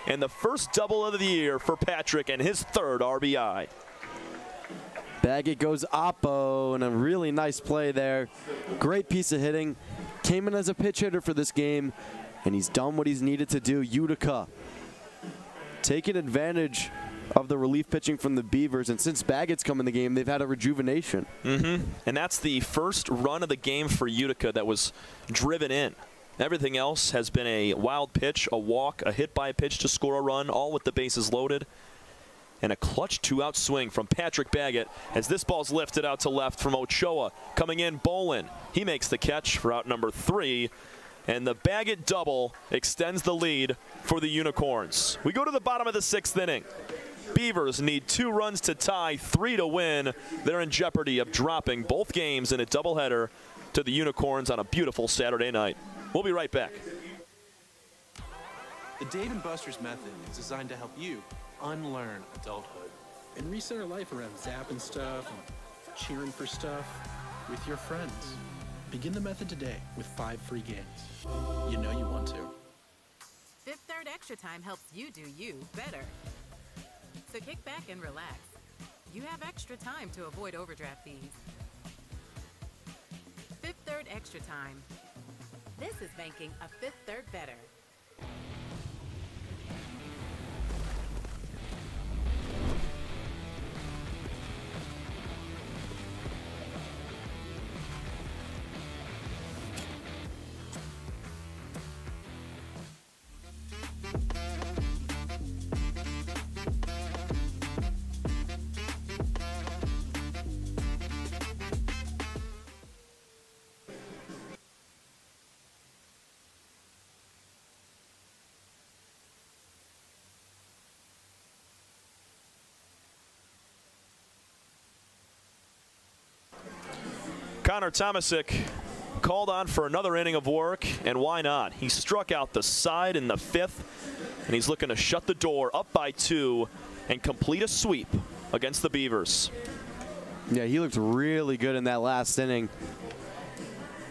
Speaker 3: and the first double of the year for Patrick and his third RBI.
Speaker 13: Baggett goes oppo, and a really nice play there. Great piece of hitting. Came in as a pitch hitter for this game, and he's done what he's needed to do. Utica taking advantage of the relief pitching from the Beavers, and since Baggett's come in the game, they've had a rejuvenation.
Speaker 3: And that's the first run of the game for Utica that was driven in. Everything else has been a wild pitch, a walk, a hit by a pitch to score a run, all with the bases loaded. And a clutch 2-out swing from Patrick Baggett as this ball's lifted out to left from Ochoa. Coming in, Bolin. He makes the catch for out number 3. And the Baggett double extends the lead for the Unicorns. We go to the bottom of the 6th inning. Beavers need 2 runs to tie, 3 to win. They're in jeopardy of dropping both games in a doubleheader to the Unicorns on a beautiful Saturday night. We'll be right back.
Speaker 17: The Dave & Buster's method is designed to help you unlearn adulthood and reset our life around zapping stuff and cheering for stuff with your friends. Begin the method today with 5 free games. You know you want to.
Speaker 18: Fifth Third Extra Time helps you do you better. So kick back and relax. You have extra time to avoid overdraft fees. Fifth Third Extra Time. This is banking a Fifth Third better.
Speaker 3: Connor Tomasic called on for another inning of work, and why not? He struck out the side in the 5th, and he's looking to shut the door up by 2 and complete a sweep against the Beavers.
Speaker 13: Yeah, he looked really good in that last inning.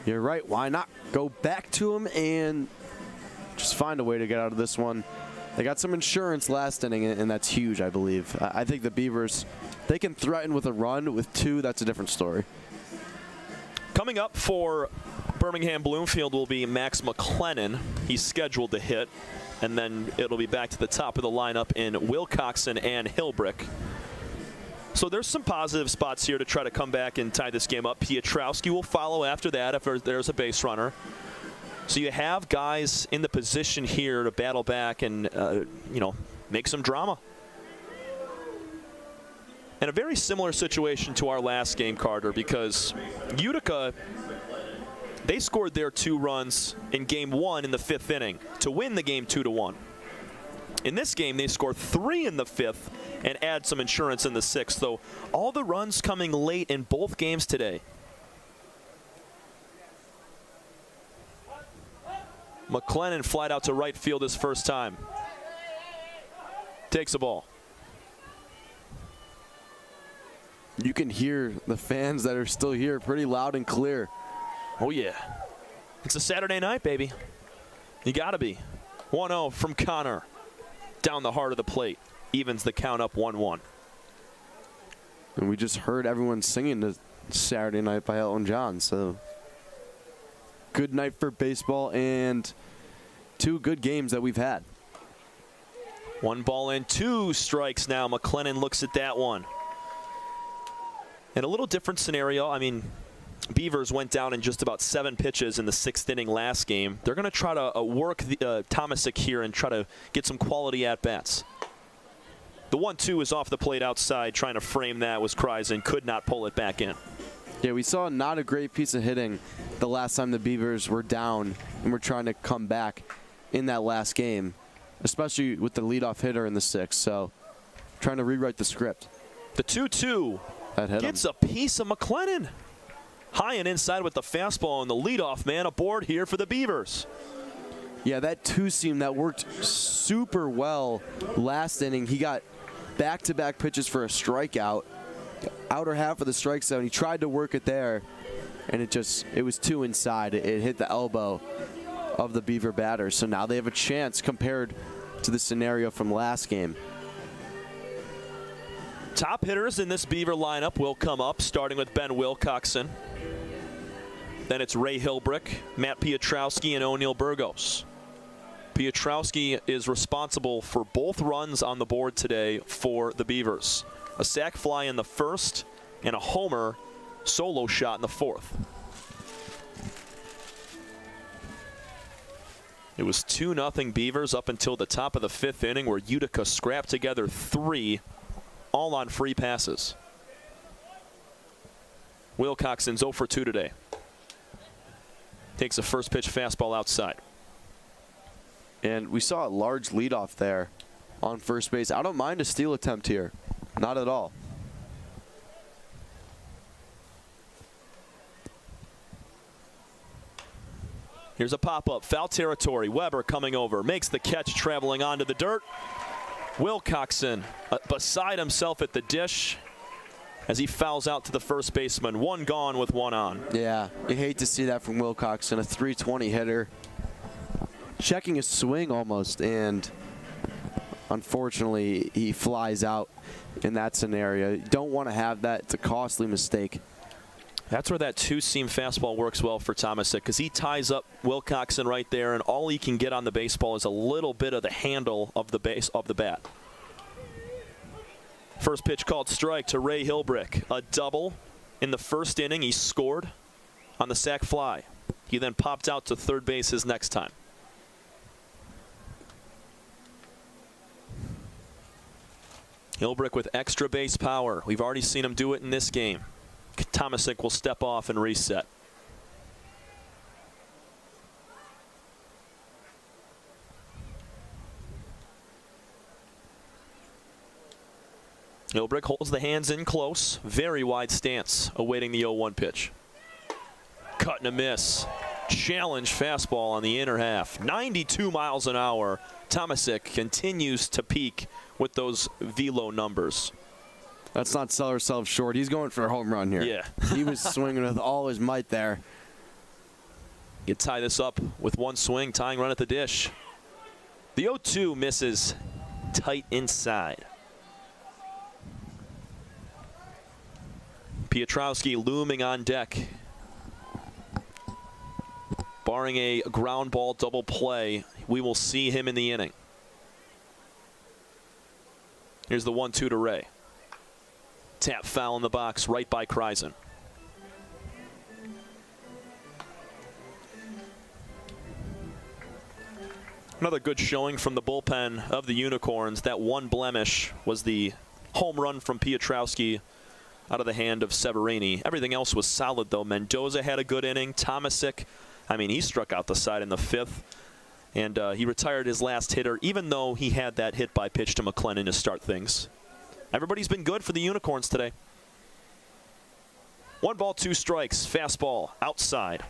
Speaker 13: You're right, why not go back to him and just find a way to get out of this one. They got some insurance last inning, and that's huge, I believe. I think the Beavers, they can threaten with a run. With 2, that's a different story.
Speaker 3: Coming up for Birmingham Bloomfield will be Max McLennan. He's scheduled to hit, and then it'll be back to the top of the lineup in Wilcoxon and Hilbrick. So there's some positive spots here to try to come back and tie this game up. Pietrowski will follow after that if there's a base runner. So you have guys in the position here to battle back and, make some drama. And a very similar situation to our last game, Carter, because Utica, they scored their 2 runs in game 1 in the 5th inning to win the game 2-1. In this game, they score 3 in the 5th and add some insurance in the 6th. So all the runs coming late in both games today. McLennan flied out to right field his first time. Takes a ball.
Speaker 13: You can hear the fans that are still here pretty loud and clear.
Speaker 3: Oh, yeah. It's a Saturday night, baby. You got to be. 1-0 from Connor. Down the heart of the plate. Evens the count up 1-1.
Speaker 13: And we just heard everyone singing the Saturday Night by Elton John. So good night for baseball and 2 good games that we've had.
Speaker 3: 1 ball and 2 strikes now. McLennan looks at that one. And a little different scenario. I mean, Beavers went down in just about 7 pitches in the 6th inning last game. They're going to try to work Tomasic here and try to get some quality at-bats. The 1-2 is off the plate outside. Trying to frame that was Kreisen. Could not pull it back in.
Speaker 13: Yeah, we saw not a great piece of hitting the last time the Beavers were down and were trying to come back in that last game, especially with the leadoff hitter in the 6th. So trying to rewrite the script.
Speaker 3: The 2-2 gets a piece of McLennan. High and inside with the fastball, and the leadoff man aboard here for the Beavers.
Speaker 13: Yeah, that 2-seam that worked super well last inning. He got back-to-back pitches for a strikeout. Outer half of the strike zone. He tried to work it there, and it was 2 inside. It hit the elbow of the Beaver batter. So now they have a chance compared to the scenario from last game.
Speaker 3: Top hitters in this Beaver lineup will come up, starting with Ben Wilcoxon. Then it's Ray Hilbrick, Matt Piotrowski, and O'Neill Burgos. Piotrowski is responsible for both runs on the board today for the Beavers. A sac fly in the 1st and a homer solo shot in the 4th. It was 2-0 Beavers up until the top of the 5th inning, where Utica scrapped together 3, all on free passes. Wilcoxon's 0 for 2 today. Takes a first pitch fastball outside.
Speaker 13: And we saw a large leadoff there on first base. I don't mind a steal attempt here. Not at all.
Speaker 3: Here's a pop-up. Foul territory. Weber coming over. Makes the catch, traveling onto the dirt. Wilcoxon beside himself at the dish as he fouls out to the first baseman. 1 gone with 1 on.
Speaker 13: Yeah, you hate to see that from Wilcoxon, a 320 hitter. Checking his swing almost, and unfortunately he flies out in that scenario. You don't want to have that. It's a costly mistake.
Speaker 3: That's where that 2-seam fastball works well for Tomasic, because he ties up Wilcoxon right there, and all he can get on the baseball is a little bit of the handle of the base of the bat. First pitch called strike to Ray Hilbrick. A double in the 1st inning. He scored on the sac fly. He then popped out to third base his next time. Hilbrick with extra base power. We've already seen him do it in this game. Tomasic will step off and reset. Hilbrick holds the hands in close. Very wide stance, awaiting the 0-1 pitch. Cut and a miss. Challenge fastball on the inner half. 92 miles an hour. Tomasic continues to peak with those velo numbers.
Speaker 13: Let's not sell ourselves short. He's going for a home run here.
Speaker 3: Yeah.
Speaker 13: He was swinging with all his might there.
Speaker 3: You tie this up with 1 swing, tying run at the dish. The 0-2 misses tight inside. Piotrowski looming on deck. Barring a ground ball double play, we will see him in the inning. Here's the 1-2 to Ray. Tap foul in the box right by Kreisen. Another good showing from the bullpen of the Unicorns. That one blemish was the home run from Piotrowski out of the hand of Severini. Everything else was solid, though. Mendoza had a good inning. Tomasic, I mean, he struck out the side in the 5th. And he retired his last hitter, even though he had that hit by pitch to McLennan to start things. Everybody's been good for the Unicorns today. 1 ball, 2 strikes. Fastball outside.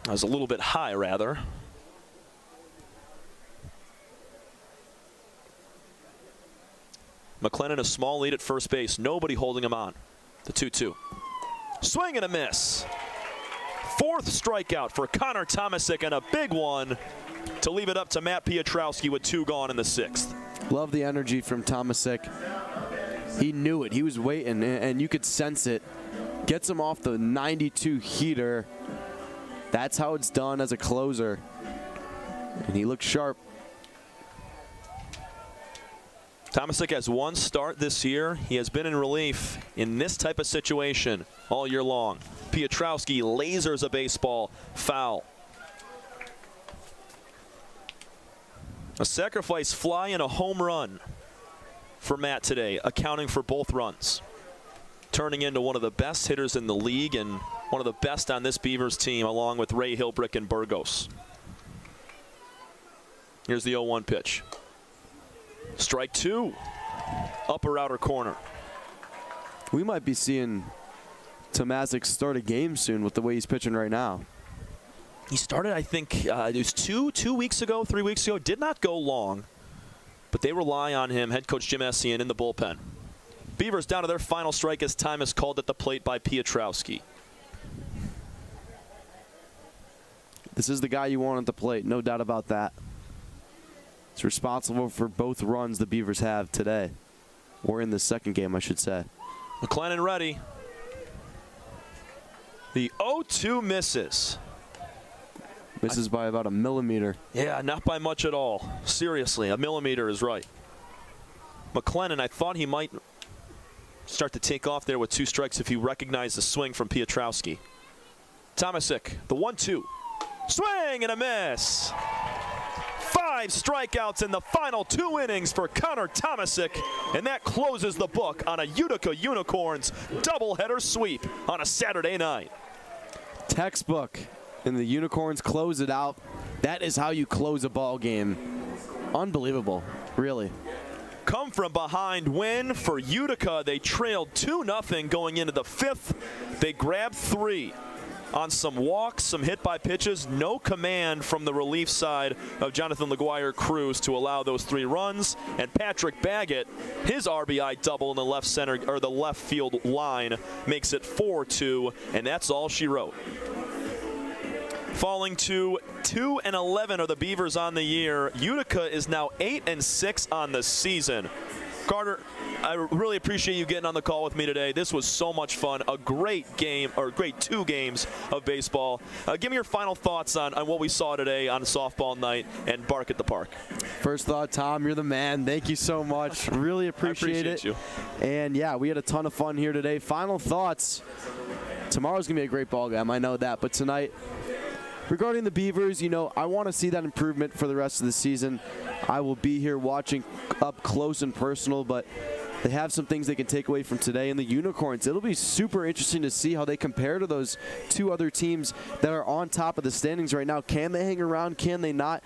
Speaker 3: That was a little bit high, rather. McLennan a small lead at first base. Nobody holding him on. The 2-2. Swing and a miss. 4th strikeout for Connor Tomasic, and a big one to leave it up to Matt Piotrowski with 2 gone in the 6th.
Speaker 13: Love the energy from Tomasic. He knew it. He was waiting, and you could sense it. Gets him off the 92 heater. That's how it's done as a closer. And he looks sharp.
Speaker 3: Tomasic has 1 start this year. He has been in relief in this type of situation all year long. Piotrowski lasers a baseball foul. A sacrifice fly and a home run for Matt today, accounting for both runs. Turning into one of the best hitters in the league and one of the best on this Beavers team, along with Ray Hilbrick and Burgos. Here's the 0-1 pitch. Strike 2. Upper outer corner.
Speaker 13: We might be seeing Tomasic start a game soon with the way he's pitching right now.
Speaker 3: He started, I think, it was 3 weeks ago. Did not go long, but they rely on him, head coach Jim Essien, in the bullpen. Beavers down to their final strike as time is called at the plate by Piotrowski.
Speaker 13: This is the guy you want at the plate, no doubt about that. He's responsible for both runs the Beavers have today, or in the second game, I should say.
Speaker 3: McLennan ready. The 0-2 misses.
Speaker 13: Misses by about a millimeter.
Speaker 3: Yeah, not by much at all. Seriously, a millimeter is right. McLennan, I thought he might start to take off there with 2 strikes if he recognized the swing from Piotrowski. Tomasic, the 1-2. Swing and a miss. 5 strikeouts in the final 2 innings for Connor Tomasic, and that closes the book on a Utica Unicorns doubleheader sweep on a Saturday night.
Speaker 13: Textbook, and the Unicorns close it out. That is how you close a ball game. Unbelievable, really.
Speaker 3: Come from behind win for Utica. They trailed 2-0 going into the 5th. They grabbed 3 on some walks, some hit by pitches. No command from the relief side of Jonathan LaGuire Cruz to allow those 3 runs. And Patrick Baggett, his RBI double in the left center or the left field line, makes it 4-2, and that's all she wrote. Falling to 2-11 are the Beavers on the year. Utica is now 8-6 on the season. Carter, I really appreciate you getting on the call with me today. This was so much fun. A great game, or great 2 games of baseball. Give me your final thoughts on what we saw today on softball night and Bark at the Park.
Speaker 13: First thought, Tom, you're the man. Thank you so much. Really appreciate it.
Speaker 3: You.
Speaker 13: And yeah, we had a ton of fun here today. Final thoughts. Tomorrow's going to be a great ball game. I know that. But tonight, regarding the Beavers, I want to see that improvement for the rest of the season. I will be here watching up close and personal, but they have some things they can take away from today. And the Unicorns, it'll be super interesting to see how they compare to those 2 other teams that are on top of the standings right now. Can they hang around? Can they not?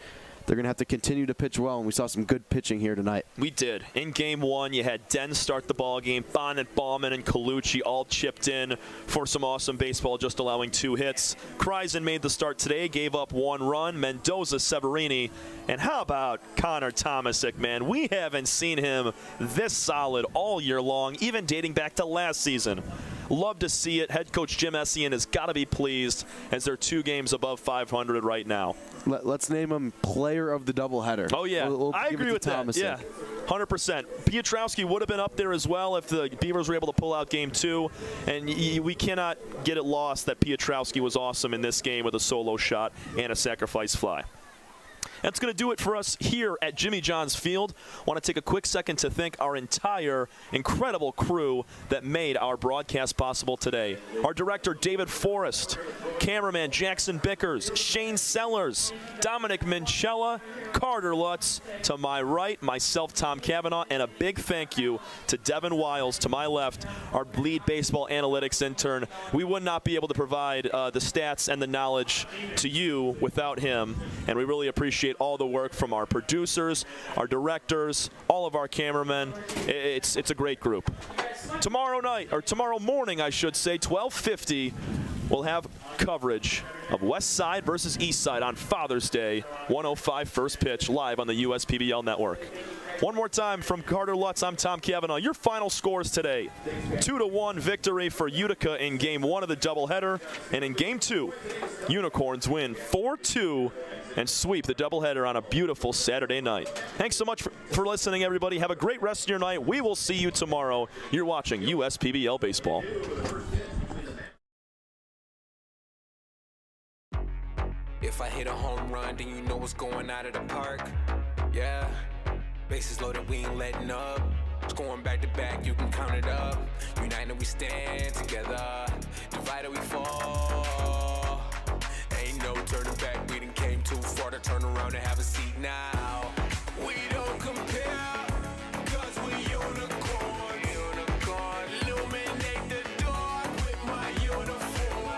Speaker 13: They're going to have to continue to pitch well, and we saw some good pitching here tonight.
Speaker 3: We did. In Game 1, you had Den start the ball game. Bonnet, Bauman, and Colucci all chipped in for some awesome baseball, just allowing 2 hits. Kreisen made the start today, gave up 1 run. Mendoza, Severini, and how about Connor Tomasic, man? We haven't seen him this solid all year long, even dating back to last season. Love to see it. Head coach Jim Essien has got to be pleased as they're 2 games above 500 right now.
Speaker 13: Let's name him player of the doubleheader.
Speaker 3: Oh, yeah.
Speaker 13: We'll
Speaker 3: I agree with that. Yeah, 100%. Piotrowski would have been up there as well if the Beavers were able to pull out Game 2. And we cannot get it lost that Piotrowski was awesome in this game with a solo shot and a sacrifice fly. That's going to do it for us here at Jimmy John's Field. I want to take a quick second to thank our entire incredible crew that made our broadcast possible today. Our director, David Forrest, cameraman Jackson Bickers, Shane Sellers, Dominic Minchella, Carter Lutz, to my right, myself, Tom Cavanaugh, and a big thank you to Devin Wiles, to my left, our lead baseball analytics intern. We would not be able to provide the stats and the knowledge to you without him, and we really appreciate all the work from our producers, our directors, all of our cameramen. It's a great group. Tomorrow night, or tomorrow morning, I should say, 12:50, we'll have coverage of West Side versus East Side on Father's Day, 105 first pitch, live on the USPBL network. One more time from Carter Lutz, I'm Tom Cavanaugh. Your final scores today: 2-1 victory for Utica in Game 1 of the doubleheader, and in Game 2, Unicorns win 4-2 and sweep the doubleheader on a beautiful Saturday night. Thanks so much for listening, everybody. Have a great rest of your night. We will see you tomorrow. You're watching USPBL Baseball.
Speaker 5: If I hit a home run, then you know what's going out of the park. Yeah, bases loaded, we ain't letting up. Scoring back to back, you can count it up. United we stand together, divided we fall. Ain't no turning back, we done came too far to turn around and have a seat now. We don't compare, cause we unicorn. Unicorn, illuminate the dark with my uniform.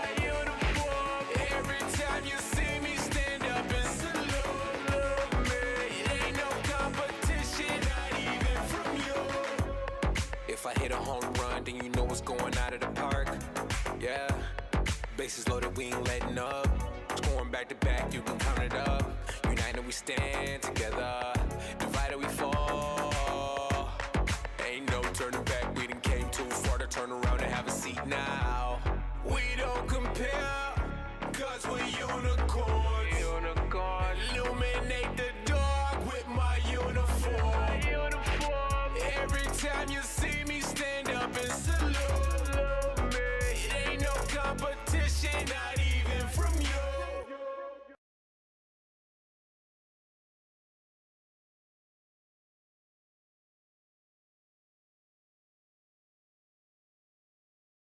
Speaker 5: Every time you see me stand up and salute me. It ain't no competition, not even from you. If I hit a home run, then you know what's going out of the park. Yeah, bases loaded, we ain't letting up. Scoring back to back, you can count it up. United we stand together, divided we fall. Ain't no turning back, we done came too far to turn around and have a seat now. We don't compare.